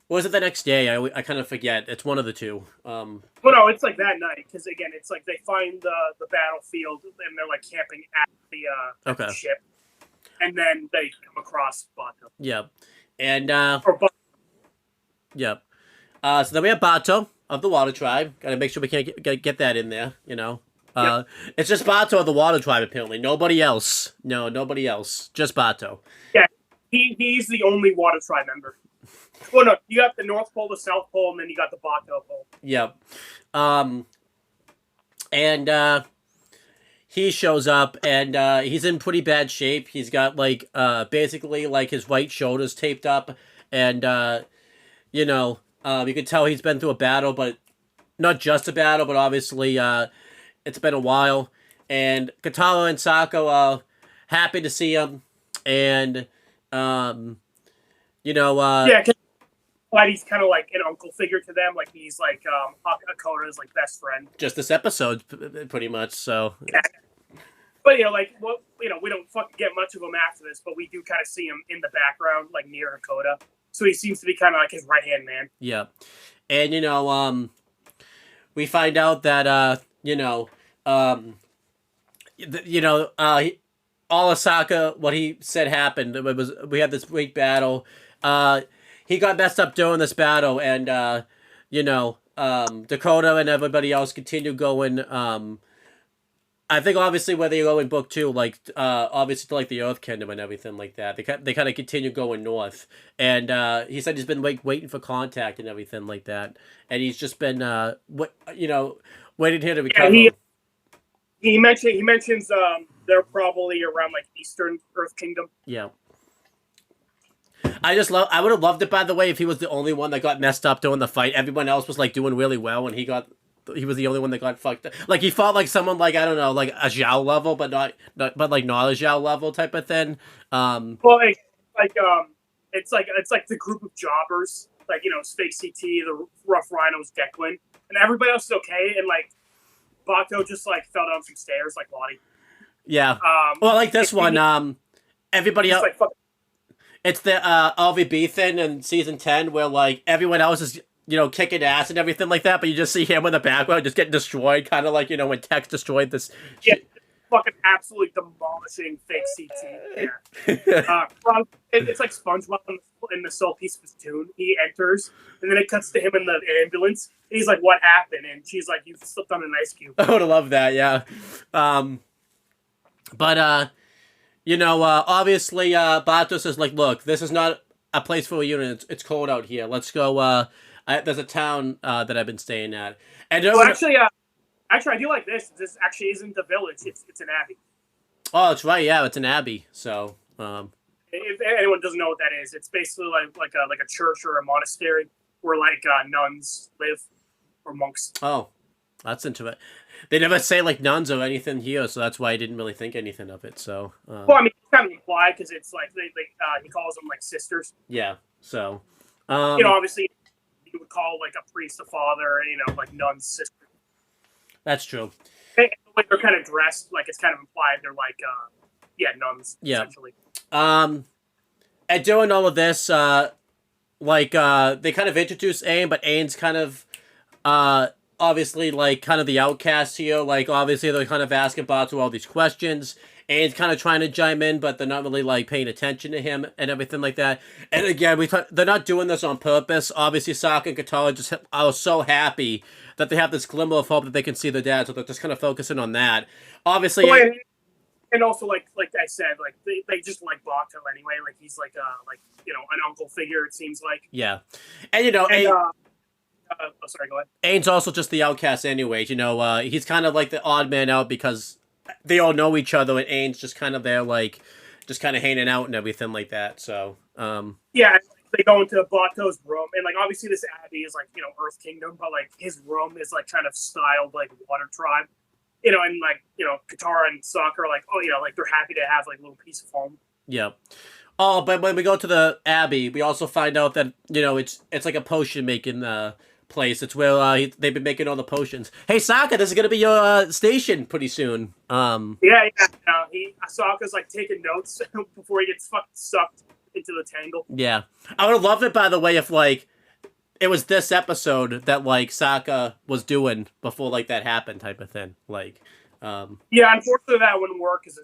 was it the next day? I kind of forget. It's one of the two. Well, no, it's like that night, because again, it's like they find the battlefield, and they're like camping at the ship, and then they come across Bato. Yep. And, yep. So then we have Bato of the Water Tribe. Gotta make sure we can't get that in there, Yep. It's just Bato of the Water Tribe, apparently. Nobody else. No, nobody else. Just Bato. Yeah, he's the only Water Tribe member. Well, no, you got the North Pole, the South Pole, and then you got the Bato Pole. Yep. And he shows up, and he's in pretty bad shape. He's got, basically, his right shoulders taped up, and, you can tell he's been through a battle, but not just a battle, but obviously, it's been a while. And Katara and Sokka are happy to see him, and, yeah, but he's kind of like an uncle figure to them. Like he's like Hakoda's like best friend. Just this episode, pretty much. So, yeah. But we don't fucking get much of him after this, but we do kind of see him in the background, like near Hakoda. So he seems to be kind of like his right hand man. Yeah, and we find out that all of Sokka, what he said happened. We had this big battle. He got messed up during this battle, and Dakota and everybody else continue going. I think obviously where they go in book 2, obviously to the Earth Kingdom and everything like that. They kind of continue going north, and he said he's been waiting for contact and everything like that, and he's just been waiting here to recover. Yeah, he mentions they're probably around Eastern Earth Kingdom. Yeah. I would have loved it, by the way, if he was the only one that got messed up during the fight. Everyone else was doing really well, and he was the only one that got fucked up. He fought someone I don't know, a Zhao level, but not a Zhao level type of thing. Well, it's like the group of jobbers, Space CT, the Rough Rhinos, Declan, and everybody else is okay, and Bato just fell down some stairs like Lottie. Yeah. This one, everybody else. It's the LVB thing in season 10 where everyone else is kicking ass and everything like that, but you just see him in the background just getting destroyed, kind of when Tex destroyed this. Yeah, fucking absolutely demolishing fake CT. Yeah. It's like SpongeBob in the Soul Piece of Tune. He enters, and then it cuts to him in the ambulance. And he's like, "What happened?" And she's like, "You slipped on an ice cube." I would have loved that, yeah. Obviously, Bato says, look, this is not a place for a unit. It's cold out here. Let's go. There's a town that I've been staying at. And actually, I do like this. This actually isn't the village. It's an abbey. Oh, that's right. Yeah, it's an abbey. So, if anyone doesn't know what that is, it's basically like a church or a monastery where nuns live or monks. Oh, that's interesting. They never say nuns or anything here, so that's why I didn't really think anything of it. So, well, I mean, it's kind of implied because it's he calls them like sisters. Yeah. So, obviously, you would call a priest a father, nuns sister. That's true. And the way they're kind of dressed, it's kind of implied they're nuns. Yeah. Essentially. And doing all of this, they kind of introduce Aang, but Aang's kind of, obviously, kind of the outcast here. Obviously, they're kind of asking Batu all these questions. Aang's kind of trying to chime in, but they're not really, paying attention to him and everything like that. And again, they're not doing this on purpose. Obviously, Sokka and Katara just are so happy that they have this glimmer of hope that they can see their dad, so they're just kind of focusing on that. Obviously... And also, like I said, they just like Bato anyway. He's an uncle figure, it seems like. Yeah. And, sorry, go ahead. Aang's also just the outcast anyways, he's kind of the odd man out because they all know each other, and Aang's just kind of there, just kind of hanging out and everything like that, so, Yeah, they go into Bato's room, and, obviously this abbey is, Earth Kingdom, but, his room is, kind of styled like Water Tribe. And Katara and Sokka are oh yeah, they're happy to have a little piece of home. Yeah. Oh, but when we go to the abbey, we also find out that it's like a potion making place. It's where they've been making all the potions. Hey, Sokka, this is gonna be your station pretty soon. Yeah. Ahsoka's like taking notes before he gets fucking sucked into the tangle. Yeah, I would have loved it, by the way, if like it was this episode that like Sokka was doing before like that happened, type of thing. Like, yeah, unfortunately that wouldn't work as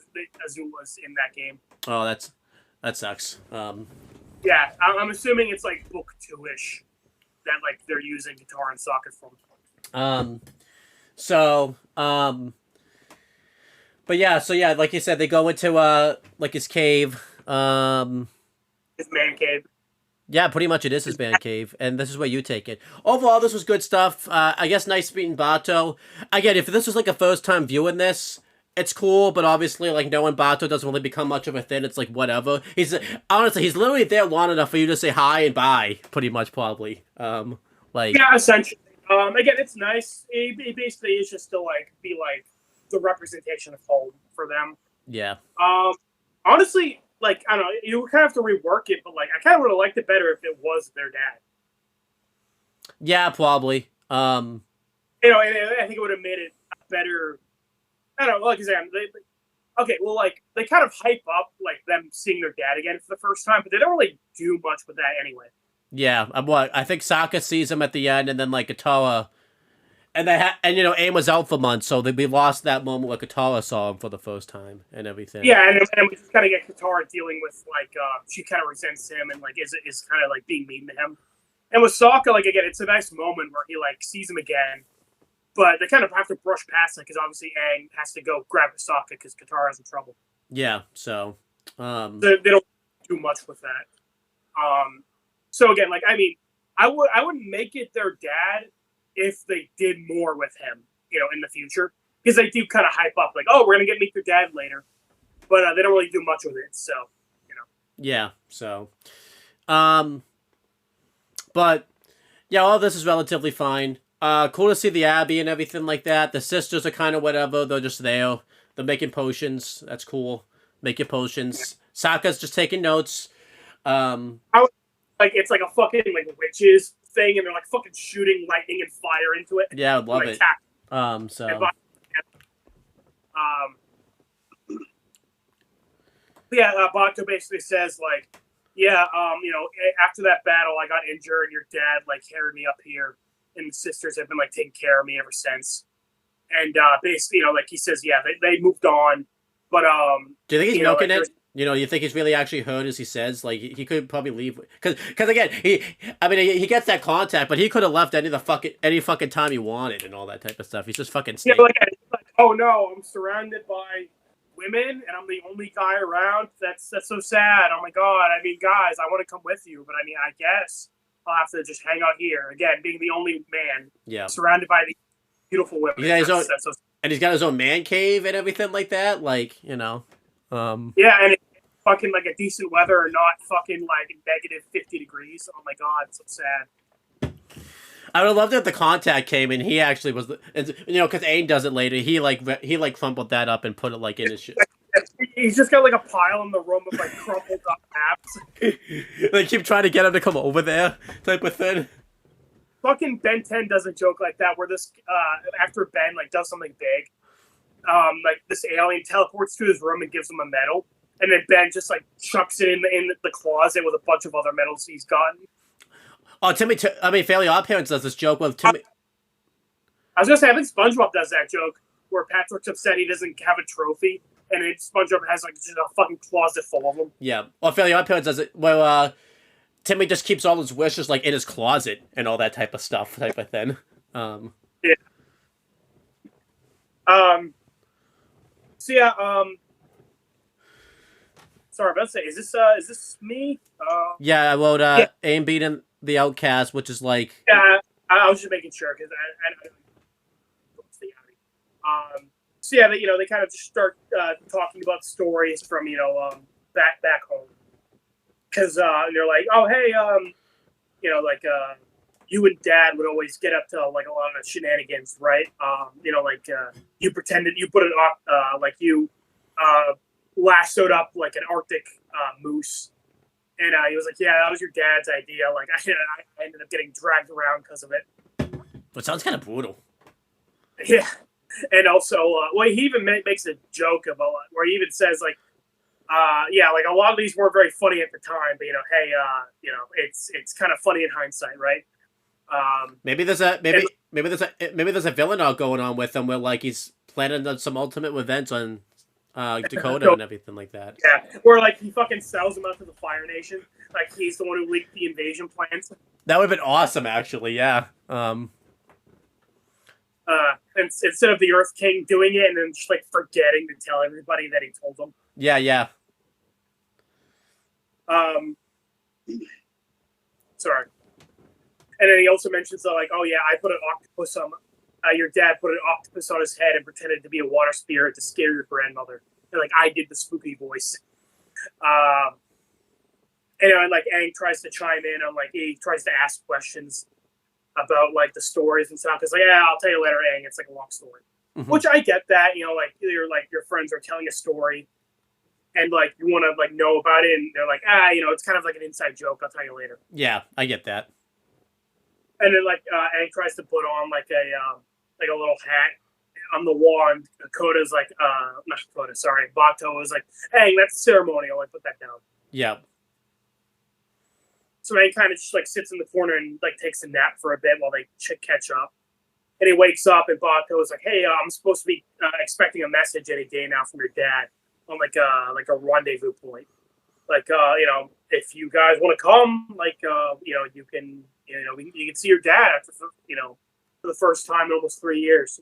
Azul was in that game. Oh, that sucks. Yeah, I'm assuming it's like book 2-ish that like they're using Katara and Sokka from. But yeah, so yeah, like you said, they go into like his cave. His man cave. Yeah, pretty much it is his man cave, and this is where you take it. Overall, this was good stuff. I guess nice meeting Bato. Again, if this was like a first time viewing this, it's cool, but obviously, like, knowing Bato doesn't really become much of a thing. It's like, whatever. He's literally there long enough for you to say hi and bye, pretty much, probably. Yeah, essentially. Again, it's nice. It basically is just to, like, be, like, the representation of home for them. Yeah. Honestly, like, I don't know, you kind of have to rework it, but, like, I kind of would have liked it better if it was their dad. Yeah, probably. And I think it would have made it better. I don't know, like I said, they kind of hype up like them seeing their dad again for the first time, but they don't really do much with that anyway. Yeah, I think Sokka sees him at the end, and then like Katara, and Aang was out for months, so we lost that moment where Katara saw him for the first time and everything. Yeah, and we just kind of get Katara dealing with like she kind of resents him and like is kind of like being mean to him. And with Sokka, like again, it's a nice moment where he like sees him again. But they kind of have to brush past it because obviously Aang has to go grab Sokka because Katara's in trouble. Yeah, so they don't do much with that. So again, like I mean, I wouldn't make it their dad if they did more with him, in the future, because they do kind of hype up like, oh, we're gonna meet your dad later, but they don't really do much with it. So, Yeah. So, but yeah, all this is relatively fine. Cool to see the Abbey and everything like that. The sisters are kind of whatever. They're just there. They're making potions. That's cool. Making potions. Sokka's just taking notes. It's like a fucking like witches thing, and they're like fucking shooting lightning and fire into it. Yeah, I would love it. Bato basically says like, yeah, after that battle, I got injured. Your dad like carried me up here. And the sisters have been like taking care of me ever since. And basically, like he says, yeah, they moved on. But do you think he's milking it? You think he's really actually hurt, as he says? Like he could probably leave because again, he gets that contact, but he could have left any fucking time he wanted and all that type of stuff. He's just fucking yeah, like oh no, I'm surrounded by women and I'm the only guy around. That's so sad. Oh my god. I mean, guys, I want to come with you, but I mean, I guess I'll have to just hang out here again, being the only man, surrounded by these beautiful women. Yeah, and he's got his own man cave and everything like that. Like yeah, and it's fucking like a decent weather, or not fucking like negative 50 degrees. Oh my god, it's so sad. I would have loved it if the contact came and he actually was, because Aang does it later. He crumpled that up and put it like in his shit. He's just got like a pile in the room of like crumpled up maps. They keep trying to get him to come over there, type of thing. Fucking Ben 10 does a joke like that, where this after Ben like does something big, like this alien teleports to his room and gives him a medal, and then Ben just like chucks it in the closet with a bunch of other medals he's gotten. Oh, Fairly Odd Parents does this joke with Timmy. I was gonna say, I think SpongeBob does that joke where Patrick's upset he doesn't have a trophy. And SpongeBob has like just a fucking closet full of them. Yeah. Well, Fairly Odd Parents does it. Well, Timmy just keeps all his wishes like in his closet and all that type of stuff, type of thing. Yeah. So yeah. Sorry, I was about to say, is this me? Yeah. I wrote Aang beating the Outcast, which is like. Yeah, I was just making sure because So yeah, they kind of just start talking about stories from back home, because they're like, oh hey, you and Dad would always get up to like a lot of shenanigans, right? You pretended you put it on, like you lassoed up like an Arctic moose, and he was like, yeah, that was your dad's idea. Like I ended up getting dragged around because of it. Which sounds kind of brutal. Yeah. And also, well, he even makes a joke about where he even says like, yeah, like a lot of these weren't very funny at the time, but hey, it's kind of funny in hindsight, right? Maybe there's a villain arc going on with him where like he's planning some ultimate revenge on Dakota and everything like that. Yeah, where like he fucking sells him out to the Fire Nation, like he's the one who leaked the invasion plans. That would have been awesome, actually. Yeah. And instead of the Earth King doing it and then just like forgetting to tell everybody that he told them. Yeah. Sorry. And then he also mentions that, like, oh yeah, I put an octopus on. Your dad put an octopus on his head and pretended to be a water spirit to scare your grandmother. And like I did the spooky voice. And like Aang tries to chime in on like he tries to ask questions about like the stories and stuff. It's like, yeah, I'll tell you later, Aang. It's like a long story, which I get that. Like either like your friends are telling a story, and like you want to like know about it, and they're like, it's kind of like an inside joke. I'll tell you later. Yeah, I get that. And then like Aang tries to put on like a little hat on the wall, and Dakota's like, not Dakota, sorry, Bato was like, Aang, that's ceremonial. Like put that down. Yeah. So Aang kind of just like sits in the corner and like takes a nap for a bit while they catch up. And he wakes up and Bato is like, hey, I'm supposed to be expecting a message any day now from your dad on like a rendezvous point. Like, if you guys want to come, like, you can, you can see your dad after, for the first time in almost 3 years.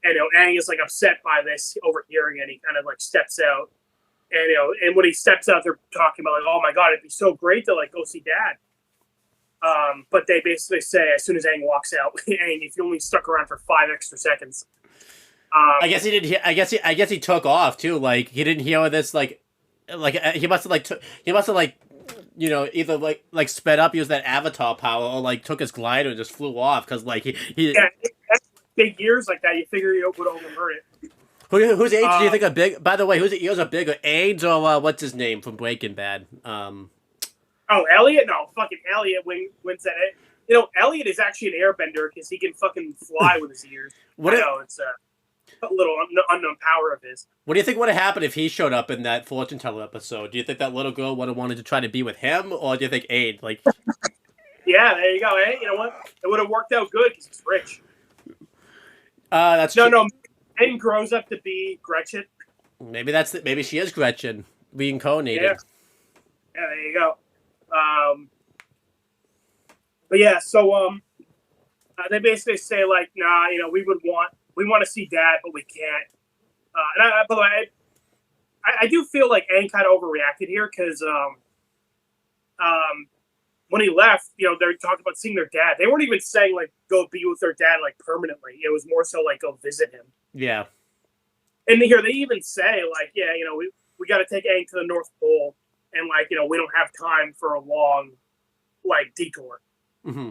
And, Aang is like upset by this, overhearing it. He kind of like steps out. And, and when he steps out, they're talking about like, oh my God, it'd be so great to like go see dad. But they basically say as soon as Aang walks out, Aang, if you only stuck around for 5 extra seconds. I guess he didn't hear. I guess he took off too. Like he didn't hear this. Like he must have either like sped up, used that avatar power, or like took his glider and just flew off because like he. Yeah, big ears like that. You figure you would overheard it. Whose age do you think are big? By the way, whose ears are bigger, AIDS or what's his name from Breaking Bad? Oh, Elliot? No, fucking Elliot wins that. Elliot is actually an airbender because he can fucking fly with his ears. It's a little unknown power of his. What do you think would have happened if he showed up in that fortune teller episode? Do you think that little girl would have wanted to try to be with him, or do you think Aid? Like, yeah, there you go. Hey, you know what? It would have worked out good because he's rich. That's no. And grows up to be Gretchen. Maybe she is Gretchen reincarnated. Yeah, there you go. But yeah, so they basically say like, nah, we want to see dad, but we can't. And by the way, I do feel like Aang kind of overreacted here because when he left, they're talking about seeing their dad. They weren't even saying like go be with their dad like permanently. It was more so like go visit him. Yeah. And here they even say like, yeah, we got to take Aang to the North Pole, and like we don't have time for a long like detour. Mm-hmm.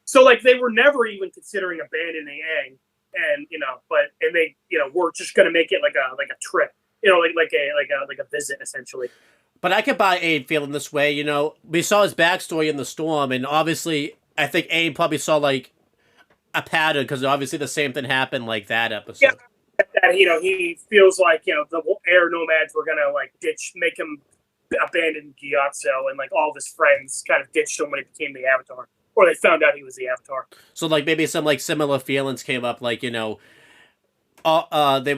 So like they were never even considering abandoning Aang, and they we're just gonna make it like a trip, like a visit essentially. But I could buy Aang feeling this way. We saw his backstory in the storm, and obviously I think Aang probably saw like a pattern because obviously the same thing happened like that episode. Yeah, that he feels like the air nomads were gonna like make him abandon Gyatso, and like all of his friends kind of ditched him when he became the Avatar. Or they found out he was the Avatar. So, like, maybe some, like, similar feelings came up, like, they were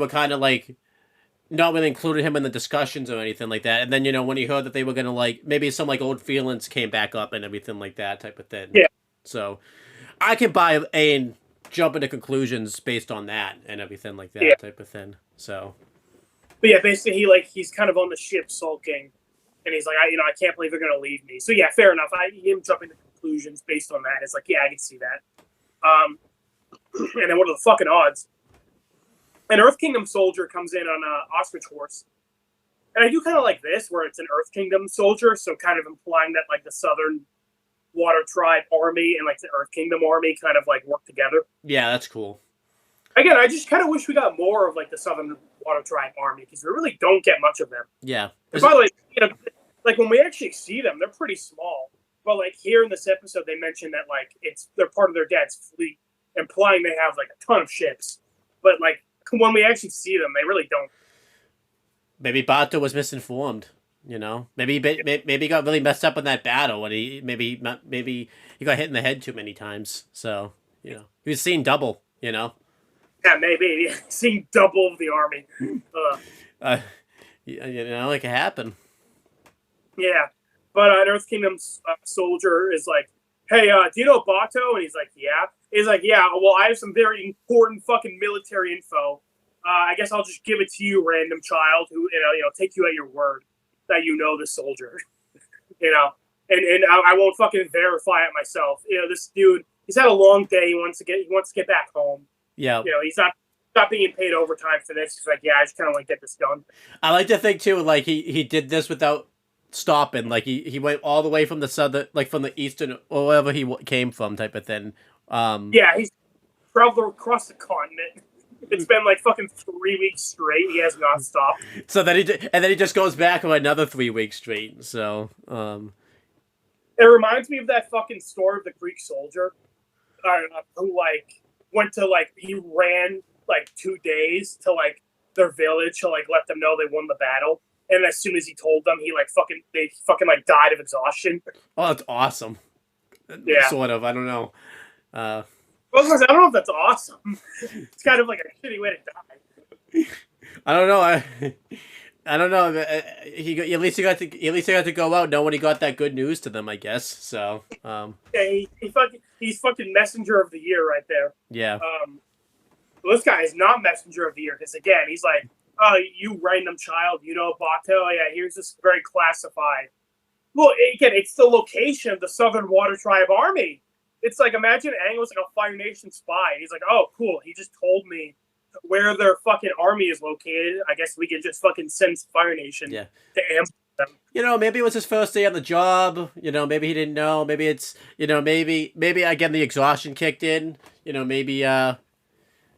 kind of, like, not really including him in the discussions or anything like that. And then, when he heard that they were going to, like, maybe some, like, old feelings came back up and everything like that type of thing. Yeah. So, I could buy and jump into conclusions based on that and everything like that type of thing. So. But yeah, basically, he's kind of on the ship sulking. And he's like, I can't believe they're going to leave me. So, yeah, fair enough. Him jumping to conclusions based on that. It's like, yeah, I can see that. And then what are the fucking odds? An Earth Kingdom soldier comes in on an ostrich horse. And I do kind of like this, where it's an Earth Kingdom soldier, so kind of implying that, like, the Southern Water Tribe army and, like, the Earth Kingdom army kind of, like, work together. Yeah, that's cool. Again, I just kind of wish we got more of, like, the Southern Water Tribe army, because we really don't get much of them. Yeah. And by the way, like, when we actually see them, they're pretty small. But like here in this episode, they mentioned that like they're part of their dad's fleet, implying they have like a ton of ships. But like when we actually see them, they really don't. Maybe Bato was misinformed. You know, maybe he got really messed up in that battle when he maybe he got hit in the head too many times. So you know, he was seeing double. You know. Yeah, maybe seeing double of the army. You know, like it happened. Yeah, but an Earth Kingdom's soldier is like, "Hey, do you know Bato?" And he's like, "Yeah." He's like, "Yeah. Well, I have some very important fucking military info. I guess I'll just give it to you, random child, who take you at your word that you know the soldier, you know, and I won't fucking verify it myself. You know, this dude, he's had a long day. He wants to get back home. Yeah, you know, he's not being paid overtime for this. He's like, yeah, I just kind of want to get this done. I like to think too, like he did this without stopping. Like he went all the way from the southern, like from the eastern or wherever he came from, type of thing. Yeah, he's traveled across the continent. It's been like fucking 3 weeks straight. He has not stopped. So then he just goes back for another 3 weeks straight. So it reminds me of that fucking story of the Greek soldier who like went to like he ran like 2 days to like their village to like let them know they won the battle. And as soon as he told them, they fucking like died of exhaustion. Oh, that's awesome. Yeah, sort of. I don't know. I don't know if that's awesome. It's kind of like a shitty way to die. I don't know. I don't know. At least he got to go out knowing he got that good news to them, I guess. So. Yeah, he's fucking messenger of the year right there. Yeah. Well, this guy is not messenger of the year because again, he's like, "Oh, you random child, you know Bato? Yeah, here's this very classified." Well, again, it's the location of the Southern Water Tribe Army. It's like, imagine Aang was like a Fire Nation spy. He's like, "Oh, cool. He just told me where their fucking army is located. I guess we can just fucking send Fire Nation to ambush them." You know, maybe it was his first day on the job. You know, maybe he didn't know. Maybe it's, you know, maybe again the exhaustion kicked in. You know, maybe.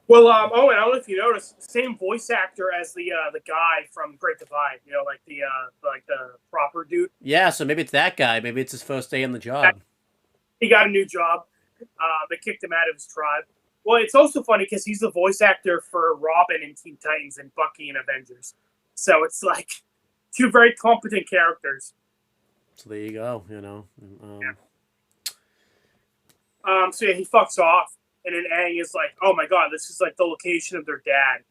Well, Owen, I don't know if you noticed, same voice actor as the guy from Great Divide. You know, like the proper dude. Yeah, so maybe it's that guy. Maybe it's his first day on the job. He got a new job. They kicked him out of his tribe. Well, it's also funny because he's the voice actor for Robin in Teen Titans and Bucky in Avengers. So it's like two very competent characters. So there you go. You know. So yeah, he fucks off, and then Aang is like, "Oh my god, this is like the location of their dad,"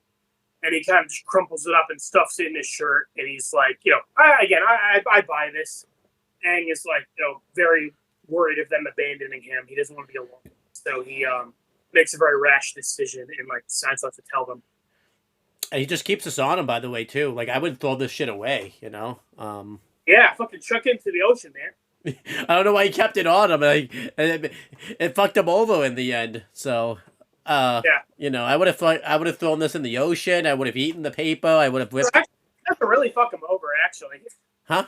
and he kind of just crumples it up and stuffs it in his shirt, and he's like, I buy this. Aang is like, very worried of them abandoning him. He doesn't want to be alone, so he makes a very rash decision and like decides not to tell them. And he just keeps us on him, by the way, too. Like, I would throw this shit away, you know. Yeah, fucking chuck it into the ocean, man. I don't know why he kept it on him. Like, it fucked him over in the end. So, you know, I would have thrown this in the ocean. I would have eaten the paper. I would have whipped. Actually, it doesn't really fuck him over, actually. Huh?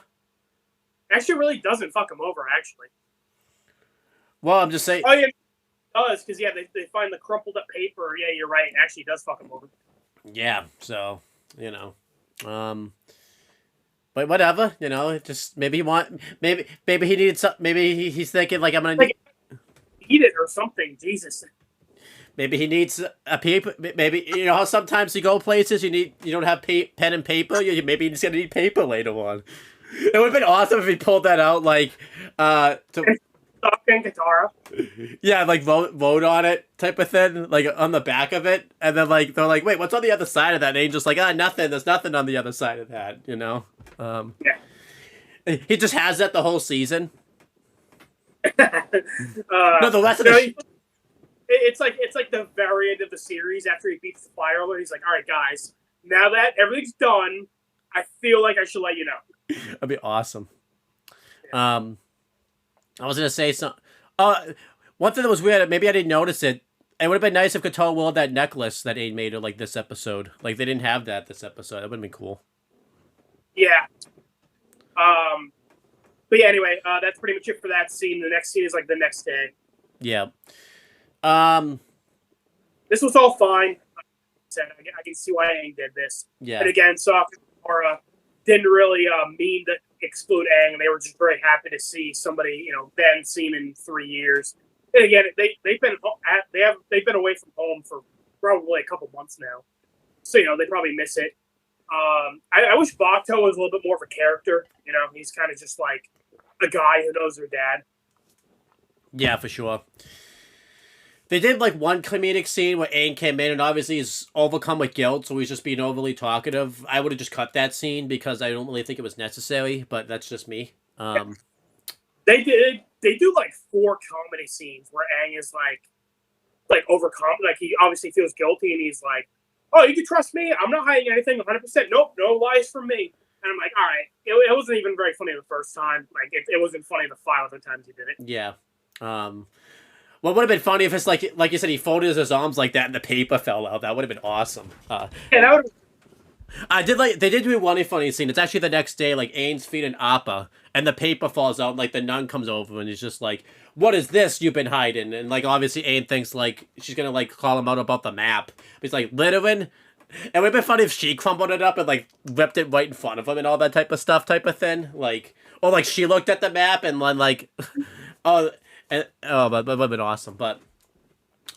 Actually, really doesn't fuck him over, actually. Well, I'm just saying. Oh yeah, it does because they find the crumpled up paper. Yeah, you're right. It actually does fuck him over. Yeah. So you know, but whatever. You know, just maybe he needed some. Maybe he's thinking like I'm gonna eat it or something. Jesus. Maybe he needs a paper. Maybe you know how sometimes you go places you don't have pen and paper. Maybe he's gonna need paper later on. It would have been awesome if he pulled that out like and Katara. Yeah, like vote on it type of thing, like on the back of it, and then like they're like, wait, what's on the other side of that? And Angel's like, nothing. There's nothing on the other side of that, you know. Yeah. He just has that the whole season. No, the rest of the. It's like the very end of the series after he beats the Fire Lord. He's like, all right, guys, now that everything's done, I feel like I should let you know. That'd be awesome. Yeah. I was gonna say something. One thing that was weird. Maybe I didn't notice it. It would have been nice if Katara wore that necklace that Aang made her like this episode. Like they didn't have that this episode. That would have been cool. Yeah. But yeah. Anyway, that's pretty much it for that scene. The next scene is like the next day. Yeah. This was all fine. I can see why Aang did this. Yeah. And again, Sokka and Katara didn't really mean exclude Aang, and they were just very happy to see somebody they hadn't seen in 3 years. And again, they've been away from home for probably a couple months now, so they probably miss it. I wish Bato was a little bit more of a character. He's kind of just like a guy who knows their dad. Yeah, for sure. They did like one comedic scene where Aang came in and obviously he's overcome with guilt, so he's just being overly talkative. I would have just cut that scene because I don't really think it was necessary, but that's just me. They do like 4 comedy scenes where Aang is like overcome, like he obviously feels guilty and he's like, "Oh, you can trust me. I'm not hiding anything 100%. Nope, no lies from me." And I'm like, all right. It wasn't even very funny the first time. Like it wasn't funny the 5 other times he did it. Yeah. What would have been funny if it's like you said, he folded his arms like that and the paper fell out. That would have been awesome. Yeah, that would. They did do one funny scene. It's actually the next day, like Aang's feeding Appa, and the paper falls out. And, like the nun comes over and he's just like, "What is this you've been hiding?" And like obviously Aang thinks like she's gonna like call him out about the map. But he's like, "Littering." It would have been funny if she crumbled it up and like ripped it right in front of him and all that type of stuff, type of thing. Like, or like she looked at the map and then like, that would have been awesome. But,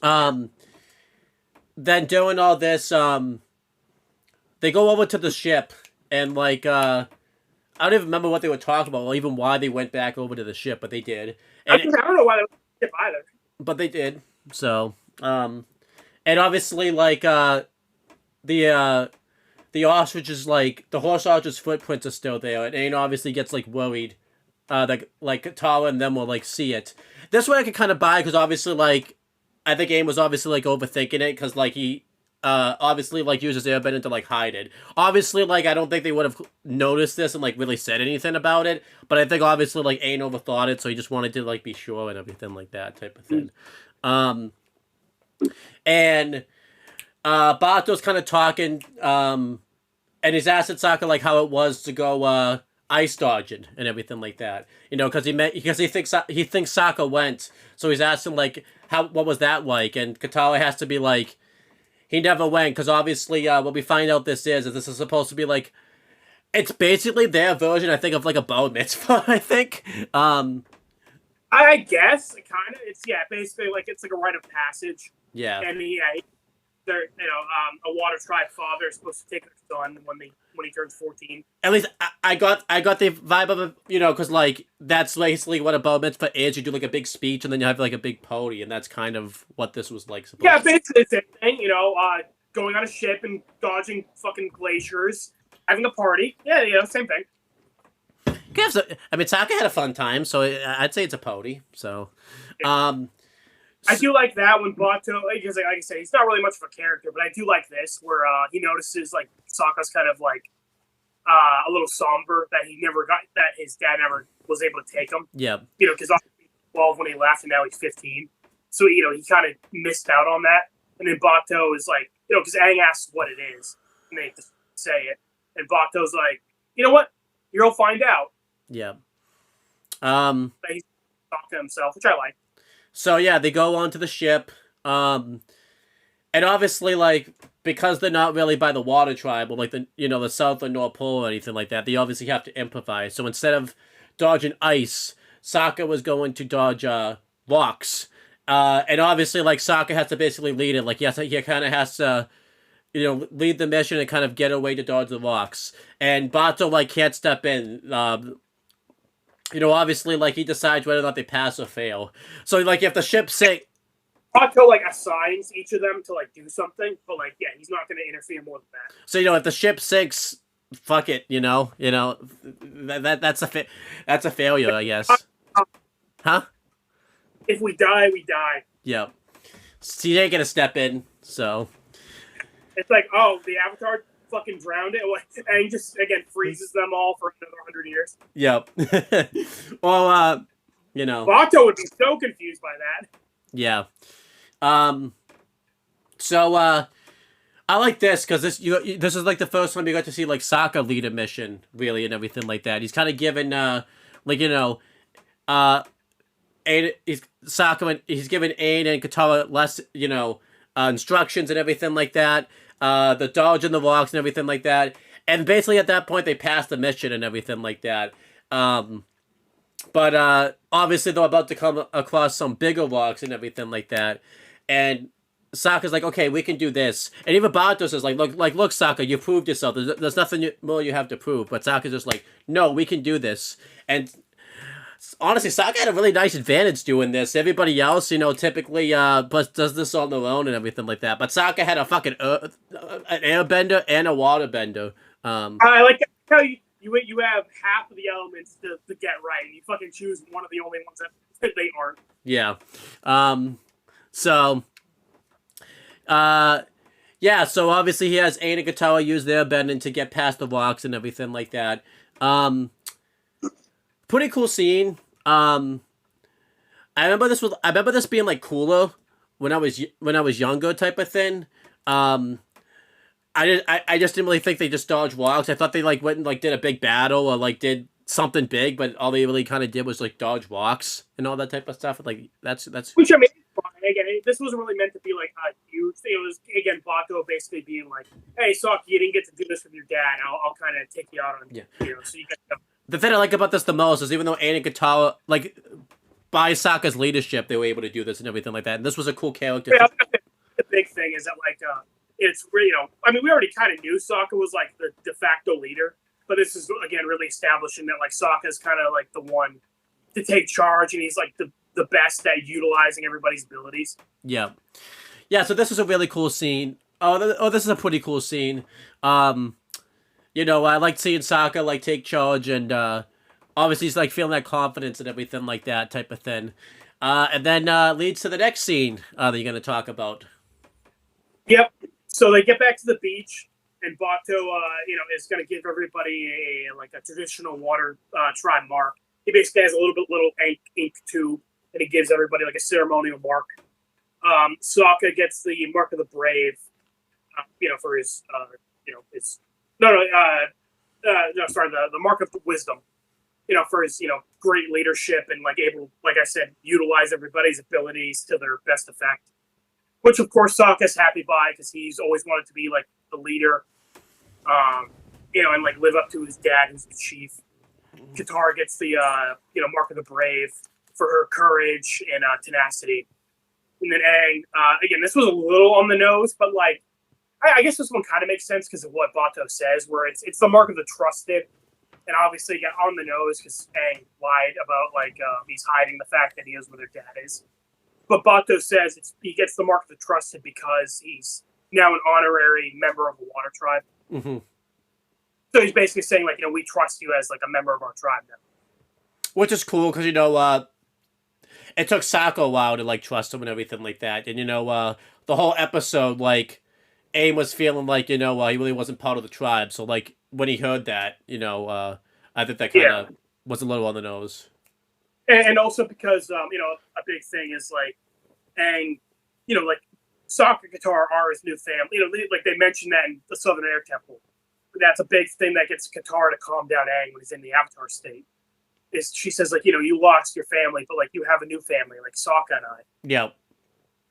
then doing all this, they go over to the ship and like, I don't even remember what they were talking about or even why they went back over to the ship, but they did. And I don't know why they went to the ship either. But they did. So, and obviously like, the ostrich is like the horse ostrich's footprints are still there, and Aang obviously gets like worried, that like Katara and them will like see it. This way I could kind of buy because obviously like I think Aang was obviously like overthinking it because like he obviously like uses AirBender to like hide it. Obviously like I don't think they would have noticed this and like really said anything about it, but I think obviously like Aang overthought it, so he just wanted to like be sure and everything like that type of thing. And Bato's kind of talking, and he's asking Sokka like how it was to go ice dodging and everything like that. Because he thinks Sokka went, so he's asking like what was that like, and Katara has to be like he never went because obviously what we find out this is this is supposed to be like it's basically their version I think of like a bar mitzvah. I think. I guess it kind of it's basically like it's like a rite of passage. Yeah. And they're a water tribe father is supposed to take their son when he turns 14. At least I got the vibe of it, because like that's basically what a bar mitzvah is. You do like a big speech and then you have like a big pony, and that's kind of what this was like. Yeah, basically the same thing. Going on a ship and dodging fucking glaciers, having a party. Yeah, same thing. Sokka had a fun time, so I'd say it's a pony. So, I do like that when Bato, because like I say, he's not really much of a character, but I do like this where he notices like Sokka's kind of like a little somber that his dad never was able to take him. Yeah. Because he was 12 when he left and now he's 15. So, he kind of missed out on that. And then Bato is like, because Aang asks what it is and they have to say it. And Bato's like, you know what? You'll find out. Yeah. But he's talking to himself, which I like. So yeah, they go onto the ship, and obviously like because they're not really by the water tribe or like the South or North Pole or anything like that, they obviously have to improvise. So instead of dodging ice, Sokka was going to dodge rocks, and obviously like Sokka has to basically lead it. Like he kind of has to lead the mission and kind of get away to dodge the rocks. And Bato like can't step in. Obviously, like, he decides whether or not they pass or fail. So, like, if the ship sinks... Bato, like, assigns each of them to, like, do something. But, like, yeah, he's not going to interfere more than that. So, if the ship sinks, fuck it, that's a failure, I guess. Huh? If we die, we die. Yeah. So he ain't going to step in, so... It's like, oh, the Avatar fucking drowned it, and he just again freezes them all for another 100 years. Yep. Well, Bato would be so confused by that. Yeah. So I like this because this is like the first time you got to see like Sokka lead a mission really and everything like that. He's kind of given he's given Aang and Katara less instructions and everything like that. The dodge in the rocks and everything like that. And basically at that point they pass the mission and everything like that. But obviously they're about to come across some bigger rocks and everything like that, and Sokka's like, okay, we can do this, and even Bartos is like, look, Sokka, you proved yourself. There's nothing more you have to prove. But Sokka's just like, no, we can do this, and honestly, Sokka had a really nice advantage doing this. Everybody else, typically does this on their own and everything like that. But Sokka had a fucking an airbender and a waterbender. I like how you have half of the elements to get right, and you fucking choose one of the only ones that they aren't. Yeah. So obviously he has Aang and Katara use their bending to get past the rocks and everything like that. Pretty cool scene. I remember this being like cooler when I was younger type of thing. I just didn't really think they just dodged rocks. I thought they like went and like did a big battle or like did something big, but all they really kind of did was like dodge rocks and all that type of stuff. Like that's which I mean, again, this wasn't really meant to be like a huge thing. It was again Bato basically being like, "Hey, Sokka, you didn't get to do this with your dad. I'll kind of take you out on so you get." The thing I like about this the most is even though Aang and Katara, like by Sokka's leadership, they were able to do this and everything like that. And this was a cool character. Yeah, the big thing is that like it's really I mean we already kind of knew Sokka was like the de facto leader, but this is again really establishing that like Sokka's kind of like the one to take charge, and he's like the best at utilizing everybody's abilities. Yeah. So this is a really cool scene. This is a pretty cool scene. I like seeing Sokka like take charge, and obviously he's like feeling that confidence and everything like that type of thing. And then leads to the next scene that you're going to talk about. Yep. So they get back to the beach, and Bato, is going to give everybody a traditional water tribe mark. He basically has a little ink tube, and he gives everybody like a ceremonial mark. Sokka gets the mark of the brave, for his, the mark of the wisdom, for his, great leadership and able, like I said, utilize everybody's abilities to their best effect. Which of course Sokka's happy by because he's always wanted to be like the leader, and live up to his dad, who's the chief. Katara gets the mark of the brave for her courage and tenacity. And then Aang, again, this was a little on the nose, but I guess this one kind of makes sense because of what Bato says, where it's the mark of the trusted, and obviously got on the nose because Aang lied about he's hiding the fact that he is where their dad is. But Bato says he gets the mark of the trusted because he's now an honorary member of the Water Tribe. Mm-hmm. So he's basically saying we trust you as a member of our tribe now. Which is cool because it took Sokka a while to trust him and everything like that, and the whole episode Aang was feeling he really wasn't part of the tribe. So when he heard that, I think that kind of was a little on the nose. And also because a big thing is Aang, Sokka and Katara are his new family. They mentioned that in the Southern Air Temple. That's a big thing that gets Katara to calm down Aang when he's in the Avatar state. Is she says you lost your family, but you have a new family like Sokka and I. Yeah.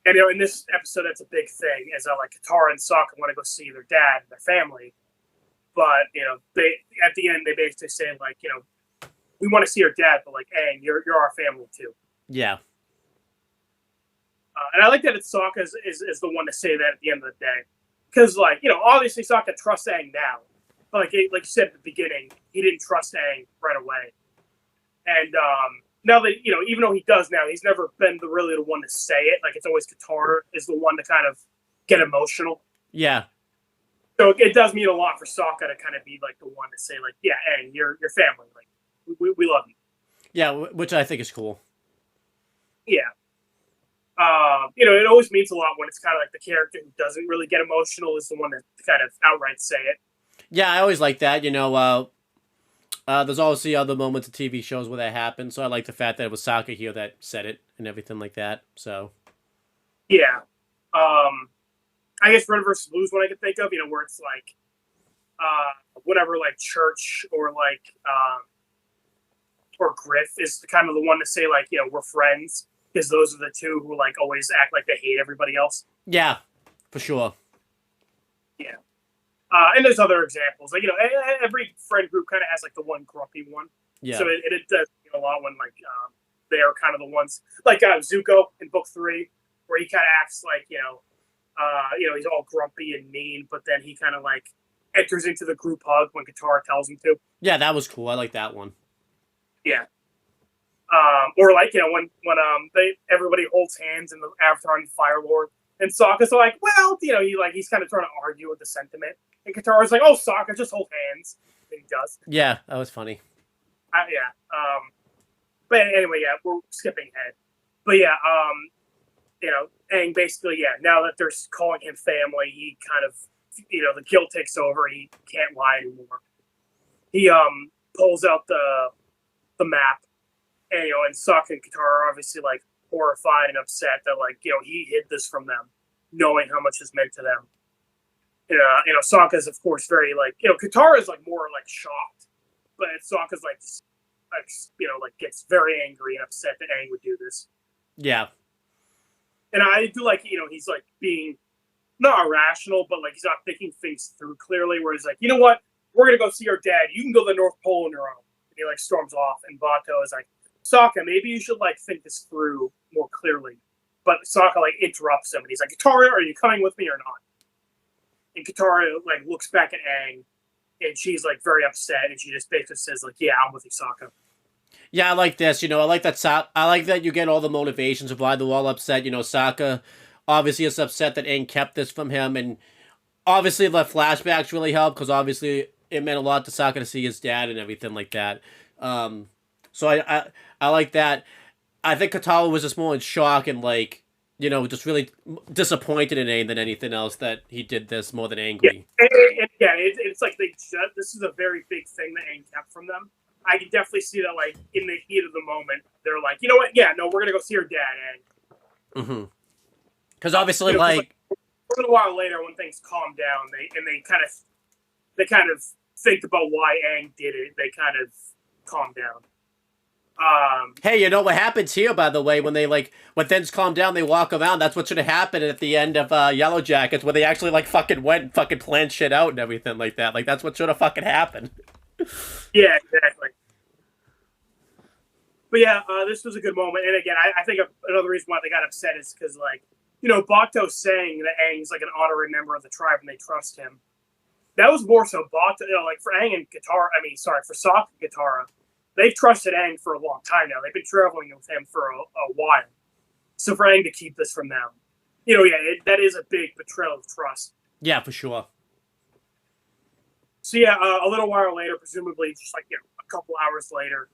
And in this episode, that's a big thing. Is that Katara and Sokka want to go see their dad and their family, but they at the end they basically say we want to see our dad, but Aang, you're our family too. Yeah. And I like that it's Sokka is the one to say that at the end of the day, because obviously Sokka trusts Aang now, but like you said at the beginning, he didn't trust Aang right away, and now that even though he does now, he's never been really the one to say it. It's always Katara is the one to kind of get emotional. Yeah. So it does mean a lot for Sokka to kind of be the one to say yeah, Aang, you're family, we love you. Yeah, which I think is cool. Yeah. It always means a lot when it's kind of the character who doesn't really get emotional is the one to kind of outright say it. Yeah, I always like that. There's obviously other moments of TV shows where that happens, so I like the fact that it was Sokka here that said it and everything like that. So. Yeah. I guess Red vs. Blue is one I can think of, where it's whatever, Church or or Griff is kind of the one to say we're friends, because those are the two who always act like they hate everybody else. Yeah, for sure. Yeah. And there's other examples. Every friend group kind of has the one grumpy one. Yeah. So it does a lot when like they are kind of the ones like Zuko in book 3, where he kind of acts like he's all grumpy and mean, but then he kind of like enters into the group hug when Katara tells him to. Yeah, that was cool. I like that one. Yeah. Or like when everybody holds hands in the Avatar and Fire Lord, and Sokka's like, well, he's kind of trying to argue with the sentiment, and Katara's like, oh, Sokka, just hold hands, and he does. Yeah, that was funny. Yeah. But anyway, yeah, we're skipping ahead. But yeah, Aang basically, now that they're calling him family, he kind of, the guilt takes over. He can't lie anymore. He pulls out the map. And, and Sokka and Katara are obviously, like, horrified and upset that, like, he hid this from them, knowing how much this meant to them. Sokka's, of course, very, like, Katara's, like, more, like, shocked. But Sokka's, like, gets very angry and upset that Aang would do this. Yeah. And I do like, he's, like, being not irrational, but, like, he's not thinking things through clearly, where he's like, you know what? We're going to go see our dad. You can go to the North Pole on your own. And he, like, storms off. And Bato is like, Sokka, maybe you should, like, think this through more clearly. But Sokka, like, interrupts him, and he's like, Katara, are you coming with me or not? And Katara, like, looks back at Aang, and she's, like, very upset, and she just basically says, like, yeah, I'm with you, Sokka. Yeah, I like this. I like that you get all the motivations of why they're all upset. Sokka obviously is upset that Aang kept this from him, and obviously the flashbacks really help, because obviously it meant a lot to Sokka to see his dad and everything like that. So I like that. I think Katara was just more in shock and, like, just really disappointed in Aang than anything else that he did this, more than angry. Yeah, it's like this is a very big thing that Aang kept from them. I can definitely see that, like, in the heat of the moment, they're like, you know what? Yeah, no, we're gonna go see our dad, Aang. Mm-hmm. Because obviously, like a little while later, when things calm down, they kind of think about why Aang did it. They kind of calm down. Hey, what happens here, by the way, when things calm down, they walk around. That's what should have happened at the end of Yellow Jackets, where they actually, like, fucking went and fucking planned shit out and everything like that. Like, that's what should have fucking happened. Yeah, exactly. But yeah, this was a good moment. And again, I think another reason why they got upset is because, like, Bato's saying that Aang's, like, an honorary member of the tribe and they trust him. That was more so Bato, like, for Aang and Katara, for Sokka and Katara, they've trusted Aang for a long time now. They've been traveling with him for a while. So for Aang to keep this from them, that is a big betrayal of trust. Yeah, for sure. So yeah, a little while later, presumably just like a couple hours later,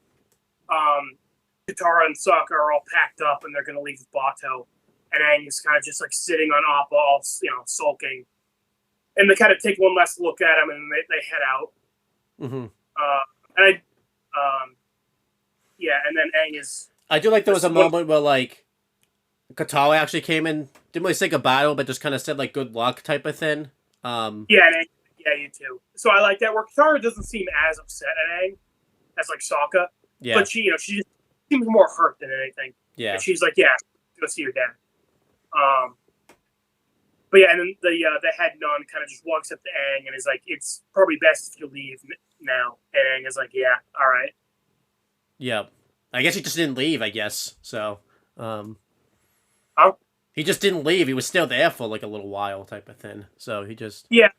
Katara and Sokka are all packed up and they're going to leave with Bato, and Aang is kind of just like sitting on Appa, all sulking, and they kind of take one last look at him and they head out. Mm-hmm. And then Aang is. I do like there was a moment where, like, Katara actually came in, didn't really say goodbye, but just kind of said, like, good luck type of thing. Yeah, you too. So I like that, where Katara doesn't seem as upset at Aang as, like, Sokka. Yeah. But she just seems more hurt than anything. Yeah. And she's like, yeah, go see your dad. But yeah, and then the head nun kind of just walks up to Aang and is like, it's probably best if you leave now. And Aang is like, yeah, all right. Yeah. I guess he just didn't leave, I guess. So, he just didn't leave. He was still there for, like, a little while type of thing. So he just... Yeah,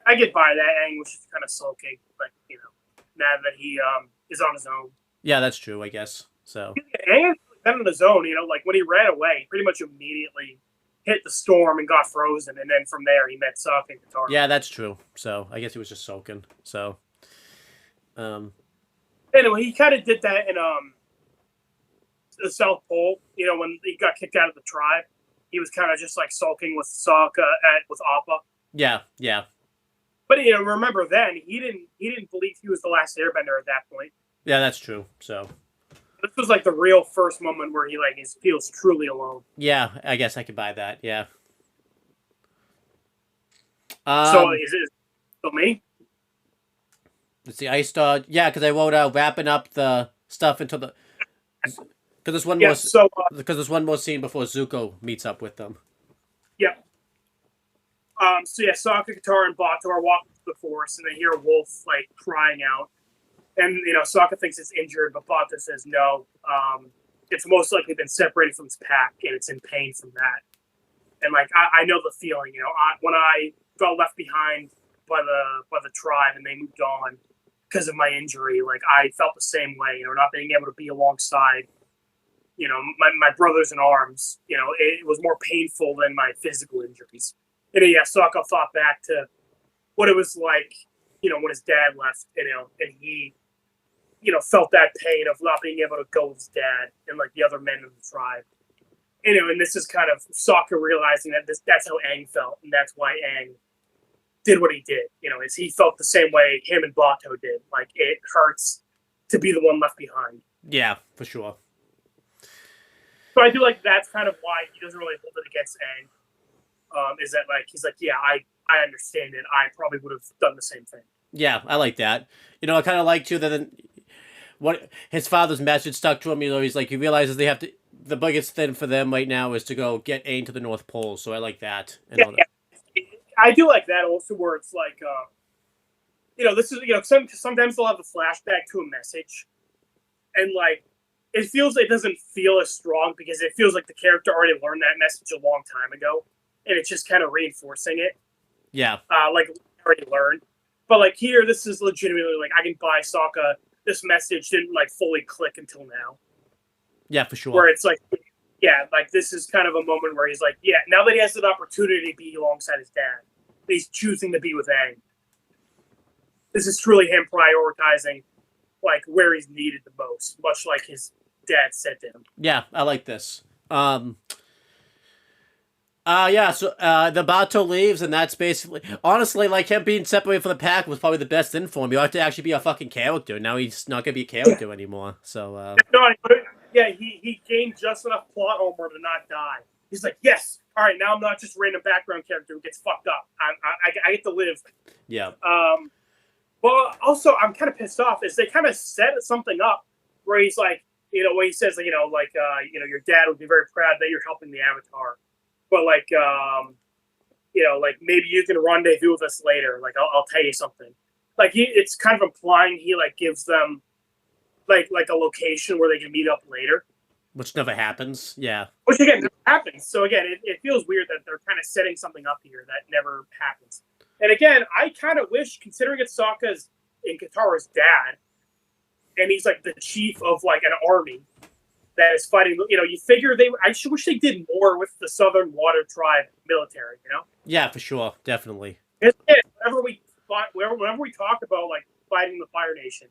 I get by that. Aang was just kind of sulking, like, now that he is on his own. Yeah, that's true, I guess. So Aang has been on his own, like, when he ran away, he pretty much immediately hit the storm and got frozen, and then from there he met Sokka and Katara. Yeah, that's true. So I guess he was just sulking. So anyway, he kind of did that in the South Pole, when he got kicked out of the tribe. He was kind of just like sulking with Sokka with Appa. Yeah. But remember then he didn't believe he was the last Airbender at that point. Yeah, that's true. So this was like the real first moment where he feels truly alone. Yeah, I guess I could buy that. Yeah. So is it still me? Let's see. I started. Yeah, because I wrote out wrapping up the stuff into the. Because there's one more. Because there's one more scene before Zuko meets up with them. Yeah. So yeah, Sokka, Katara, and Bato are walking through the forest, and they hear a wolf like crying out. And, Sokka thinks it's injured, but Bato says no. It's most likely been separated from its pack, and it's in pain from that. And, like, I know the feeling, when I got left behind by the tribe and they moved on because of my injury, like, I felt the same way, not being able to be alongside, my brothers in arms, it was more painful than my physical injuries. And, yeah, Sokka thought back to what it was like, when his dad left, and he, felt that pain of not being able to go with his dad and, like, the other men in the tribe. And this is kind of Sokka realizing that that's how Aang felt, and that's why Aang did what he did. Is he felt the same way him and Bato did. Like, it hurts to be the one left behind. Yeah, for sure. So I do like that's kind of why he doesn't really hold it against Aang. Is that, like, he's like, yeah, I understand it. I probably would have done the same thing. Yeah, I like that. I kind of like too that what his father's message stuck to him. He's like, he realizes they have to. The biggest thing for them right now is to go get Aang to the North Pole. So I like that. And all that. Yeah. I do like that also, where it's like, this is, sometimes they'll have a flashback to a message, and, like, it doesn't feel as strong because it feels like the character already learned that message a long time ago, and it's just kind of reinforcing it. Yeah. Like, already learned. But, like, here, this is legitimately, like, I can buy Sokka. This message didn't, like, fully click until now. Yeah, for sure. Where it's like, yeah, like, this is kind of a moment where he's like, yeah, now that he has an opportunity to be alongside his dad, he's choosing to be with Aang. This is truly him prioritizing, like, where he's needed the most, much like his dad said to him. Yeah, I like this. Yeah, so the Bato leaves, and that's basically, honestly, like, him being separated from the pack was probably the best thing for him. He ought to actually be a fucking character. Now he's not going to be a character anymore, so... Yeah, he gained just enough plot armor to not die. He's like, yes, all right, now I'm not just a random background character who gets fucked up. I get to live. Yeah. Well, also, I'm kind of pissed off is they kind of set something up where he's like, where he says, your dad would be very proud that you're helping the Avatar. But, like, like, maybe you can rendezvous with us later. Like, I'll tell you something. Like, it's kind of implying he, like, gives them, like a location where they can meet up later. Which never happens, yeah. Which, again, never happens. So, again, it feels weird that they're kind of setting something up here that never happens. And, again, I kind of wish, considering it's Sokka's and Katara's dad, and he's, like, the chief of, like, an army that is fighting, you figure I wish they did more with the Southern Water Tribe military, Yeah, for sure, definitely. Whenever we talk about, like, fighting the Fire Nation,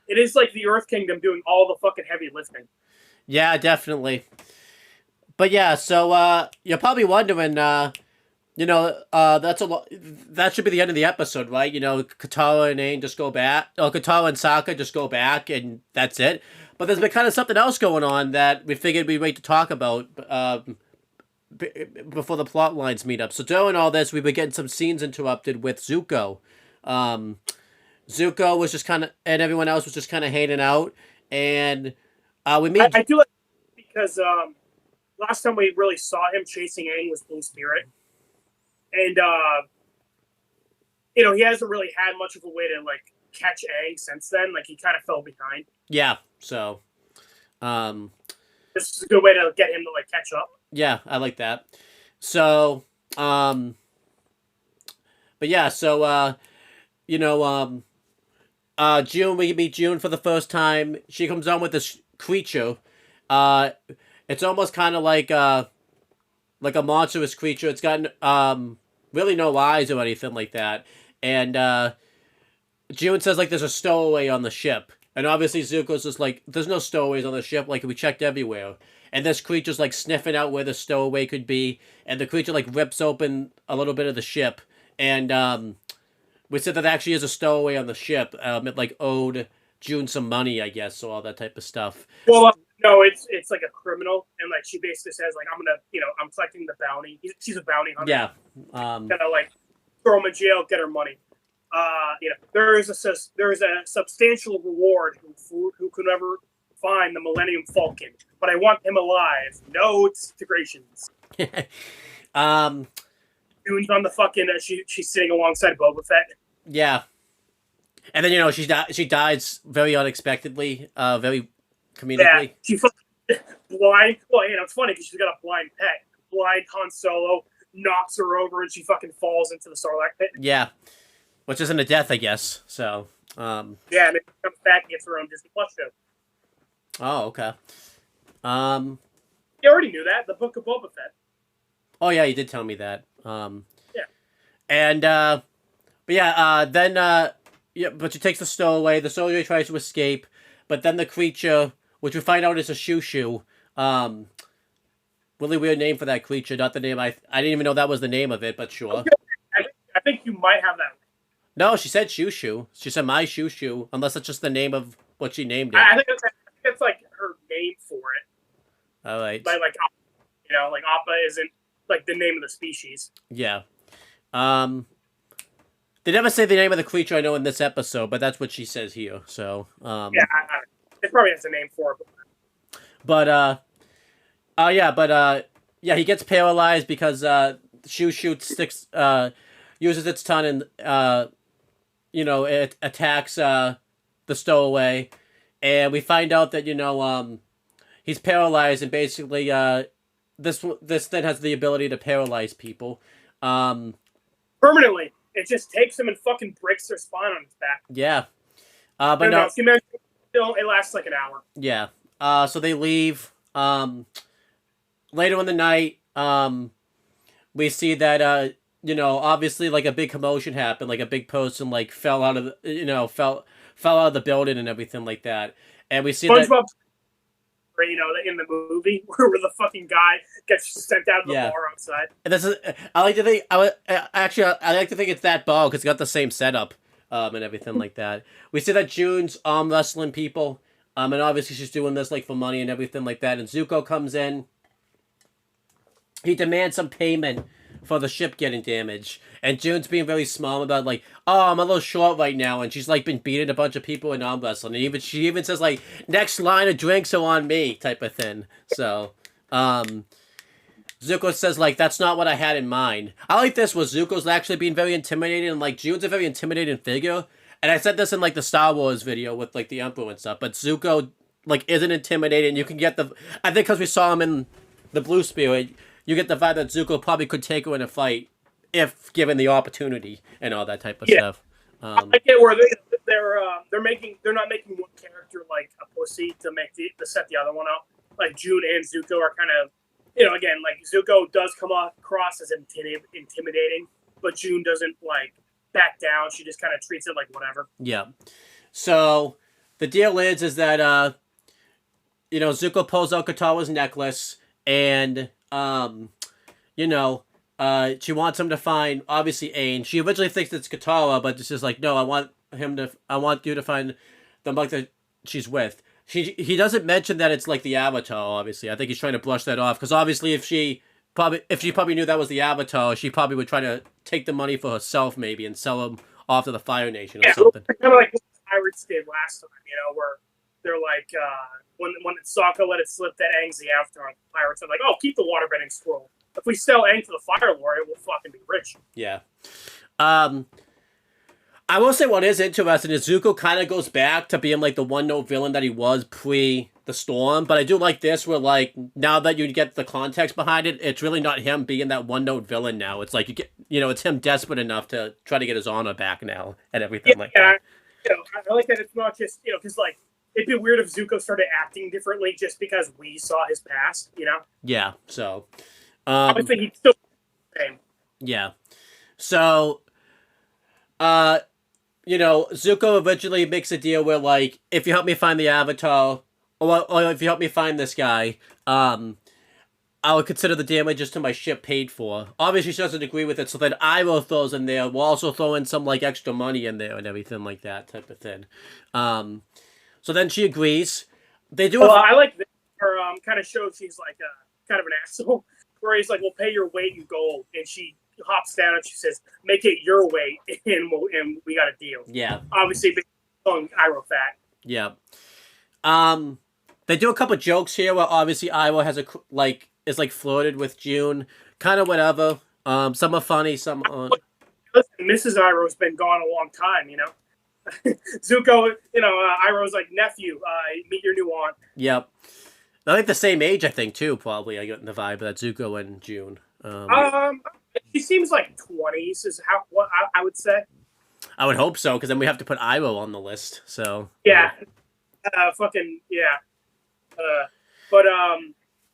it is like the Earth Kingdom doing all the fucking heavy lifting. Yeah, definitely. But yeah, so you're probably wondering, that's a lot. That should be the end of the episode, right? Katara and Aang just go back. Or Katara and Sokka just go back, and that's it. But there's been kind of something else going on that we figured we'd wait to talk about before the plot lines meet up. So during all this, we've been getting some scenes interrupted with Zuko. Zuko was just kind of, and everyone else was just kind of hanging out, and we meet. I do like because last time we really saw him chasing Aang was Blue Spirit, and he hasn't really had much of a way to, like, catch Aang since then. Like, he kind of fell behind. Yeah, so this is a good way to get him to, like, catch up. Yeah, I like that. So, but yeah, so June, we meet June for the first time. She comes on with this creature. It's almost kind of like a monstrous creature. It's got really no eyes or anything like that. And June says, like, there's a stowaway on the ship. And obviously Zuko's just like, there's no stowaways on the ship. Like, we checked everywhere. And this creature's, like, sniffing out where the stowaway could be. And the creature, like, rips open a little bit of the ship. And we said that actually is a stowaway on the ship. It, like, owed June some money, I guess, so all that type of stuff. Well, no, it's like a criminal. And, like, she basically says, like, I'm collecting the bounty. She's a bounty hunter. Yeah. Gonna, like, throw him in jail, get her money. There is a substantial reward who could ever find the Millennium Falcon, but I want him alive. No integrations. June's on the fucking. She's sitting alongside Boba Fett. Yeah. And then she dies very unexpectedly, very comedically. Yeah, she fucking blind. Well, it's funny because she's got a blind pet. Blind Han Solo knocks her over and she fucking falls into the Sarlacc pit. Yeah, which isn't a death, I guess. So. Yeah, and then she comes back and gets her own Disney Plus show. Oh, okay. You already knew that. The Book of Boba Fett. Oh yeah, you did tell me that. Yeah. And but she takes the stowaway. The stowaway tries to escape, but then the creature, which we find out is a shoo-shoo, really weird name for that creature. Not the name I didn't even know that was the name of it, but sure. I think you might have that. No, she said shoo-shoo. She said my shoo-shoo, unless it's just the name of what she named it. I think that's like her name for it. All right. Like Appa isn't like the name of the species. Yeah. They never say the name of the creature I know in this episode, but that's what she says here. So. Yeah, it probably has a name for it. But he gets paralyzed because shoo-shoo sticks uses its tongue and it attacks the stowaway, and we find out that he's paralyzed, and basically this thing has the ability to paralyze people permanently. It just takes him and fucking breaks their spine on his back. Yeah. It lasts like an hour. Yeah. So they leave. Later in the night, we see that obviously like a big commotion happened, like a big person like fell out of the, fell out of the building and everything like that. And we see SpongeBob, in the movie where the fucking guy gets sent out of the bar outside. And this is, I like to think it's that bar because it's got the same setup and everything like that. We see that June's arm wrestling people, and obviously she's doing this like for money and everything like that. And Zuko comes in. He demands some payment for the ship getting damaged, and June's being very small about like, oh, I'm a little short right now, and she's like been beating a bunch of people in arm wrestling, and she even says like, next line of drinks are on me type of thing. So Zuko says like, that's not what I had in mind. I like this where Zuko's actually being very intimidating, and like June's a very intimidating figure, and I said this in like the Star Wars video with like the Emperor and stuff, but Zuko like isn't intimidating. You can get I think because we saw him in the Blue Spirit, you get the vibe that Zuko probably could take her in a fight if given the opportunity and all that type of stuff. I get where they're not making one character like a pussy to set the other one up. Like June and Zuko are kind of, again, like Zuko does come across as intimidating, but June doesn't like back down. She just kind of treats it like whatever. Yeah. So the deal is that Zuko pulls out Katara's necklace and she wants him to find, obviously, Aang. She originally thinks it's Katara, but it's just like, no, I want you to find the monk that she's with. He doesn't mention that it's like the Avatar, obviously. I think he's trying to brush that off, because obviously if she probably knew that was the Avatar, she probably would try to take the money for herself, maybe, and sell him off to the Fire Nation or something. Kind of like what the Pirates did last time, where they're like, when Sokka let it slip that Aang's the Avatar, the pirates are like, oh, keep the waterbending scroll. If we sell Aang to the Fire Lord, we'll fucking be rich. Yeah. I will say what is interesting is Zuko kind of goes back to being like the one-note villain that he was pre the storm, but I do like this where like now that you get the context behind it, it's really not him being that one-note villain now. It's like it's him desperate enough to try to get his honor back now and everything like that. I like that it's not just because like it'd be weird if Zuko started acting differently just because we saw his past, Yeah. So. Obviously, he's still the same. Yeah. So. Zuko originally makes a deal where, like, if you help me find the Avatar, or if you help me find this guy, I would consider the damages to my ship paid for. Obviously, she doesn't agree with it, so then Iroh throws in there. We'll also throw in some, like, extra money in there and everything like that type of thing. So then she agrees. They do. I like this. Or kind of shows she's like kind of an asshole, where he's like, "We'll pay your weight in gold," and she hops down and she says, "Make it your weight, and we got a deal." Yeah. Obviously, calling Iroh fat. Yeah. They do a couple jokes here where obviously Iroh has is flirted with June, kind of whatever. Some are funny, some aren't. Listen, Mrs. Iroh's been gone a long time, Zuko, Iroh's like, nephew, meet your new aunt. Yep. They're like the same age, I think, too, probably. I get the vibe that Zuko and June. She seems like 20s is what I would say. I would hope so, because then we have to put Iroh on the list, so... Yeah. But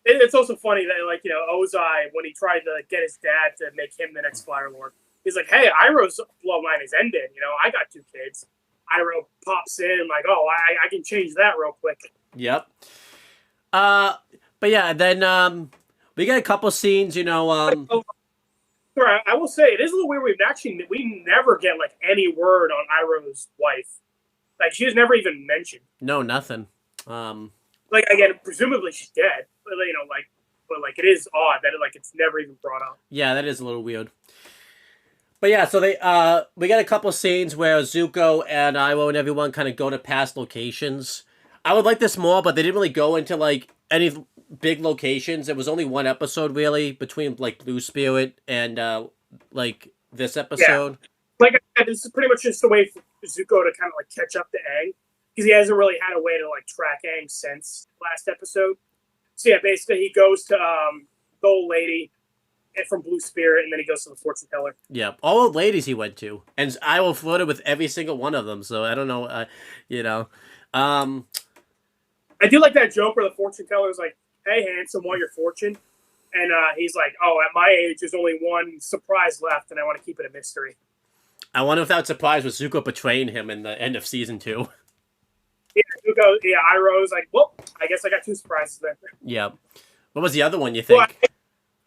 it's also funny that, like, Ozai, when he tried to get his dad to make him the next Fire Lord, he's like, hey, Iroh's bloodline is ended. I got 2 kids. Iroh pops in, like, oh, I can change that real quick. Yep. But yeah, then we get a couple scenes, I will say, it is a little weird. We never get, like, any word on Iroh's wife. Like, she was never even mentioned. No, nothing. Like, again, presumably she's dead. But, but it is odd that it's never even brought up. Yeah, that is a little weird. But yeah, so we got a couple scenes where Zuko and Iroh and everyone kind of go to past locations. I would like this more, but they didn't really go into, like, any big locations. It was only one episode, really, between, like, Blue Spirit and, like, this episode. Yeah. Like I said, this is pretty much just a way for Zuko to kind of, like, catch up to Aang. Because he hasn't really had a way to, like, track Aang since last episode. So, yeah, basically he goes to the old lady from Blue Spirit, and then he goes to the fortune teller. Yeah, all old ladies he went to. And Iroh flirted with every single one of them, so I don't know, I do like that joke where the fortune teller is like, hey, handsome, want your fortune? And he's like, oh, at my age, there's only one surprise left, and I want to keep it a mystery. I wonder if that surprise was Zuko betraying him in the end of season 2. Yeah, Iroh's like, well, I guess I got 2 surprises then. Yeah. What was the other one, you think? Well, I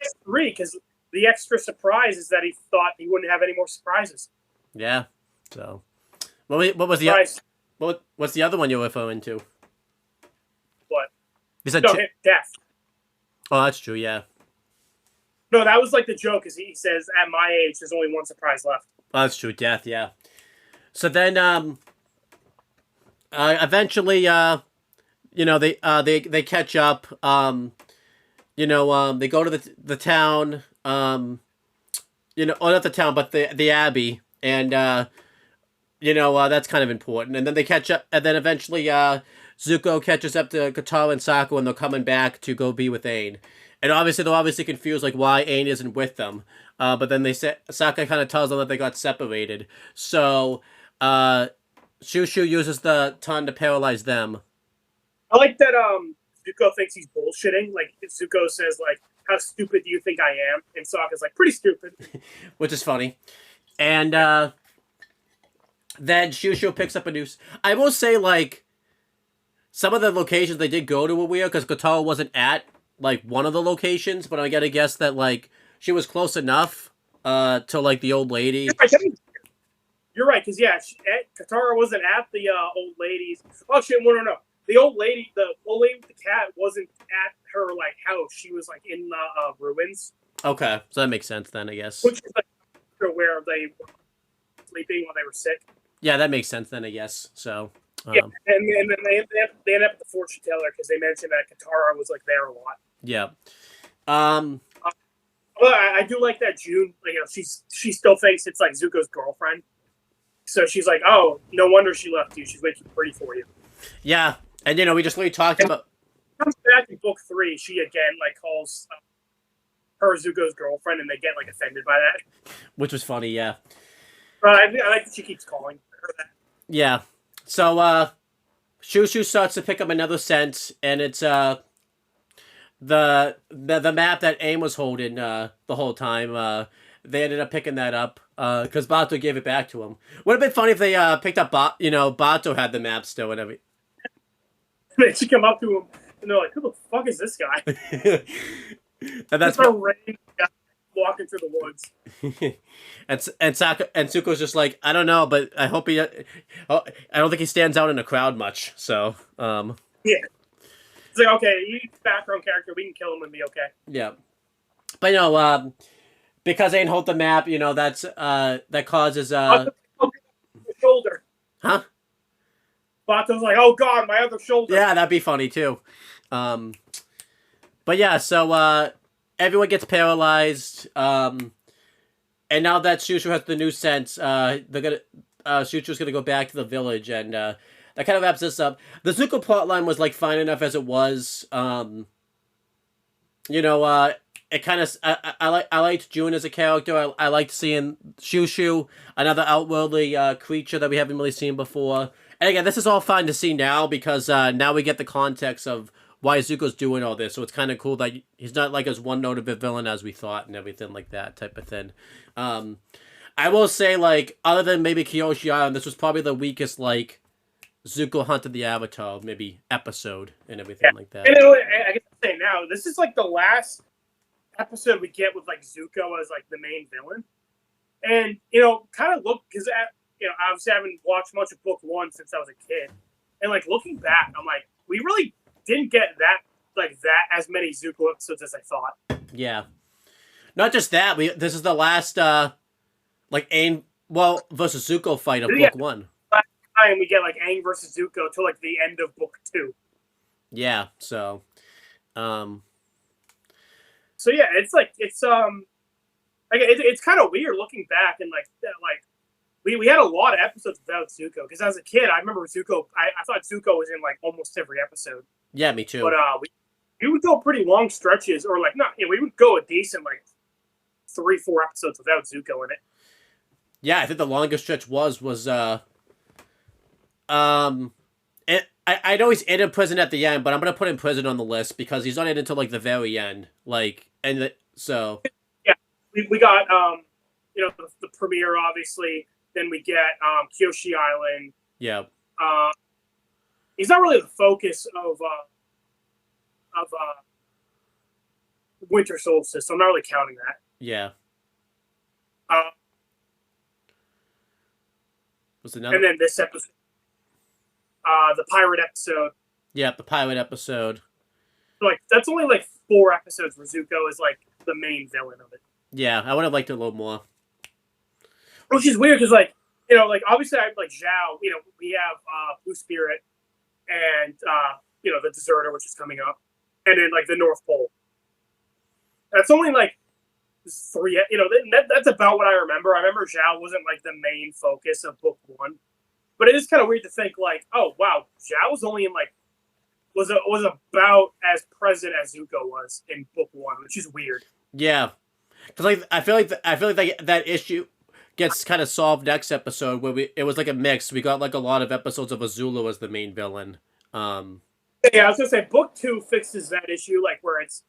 guess 3, because the extra surprise is that he thought he wouldn't have any more surprises. Yeah. So, what was the what's the other one you were referring to? What? You said death. Oh, that's true. Yeah. No, that was like the joke. Is he says, at my age, there's only one surprise left. Oh, that's true. Death. Yeah. So then, eventually, they catch up. They go to the town. Not the town, but the abbey, and that's kind of important. And then they catch up, and then eventually, Zuko catches up to Katara and Sokka, and they're coming back to go be with Aang. And obviously, they're confused, like, why Aang isn't with them. But then Sokka kind of tells them that they got separated. So, Shushu uses the tongue to paralyze them. I like that Zuko thinks he's bullshitting. Like, Zuko says, like, how stupid do you think I am? And Sokka's like, pretty stupid. Which is funny. And then Shushu picks up a noose. I will say, like, some of the locations they did go to were weird, because Katara wasn't at, like, one of the locations, but I gotta guess that, like, she was close enough to, like, the old lady. You're right, because, yeah, Katara wasn't at the old lady's. Oh, shit, no. The old lady with the cat wasn't at her, like, house. She was, like, in the ruins. Okay, so that makes sense then, I guess. Which is, like, where they were sleeping while they were sick. Yeah, that makes sense then, I guess. So. Yeah, and then they end up at the fortune teller because they mentioned that Katara was, like, there a lot. Yeah. Well, I do like that June. Like, she still thinks it's, like, Zuko's girlfriend. So she's like, oh, no wonder she left you. She's way too pretty for you. Yeah, and we just really talked about. Comes back in book 3. She again, like, calls her Zuko's girlfriend, and they get, like, offended by that. Which was funny, yeah. But I like that she keeps calling her that. Yeah. So, Shushu starts to pick up another scent, and it's the map that Aang was holding the whole time. They ended up picking that up because Bato gave it back to him. Would have been funny if they picked up Bato had the map still and everything. They should come up to him and they're like, "Who the fuck is this guy?" And that's a rain guy walking through the woods. and Zuko's just like, I don't know, but I hope I don't think he stands out in a crowd much. So yeah, it's like, okay, he's a background character. We can kill him and be okay. Yeah, but because Aang hold the map, that's that causes shoulder. Huh? Bato's like, oh god, my other shoulder. Yeah, that'd be funny too. But yeah, so everyone gets paralyzed. And now that Shushu has the new sense, they're gonna Shucho's gonna go back to the village, and that kind of wraps this up. The Zuko plotline was like fine enough as it was. You know, it kind of I liked June as a character. I liked seeing Shushu, another outworldly creature that we haven't really seen before. And again, this is all fine to see now because now we get the context of why Zuko's doing all this. So it's kind of cool that he's not like as one note of a villain as we thought and everything like that type of thing. I will say, like, other than maybe Kyoshi Island, this was probably the weakest, like, Zuko hunted the Avatar, maybe episode and everything like that. And you know, I guess I'm saying now, this is like the last episode we get with like Zuko as like the main villain, and you know, kind of look because you know, obviously I haven't watched much of book one since I was a kid, and like looking back, I'm like, we really didn't get that as many Zuko episodes as I thought. Yeah, not just that. This is the last like Aang versus Zuko fight of book one. And we get like Aang versus Zuko till like the end of book two. Yeah, so yeah, it's kind of weird looking back and like we had a lot of episodes without Zuko because as a kid I remember Zuko. I thought Zuko was in like almost every episode. Yeah, me too. But we would go pretty long stretches or like not. We would go a decent like 3-4 episodes without Zuko in it. Yeah, I think the longest stretch was I know he's in prison at the end, but I'm gonna put in prison on the list because he's not in until like the very end. Like, so yeah, we got you know the premiere obviously. Then we get Kyoshi Island. Yeah. He's not really the focus of Winter Solstice, so I'm not really counting that. Yeah. Was and then this episode. The pirate episode. Yeah, the pirate episode. Like that's only like 4 episodes where Zuko is like the main villain of it. Yeah, I would have liked it a little more. Which is weird because like you know like obviously I like Zhao. You know we have Blue Spirit and you know the Deserter which is coming up, and then like the North Pole. That's only like 3. You know that's about what I remember. I remember Zhao wasn't like the main focus of book 1. But it is kind of weird to think like, oh wow, Zhao was only in like was about as present as Zuko was in book 1, which is weird. Yeah, because like I feel like that issue gets kind of solved next episode where it was like a mix. We got like a lot of episodes of Azula as the main villain. Yeah, I was gonna say book 2 fixes that issue, like where it's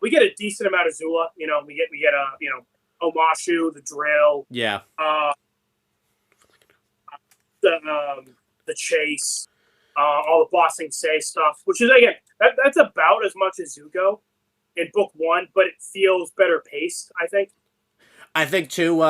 we get a decent amount of Azula. You know, we get you know Omashu, the drill. Yeah. The chase, all the Bossing Say stuff, which is again that's about as much as Zuko in book 1, but it feels better paced. I think too.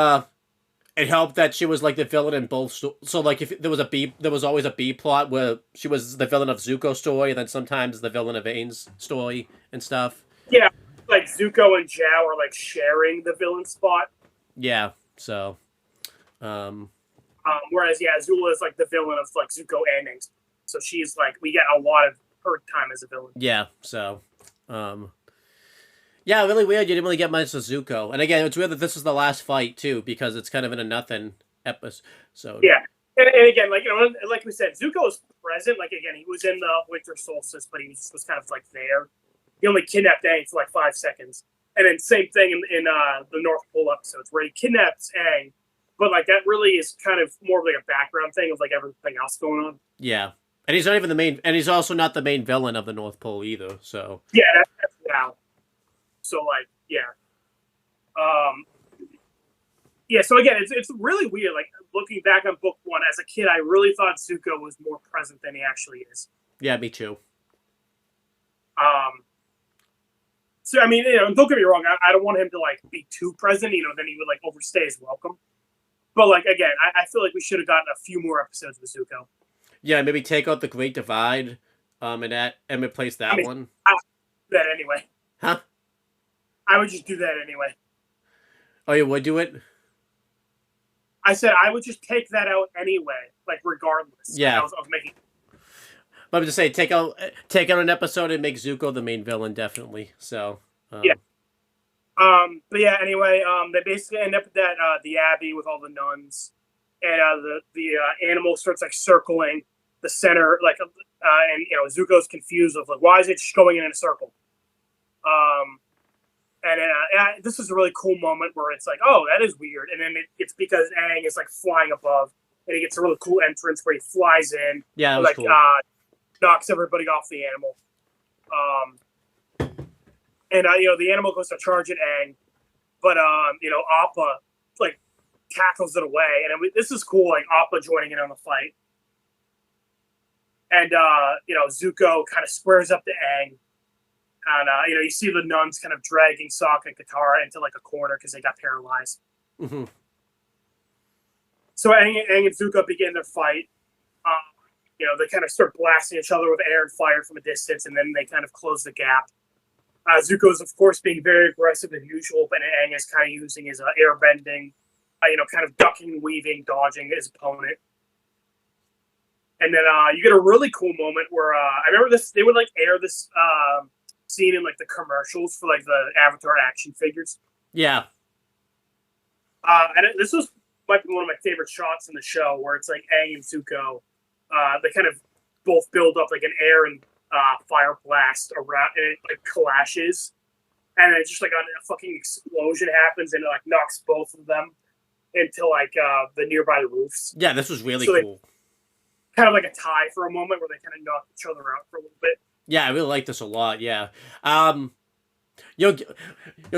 It helped that she was like the villain in both. So like if there was always a B plot where she was the villain of Zuko's story, and then sometimes the villain of Ain's story and stuff. Yeah, like Zuko and Zhao are like sharing the villain spot. Yeah. So. Whereas, yeah, Azula is like the villain of like Zuko and Aang. So she's like, we get a lot of her time as a villain. Yeah, so, yeah, really weird. You didn't really get much of Zuko. And again, it's weird that this is the last fight, too, because it's kind of in a nothing episode. So. Yeah. And again, like, you know, like we said, Zuko was present. Like, again, he was in the Winter Solstice, but he was kind of like there. He only kidnapped Aang for like 5 seconds. And then same thing in the North Pole episodes where he kidnaps Aang. But like that really is kind of more of like a background thing of like everything else going on. Yeah, and he's not even the main, and he's also not the main villain of the North Pole either. So yeah, that's now. So like yeah, yeah. So again, it's really weird. Like looking back on book 1 as a kid, I really thought Zuko was more present than he actually is. Yeah, me too. So I mean, you know, don't get me wrong. I don't want him to like be too present. You know, then he would like overstay his welcome. But, like, again, I feel like we should have gotten a few more episodes with Zuko. Yeah, maybe take out the Great Divide and replace that one. I would do that anyway. Huh? I would just do that anyway. Oh, you would do it? I said I would just take that out anyway, like, regardless. Yeah. I was making... But I'm just saying, take out an episode and make Zuko the main villain, definitely. So, yeah. But yeah, anyway, they basically end up at that the Abbey with all the nuns, and the animal starts like circling the center, like, and Zuko's confused of like, why is it just going in a circle? And this is a really cool moment where it's like, oh, that is weird, and then it's because Aang is like flying above, and he gets a really cool entrance where he flies in, Yeah, that was like cool. Knocks everybody off the animal, and the animal goes to charge at Aang, but Appa like tackles it away, and this is cool, like Appa joining in on the fight. And, Zuko kind of squares up to Aang. And, you see the nuns kind of dragging Sokka and Katara into, like, a corner because they got paralyzed. Mm-hmm. So Aang and Zuko begin their fight. They kind of start blasting each other with air and fire from a distance, and then they kind of close the gap. Zuko's, of course, being very aggressive as usual, but Aang is kind of using his airbending, kind of ducking, weaving, dodging his opponent. And then you get a really cool moment where I remember this. They would like air this scene in like the commercials for like the Avatar action figures. Yeah. And this might be one of my favorite shots in the show, where it's like Aang and Zuko. They kind of both build up like an air and fire blast around, and it like clashes, and then just like a fucking explosion happens, and it like knocks both of them into like the nearby roofs. Yeah, this was really cool. Kind of like a tie for a moment where they kind of knock each other out for a little bit. Yeah, I really like this a lot. Yeah, you'll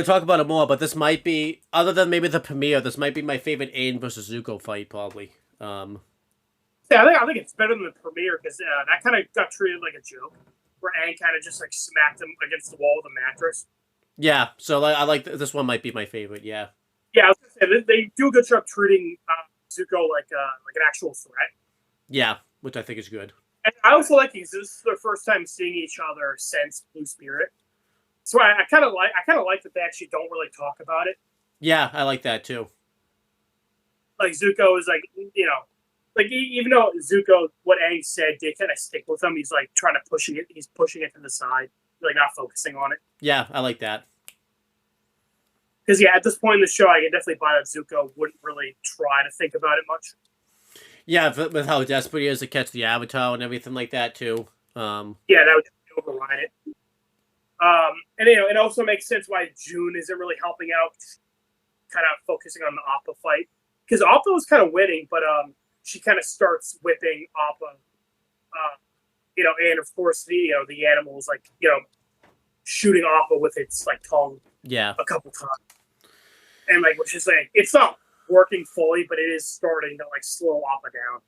talk about it more, but this might be, other than maybe the premiere, this might be my favorite Aang versus Zuko fight, probably. Yeah, I think it's better than the premiere because that kind of got treated like a joke, where Aang kind of just like smacked him against the wall with a mattress. Yeah, so I like this one. Might be my favorite. Yeah. Yeah, I was gonna say they do a good job treating Zuko like an actual threat. Yeah, which I think is good. And I also like this is their first time seeing each other since Blue Spirit, so I kind of like that they actually don't really talk about it. Yeah, I like that too. Like Zuko is like like even though Zuko, what Aang said did kind of stick with him, he's like trying to he's pushing it to the side, like not focusing on it. Yeah, I like that. Because at this point in the show, I can definitely buy that Zuko wouldn't really try to think about it much. Yeah, with how desperate he is to catch the Avatar and everything like that too. Yeah, that would override it. And it also makes sense why June isn't really helping out, kind of focusing on the Appa fight, because Appa was kind of winning, but she kind of starts whipping Appa, and of course the animal is like shooting Appa with its like tongue, a couple times, and like which is like it's not working fully, but it is starting to like slow Appa down.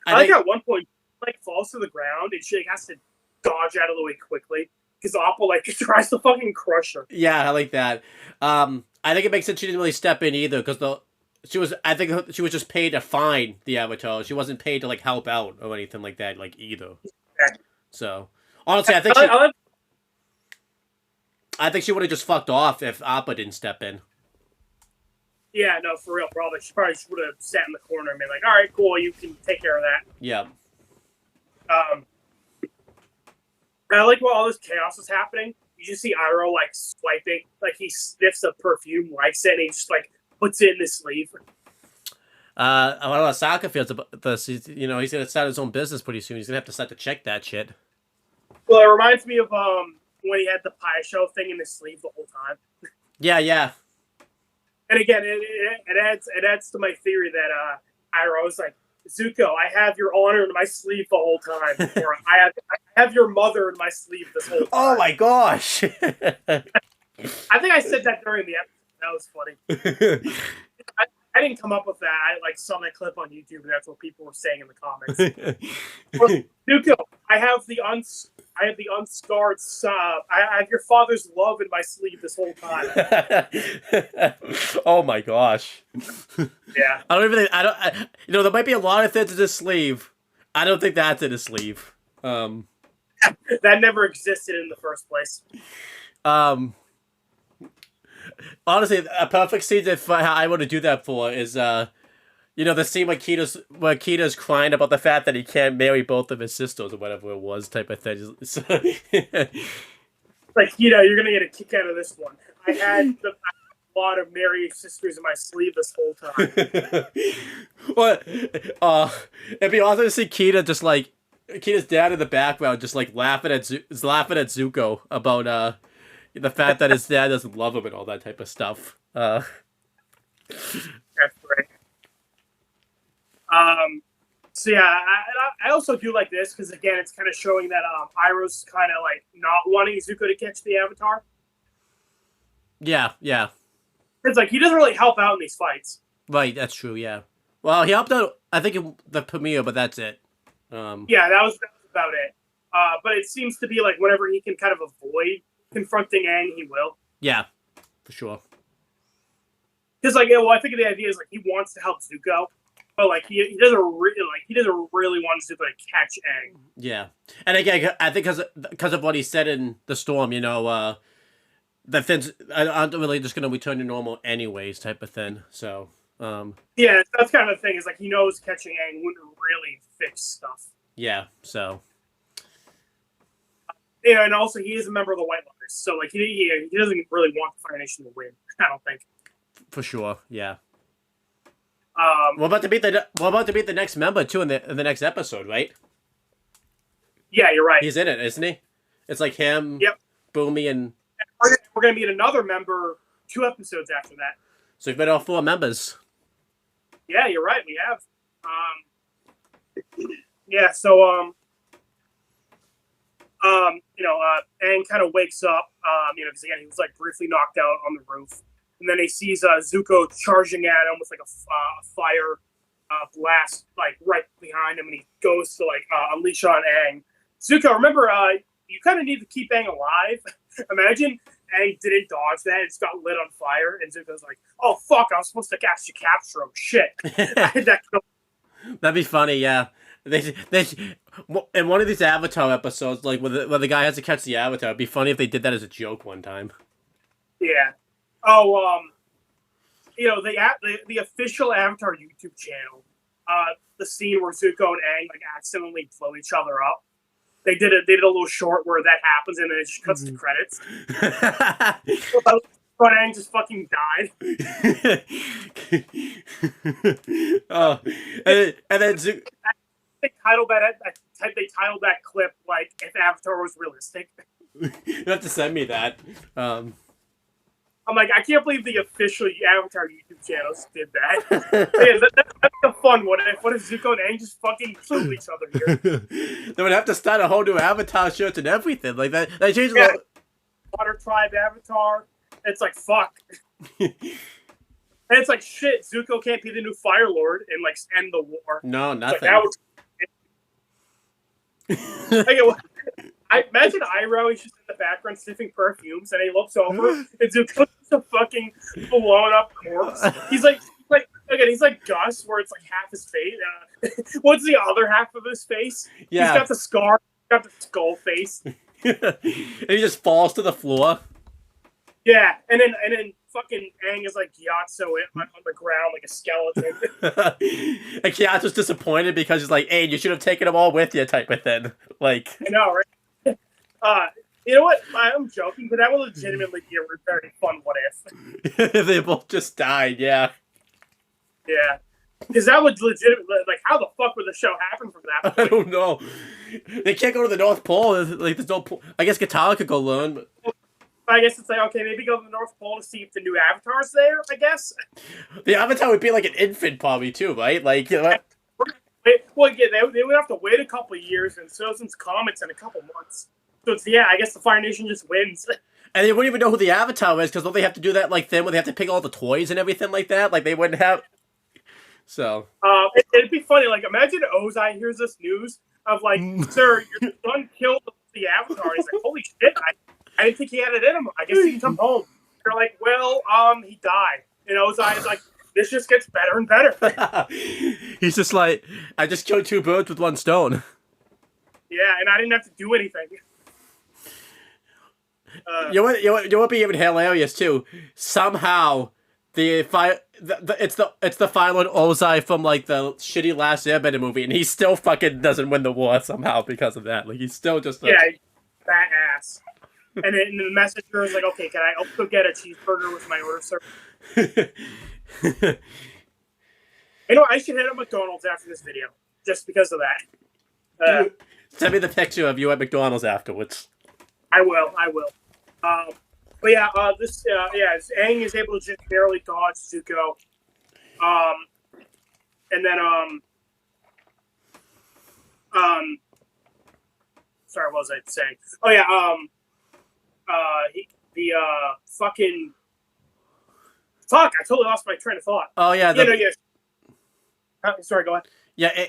I like at one point like falls to the ground and she like, has to dodge out of the way quickly because Appa like tries to fucking crush her. Yeah, I like that. I think it makes sense she didn't really step in either because I think she was just paid to find the Avatar. She wasn't paid to like help out or anything like that, like either. So honestly, I think she would have just fucked off if Appa didn't step in. Yeah, no, for real, probably. She probably would have sat in the corner and been like, all right, cool, you can take care of that. Yeah. And I like while all this chaos is happening, you just see Iroh, like, swiping. Like, he sniffs the perfume, likes it, and he just, like, puts it in his sleeve. I don't know how Sokka feels about this. He's going to start his own business pretty soon. He's going to have to start to check that shit. Well, it reminds me of when he had the pie show thing in his sleeve the whole time. Yeah. And again, it adds to my theory that Iroh is like, Zuko, I have your honor in my sleeve the whole time. Or I have your mother in my sleeve this whole time. Oh my gosh. I think I said that during the episode. That was funny. I didn't come up with that. I saw that clip on YouTube, and that's what people were saying in the comments. Well, Zuko, I have the unscarred. I have your father's love in my sleeve this whole time. Oh my gosh. Yeah. I don't even think there might be a lot of things in his sleeve. I don't think that's in his sleeve. That never existed in the first place. Honestly, a perfect scene that I want to do that for is, the scene where Kita's crying about the fact that he can't marry both of his sisters or whatever it was, type of thing. Like, you're gonna get a kick out of this one. I had a lot of Mary sisters in my sleeve this whole time. What? It'd be awesome to see Kita just like Kita's dad in the background, just like laughing at Zuko about the fact that his dad doesn't love him and all that type of stuff. That's right. So yeah, I also do like this because again, it's kind of showing that Iroh's kind of like not wanting Zuko to catch the Avatar. Yeah. It's like he doesn't really help out in these fights. Right, that's true. Yeah. Well, he helped out, I think, in the premiere, but that's it. Yeah, that was about it. But it seems to be like whenever he can kind of avoid confronting Aang, he will. Yeah, for sure. Because like, I think the idea is like he wants to help Zuko, but like he doesn't really want Zuko to catch Aang. Yeah, and again, I think because of what he said in the storm, that things aren't really just going to return to normal anyways, type of thing. So. Yeah, that's kind of the thing. Is like he knows catching Aang wouldn't really fix stuff. Yeah. So. Yeah, and also he is a member of the White Lotus, so like he doesn't really want the Fire Nation to win. I don't think. For sure. Yeah. We're about to beat the next member too in the next episode, right? Yeah, you're right. He's in it, isn't he? It's like him. Yep. Boomy and. We're gonna meet another member 2 episodes after that. So we've got all 4 members. Yeah, you're right. We have. Yeah. So Aang kind of wakes up. Because again he was like briefly knocked out on the roof. And then he sees Zuko charging at him with like a fire blast like right behind him, and he goes to like unleash on Aang. Zuko, remember, you kind of need to keep Aang alive. Imagine Aang didn't dodge that; it just got lit on fire, and Zuko's like, "Oh fuck! I was supposed to actually capture him. Shit!" That'd be funny, yeah. They in one of these Avatar episodes, like where the guy has to catch the Avatar. It'd be funny if they did that as a joke one time. Yeah. Oh, the official Avatar YouTube channel, the scene where Zuko and Aang like accidentally blow each other up. They did a little short where that happens, and then it just cuts to credits. But Aang just fucking died. Oh, and then Zuko. They titled that clip like if Avatar was realistic. You have to send me that. I'm like, I can't believe the official Avatar YouTube channels did that. Yeah, that's a fun one. What if Zuko and Aang just fucking killed each other here? They would have to start a whole new Avatar shirt and everything like that. They changed the Water Tribe Avatar. It's like fuck. And it's like shit. Zuko can't be the new Fire Lord and like end the war. No, nothing. I imagine Iroh, he's just in the background sniffing perfumes, and he looks over, and Zuko's a fucking blown up corpse. He's like Gus, where it's like half his face. What's the other half of his face? Yeah. He's got the scar, he's got the skull face. And he just falls to the floor. Yeah, and then fucking Aang is like Gyatso on the ground like a skeleton. And Gyatso's disappointed because he's like, "Hey, you should have taken them all with you," type of thing. Like, I know, right? You know what? I'm joking, but that would legitimately be a very fun what if. If they both just died, yeah. Yeah. Because that would legitimately, like, how the fuck would the show happen from that point? I don't know. They can't go to the North Pole. Like, there's no pole. I guess Katara could go learn, but... I guess it's like, okay, maybe go to the North Pole to see if the new Avatar's there, I guess. The Avatar would be like an infant, probably, too, right? Like, well, yeah, they would have to wait a couple of years, and Sozin's comments in a couple months. So it's, yeah, I guess the Fire Nation just wins. And they wouldn't even know who the Avatar is, because don't they have to do that, like, thing where they have to pick all the toys and everything like that? Like, they wouldn't have... So... It'd be funny, like, imagine Ozai hears this news of, like, sir, your son killed the Avatar. He's like, holy shit, I didn't think he had it in him. I guess he can come home. They're like, well, he died. And Ozai is like, this just gets better and better. He's just like, I just killed 2 birds with 1 stone. Yeah, and I didn't have to do anything. You know what would be even hilarious too? Somehow it's the Fire Lord Ozai from like the shitty Last Airbender movie, and he still fucking doesn't win the war somehow because of that. Like he's still just yeah, fat ass. And then the messenger was like, okay, can I also get a cheeseburger with my order service? You know, I should hit up McDonald's after this video, just because of that. Send me the picture of you at McDonald's afterwards. I will. But yeah, Aang is able to just barely dodge Zuko. And then sorry, what was I saying? Oh yeah, fucking fuck! I totally lost my train of thought. Oh yeah, Sorry, go ahead. Yeah,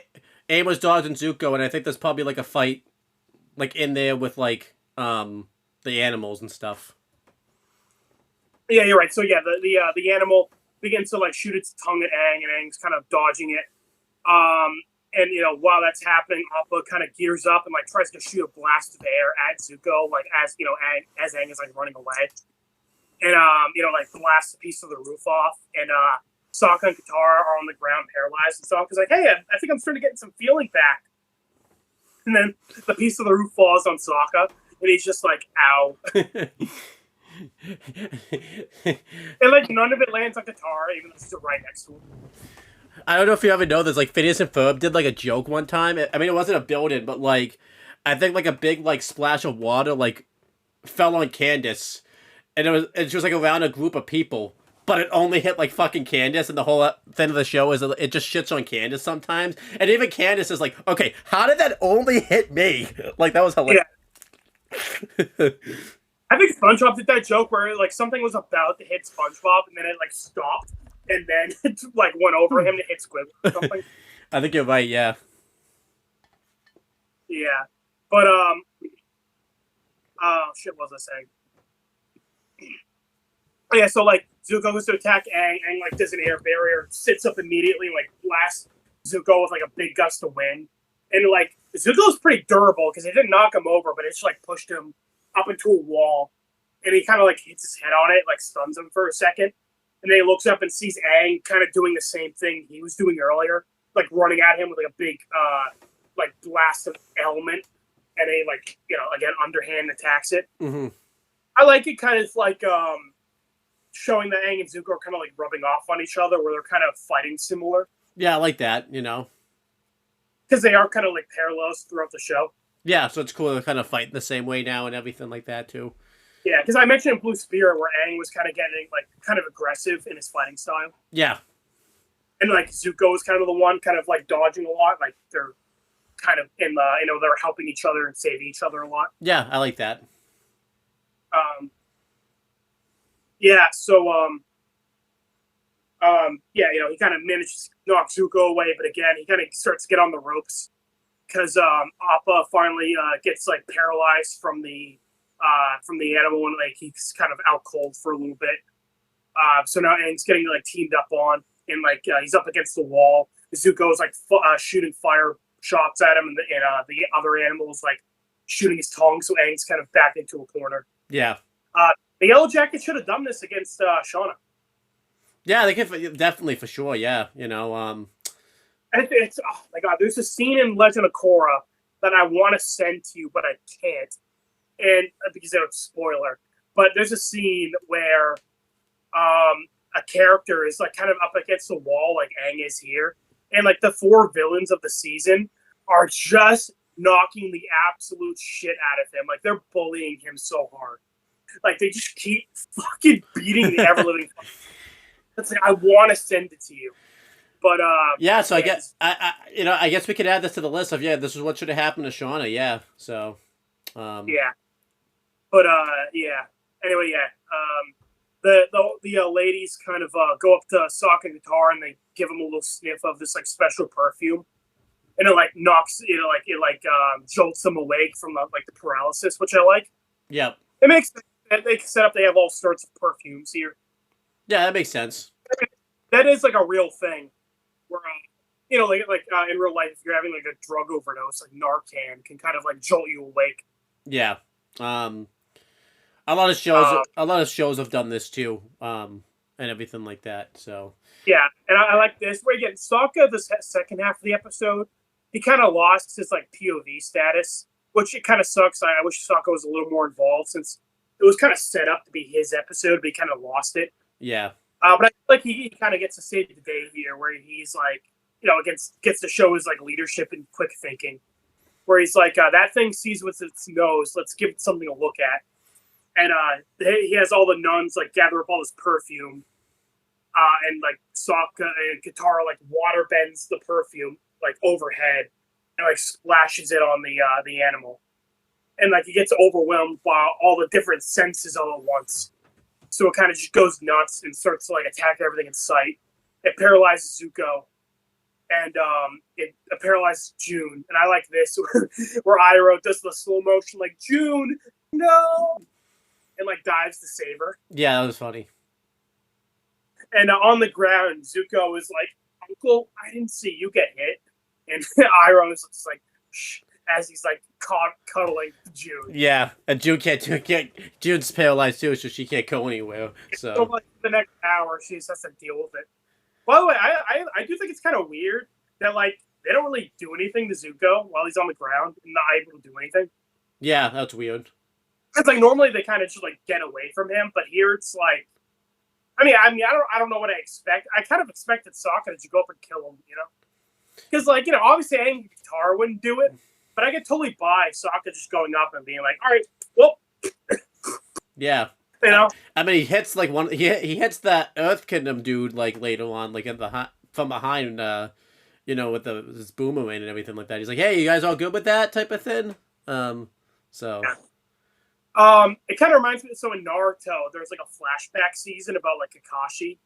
Aang was dodging Zuko, and I think there's probably like a fight, like in there with like the animals and stuff. Yeah, you're right. So yeah, the animal begins to like shoot its tongue at Aang, and Aang's kind of dodging it. And you know, while that's happening, Appa kind of gears up and like tries to shoot a blast of air at Zuko, like as you know, as Aang is like running away, and you know, like blasts a piece of the roof off, and Sokka and Katara are on the ground paralyzed, and Sokka's like, "Hey, I think I'm starting to get some feeling back." And then the piece of the roof falls on Sokka, and he's just like, "Ow!" And like none of it lands on Katara, even though she's right next to him. I don't know if you ever know this, like Phineas and Ferb did like a joke one time. I mean, it wasn't a building, but like I think like a big like splash of water like fell on Candace, and she was like around a group of people, but it only hit like fucking Candace, and the whole thing of the show is it just shits on Candace sometimes, and even Candace is like, okay, how did that only hit me? Like that was hilarious. Yeah. I think SpongeBob did that joke where like something was about to hit SpongeBob, and then it like stopped. And then it like went over him to hit Squid or something. I think you're right, yeah. Yeah. But shit, what was I saying? Yeah, so like Zuko goes to attack Aang, and like does an air barrier, sits up immediately, and like blasts Zuko with like a big gust of wind. And like Zuko's pretty durable because it didn't knock him over, but it just like pushed him up into a wall. And he kind of like hits his head on it, like stuns him for a second. And then he looks up and sees Aang kind of doing the same thing he was doing earlier, like running at him with like a big like blast of element, and he like, you know, again underhand attacks it. Mm-hmm. I like it kind of like showing that Aang and Zuko are kind of like rubbing off on each other, where they're kind of fighting similar. Yeah, I like that, you know, because they are kind of like parallels throughout the show. Yeah, so it's cool to kind of fight in the same way now and everything like that too. Yeah, because I mentioned in Blue Spirit where Aang was kind of getting like kind of aggressive in his fighting style. Yeah. And like Zuko is kind of the one kind of like dodging a lot. Like they're kind of in the, you know, they're helping each other and saving each other a lot. Yeah, I like that. Yeah, so yeah, you know, he kind of manages to knock Zuko away, but again, he kind of starts to get on the ropes because Appa finally gets like paralyzed from the animal, and like he's kind of out cold for a little bit. So now Aang's getting like teamed up on, and like he's up against the wall. Zuko's like shooting fire shots at him, and the other animals like shooting his tongue. So Aang's kind of back into a corner. Yeah. The Yellow Jacket should have done this against Shauna. Yeah, they could definitely for sure. Yeah, you know. It's oh my god, there's a scene in Legend of Korra that I want to send to you, but I can't, and because it's a spoiler. But there's a scene where a character is like kind of up against the wall, like Aang is here, and like the 4 villains of the season are just knocking the absolute shit out of him. Like they're bullying him so hard. Like they just keep fucking beating the ever living. It's like I want to send it to you, but yeah. So I guess I guess we could add this to the list of this is what should have happened to Shauna. Yeah. So yeah, but yeah. Anyway, yeah. The ladies kind of go up to Sokka and Katara, and they give him a little sniff of this like special perfume, and it like knocks jolts them awake from the paralysis, which I like. Yeah, it makes they set up. They have all sorts of perfumes here. Yeah, that makes sense. That is like a real thing, where in real life, if you're having like a drug overdose, like Narcan can kind of like jolt you awake. Yeah. A lot of shows have done this too, and everything like that. So yeah, and I like this. Where again, Sokka, the second half of the episode, he kind of lost his like POV status, which it kind of sucks. I wish Sokka was a little more involved, since it was kind of set up to be his episode, but he kind of lost it. Yeah. But I feel like he kind of gets to save the day here, where he's like, gets to show his like leadership and quick thinking, where he's like, that thing sees with its nose. Let's give it something to look at. And he has all the nuns like gather up all this perfume, and like Sokka and Katara like water bends the perfume like overhead and like splashes it on the animal, and like he gets overwhelmed by all the different senses all at once. So it kind of just goes nuts and starts to like attack everything in sight. It paralyzes Zuko, and it paralyzes June. And I like this where Iroh does the slow motion like June, no, and like dives to save her. Yeah, that was funny. And on the ground, Zuko is like, "Uncle, I didn't see you get hit," and Iroh is just like, shh, as he's like cuddling June. Yeah, and June June's paralyzed too, so she can't go anywhere. So like the next hour, she just has to deal with it. By the way, I do think it's kind of weird that like they don't really do anything to Zuko while he's on the ground and not able to do anything. Yeah, that's weird. It's like normally they kind of just like get away from him, but here it's like, I don't know what I expect. I kind of expected Sokka to go up and kill him, because like obviously Aang and Katara wouldn't do it. But I could totally buy Sokka just going up and being like, all right, well. Yeah. I mean, he hits like he hits that Earth Kingdom dude like later on, like from behind, with his boomerang and everything like that. He's like, hey, you guys all good with that type of thing? So. Yeah. It kind of reminds me, so in Naruto, there's like a flashback season about like Kakashi.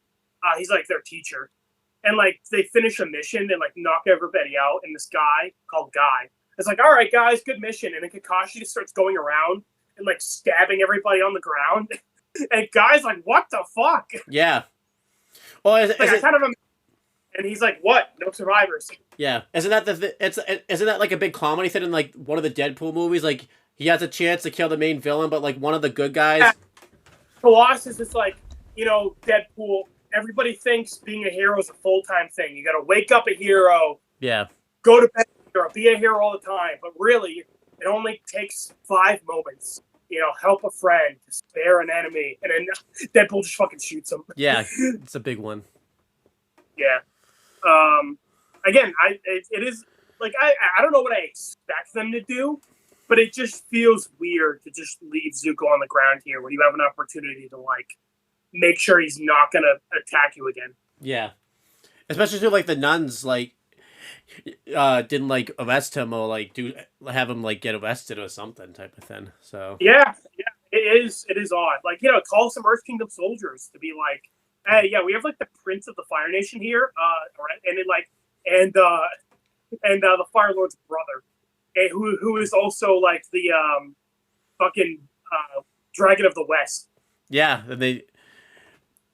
He's like their teacher. And like they finish a mission and like knock everybody out, and this guy called Guy. It's like, all right, guys, good mission. And then Kakashi just starts going around and like stabbing everybody on the ground. And Guy's like, what the fuck? Yeah. Well, and he's like, what? No survivors. Yeah. Isn't that like a big comedy thing in like one of the Deadpool movies? Like he has a chance to kill the main villain, but like one of the good guys. Yeah. Colossus is like, Deadpool. Everybody thinks being a hero is a full-time thing. You got to wake up a hero. Yeah. Go to bed. Be a hero all the time, but really, it only takes 5 moments. Help a friend, spare an enemy, and then Deadpool just fucking shoots him. Yeah, it's a big one. Yeah. Again, it is like I don't know what I expect them to do, but it just feels weird to just leave Zuko on the ground here when you have an opportunity to like make sure he's not gonna attack you again. Yeah, especially to like the nuns like. Didn't like arrest him or like have him like get arrested or something type of thing. So yeah, it is odd. Like call some Earth Kingdom soldiers to be like, hey, yeah, we have like the Prince of the Fire Nation here, and then like and the Fire Lord's brother, who is also like the fucking Dragon of the West. Yeah, and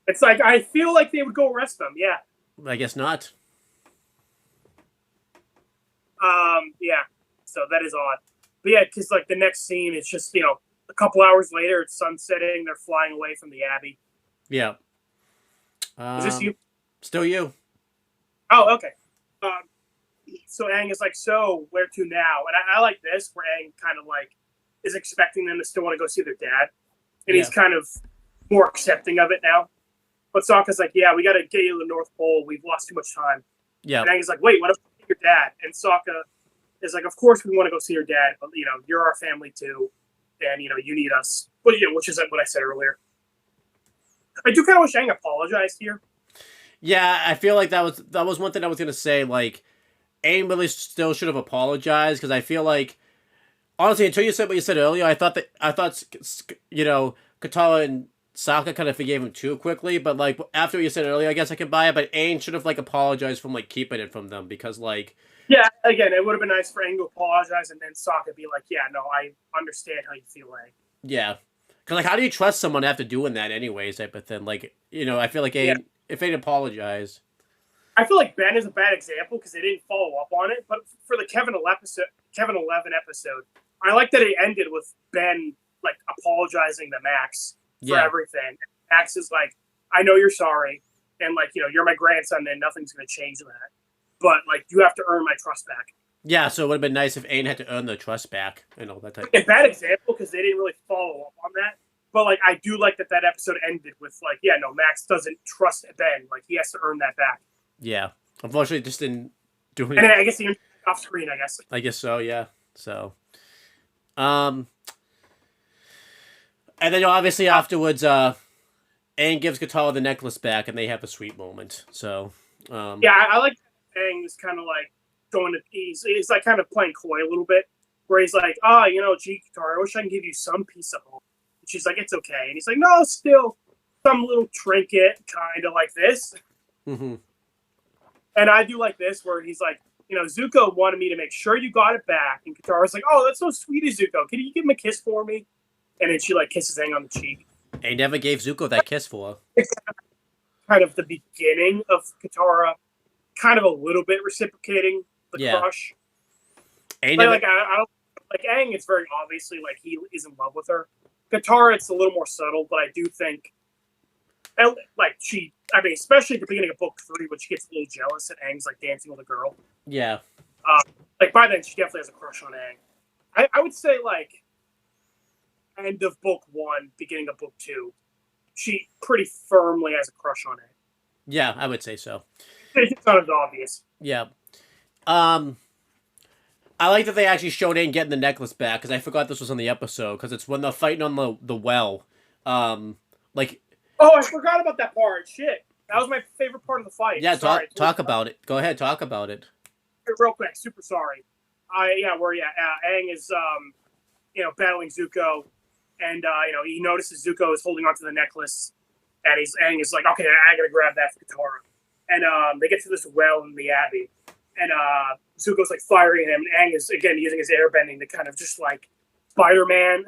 it's like I feel like they would go arrest them. Yeah, I guess not. Yeah, so that is odd. But yeah, because like the next scene, it's just, a couple hours later, it's sunsetting, they're flying away from the Abbey. Yeah. Is this you? Still you. Oh, okay. So Aang is like, so where to now? And I like this, where Aang kind of like is expecting them to still want to go see their dad. And he's kind of more accepting of it now. But Sokka's like, yeah, we got to get you to the North Pole. We've lost too much time. Yeah. And Aang's like, wait, what if your dad? And Sokka is like, of course we want to go see your dad, but you're our family too, and you need us. But which is what I said earlier. I do kind of wish Aang apologized here. Yeah, I feel like that was one thing I was gonna say. Like, Aang really still should have apologized, because I feel like, honestly, until you said what you said earlier, I thought Katara and Sokka kind of forgave him too quickly. But like after what you said earlier, I guess I can buy it. But Aang should have like apologized from like keeping it from them, because like. Yeah, again, it would have been nice for Aang to apologize and then Sokka be like, yeah, no, I understand how you feel, Aang. Yeah. Because, like, how do you trust someone after doing that anyways, type of thing? Like, I feel like Aang, if Aang apologized. I feel like Ben is a bad example because they didn't follow up on it. But for the Kevin 11 episode, I like that it ended with Ben, like, apologizing to Max for everything. Max is like, I know you're sorry. And, like, you're my grandson and nothing's going to change that. But, like, you have to earn my trust back. Yeah, so it would have been nice if Aang had to earn the trust back and all that type. A bad example because they didn't really follow up on that. But like, I do like that episode ended with like, yeah, no, Max doesn't trust Ben. Like, he has to earn that back. Yeah. Unfortunately, it just didn't do anything. And then I guess he off screen. I guess. I guess so. Yeah. So. And then obviously afterwards, Aang gives Katara the necklace back, and they have a sweet moment. So. Yeah, I like Aang is kind of like going to. He's like kind of playing coy a little bit, where he's like, you know, gee, Katara, I wish I can give you some piece of home. And she's like, it's okay, and he's like, no, still some little trinket, kind of like this. Mm-hmm. And I do like this, where he's like, you know, Zuko wanted me to make sure you got it back, and Katara's like, oh, that's so sweet of Zuko. Can you give him a kiss for me? And then she like kisses Aang on the cheek. Aang never gave Zuko that kiss for her. It's kind of the beginning of Katara, kind of a little bit reciprocating the crush. Aang But, like I don't like Aang. It's very obviously like he is in love with her. Katara, it's a little more subtle, but I do think, like especially at the beginning of book 3, when she gets a little jealous and Aang's like dancing with a girl. Yeah. Like by then, she definitely has a crush on Aang. I would say like end of book 1, beginning of book 2, she pretty firmly has a crush on Aang. Yeah, I would say so. It's not as obvious. Yeah. I like that they actually showed Aang getting the necklace back, because I forgot this was on the episode, because it's when they're fighting on the well. Like. Oh, I forgot about that part. Shit. That was my favorite part of the fight. Yeah, talk about it. Go ahead, talk about it. Real quick, super sorry. Aang is battling Zuko, and he notices Zuko is holding onto the necklace, and Aang is like, okay, I gotta grab that for Katara. And they get to this well in the Abbey, and Zuko's like firing him, and Aang is again using his airbending to kind of just like Spider-Man,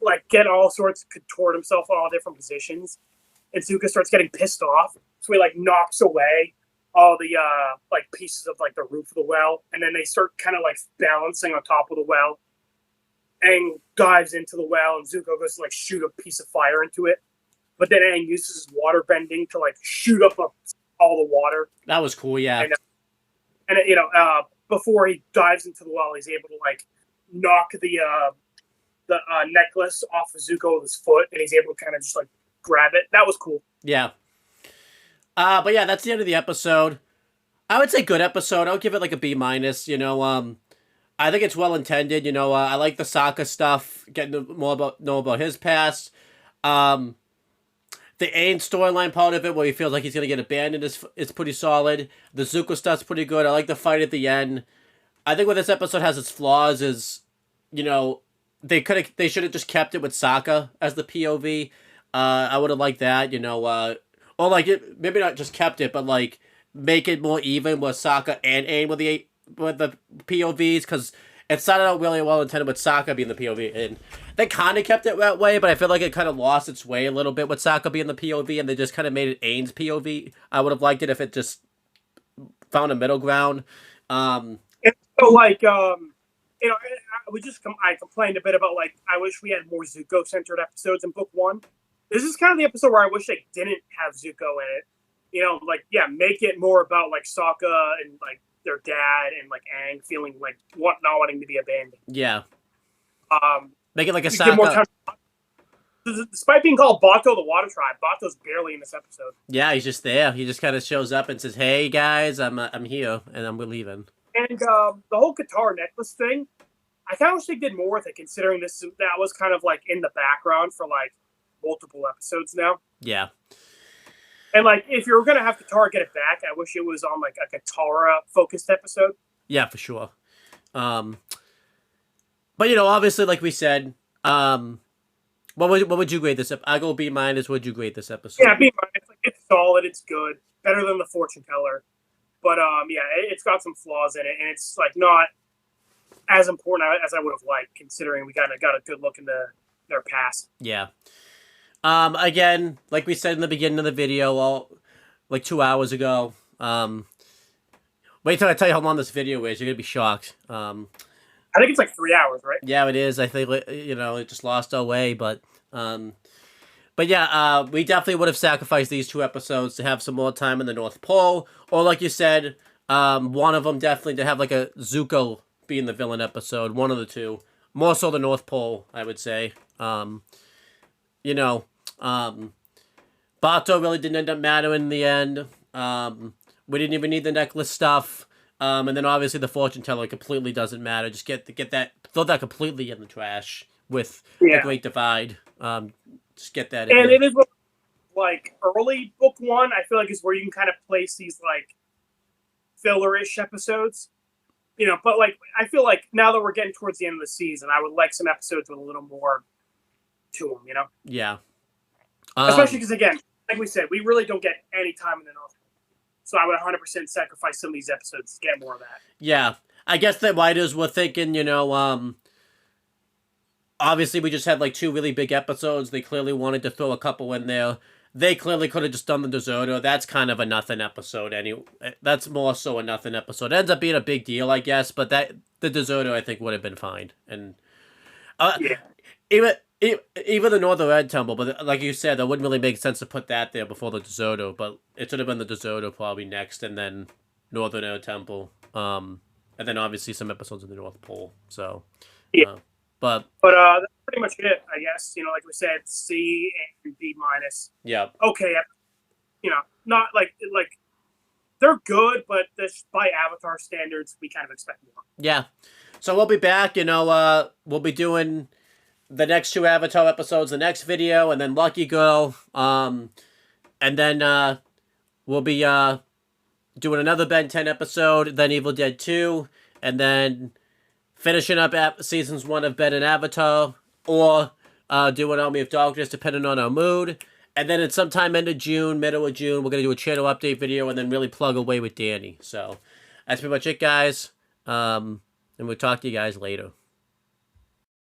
like get all sorts, contort himself in all different positions. And Zuko starts getting pissed off, so he like knocks away all the like pieces of like the roof of the well, and then they start kind of like balancing on top of the well. Aang dives into the well, and Zuko goes to like shoot a piece of fire into it, but then Aang uses his water bending to like shoot up all the water. That was cool, yeah. And before he dives into the well, he's able to like knock the necklace off of Zuko with his foot, and he's able to kind of just like grab it. That was cool. Yeah. But yeah, that's the end of the episode. I would say good episode. I would give it like a B-. I think it's well intended. I like the Sokka stuff, getting to know about his past. The Aang storyline part of it, where he feels like he's gonna get abandoned, is pretty solid. The Zuko stuff's pretty good. I like the fight at the end. I think where this episode has its flaws is, they should have just kept it with Sokka as the POV. I would have liked that, or like maybe not just kept it, but like make it more even with Sokka and Aang with the POVs, because it started out really well intended with Sokka being the POV, and they kind of kept it that way, but I feel like it kind of lost its way a little bit with Sokka being the POV, and they just kind of made it Aang's POV. I would have liked it if it just found a middle ground. And so like I complained a bit about like I wish we had more Zuko centered episodes in book 1. This is kind of the episode where I wish they didn't have Zuko in it. Make it more about like Sokka and like their dad and like Aang feeling like not wanting to be abandoned. Yeah. Make it like a Sokka. More time. Despite being called Bato the Water Tribe, Bato's barely in this episode. Yeah, he's just there. He just kind of shows up and says, "Hey guys, I'm here and I'm leaving." And the whole Katara necklace thing, I kind of wish they did more with it, considering that was kind of like in the background for like multiple episodes now. Yeah. And like, if you were gonna have Katara get it back, I wish it was on like a Katara focused episode. Yeah, for sure. But obviously, like we said, what would you grade this? I go B-. Would you grade this episode? Yeah, B-. It's solid. It's good. Better than the Fortune Teller. But it's got some flaws in it, and it's like not as important as I would have liked, considering we kind of got a good look into their past. Yeah. Again, like we said in the beginning of the video, like 2 hours ago. Wait till I tell you how long this video is. You're gonna be shocked. I think it's like 3 hours, right? Yeah, it is. I think it just lost our way, but yeah, we definitely would have sacrificed these 2 episodes to have some more time in the North Pole, or like you said, one of them definitely to have like a Zuko being the villain episode. One of the two, more so the North Pole, I would say. you know, Bato really didn't end up mattering in the end. We didn't even need the necklace stuff. And then obviously the fortune teller completely doesn't matter. Just get that, throw that completely in the trash with the Great Divide. Just get that in. And it is like early book one, I feel like is where you can kind of place these like filler-ish episodes. You know, but like I feel like now that we're getting towards the end of the season, I would like some episodes with a little more to them, you know? Yeah. Especially because, again, like we said, we really don't get any time in the North Pole. So I would 100% sacrifice some of these episodes to get more of that. Yeah. I guess the writers were thinking, you know, obviously we just had like 2 really big episodes. They clearly wanted to throw a couple in there. They clearly could have just done the Deserto. That's kind of a nothing episode. That's more so a nothing episode. It ends up being a big deal, I guess, but the Deserto, I think, would have been fine. And even the Northern Red Temple, but like you said, that wouldn't really make sense to put that there before the Deserto, but it should have been the Deserto probably next, and then Northern Red Temple. And then obviously some episodes of the North Pole. So, yeah. But that's pretty much it, I guess. You know, like we said, C and B minus. Yeah. Okay. You know, not like they're good, but this, by Avatar standards, we kind of expect more. Yeah. So we'll be back. You know, we'll be doing the next 2 Avatar episodes, the next video, and then Lucky Girl. And then we'll be doing another Ben 10 episode, then Evil Dead 2, and finishing up seasons 1 of Ben and Avatar, or doing Army of Darkness, depending on our mood. And then at sometime end of June, middle of June, we're going to do a channel update video and then really plug away with Danny. So that's pretty much it, guys. And we'll talk to you guys later.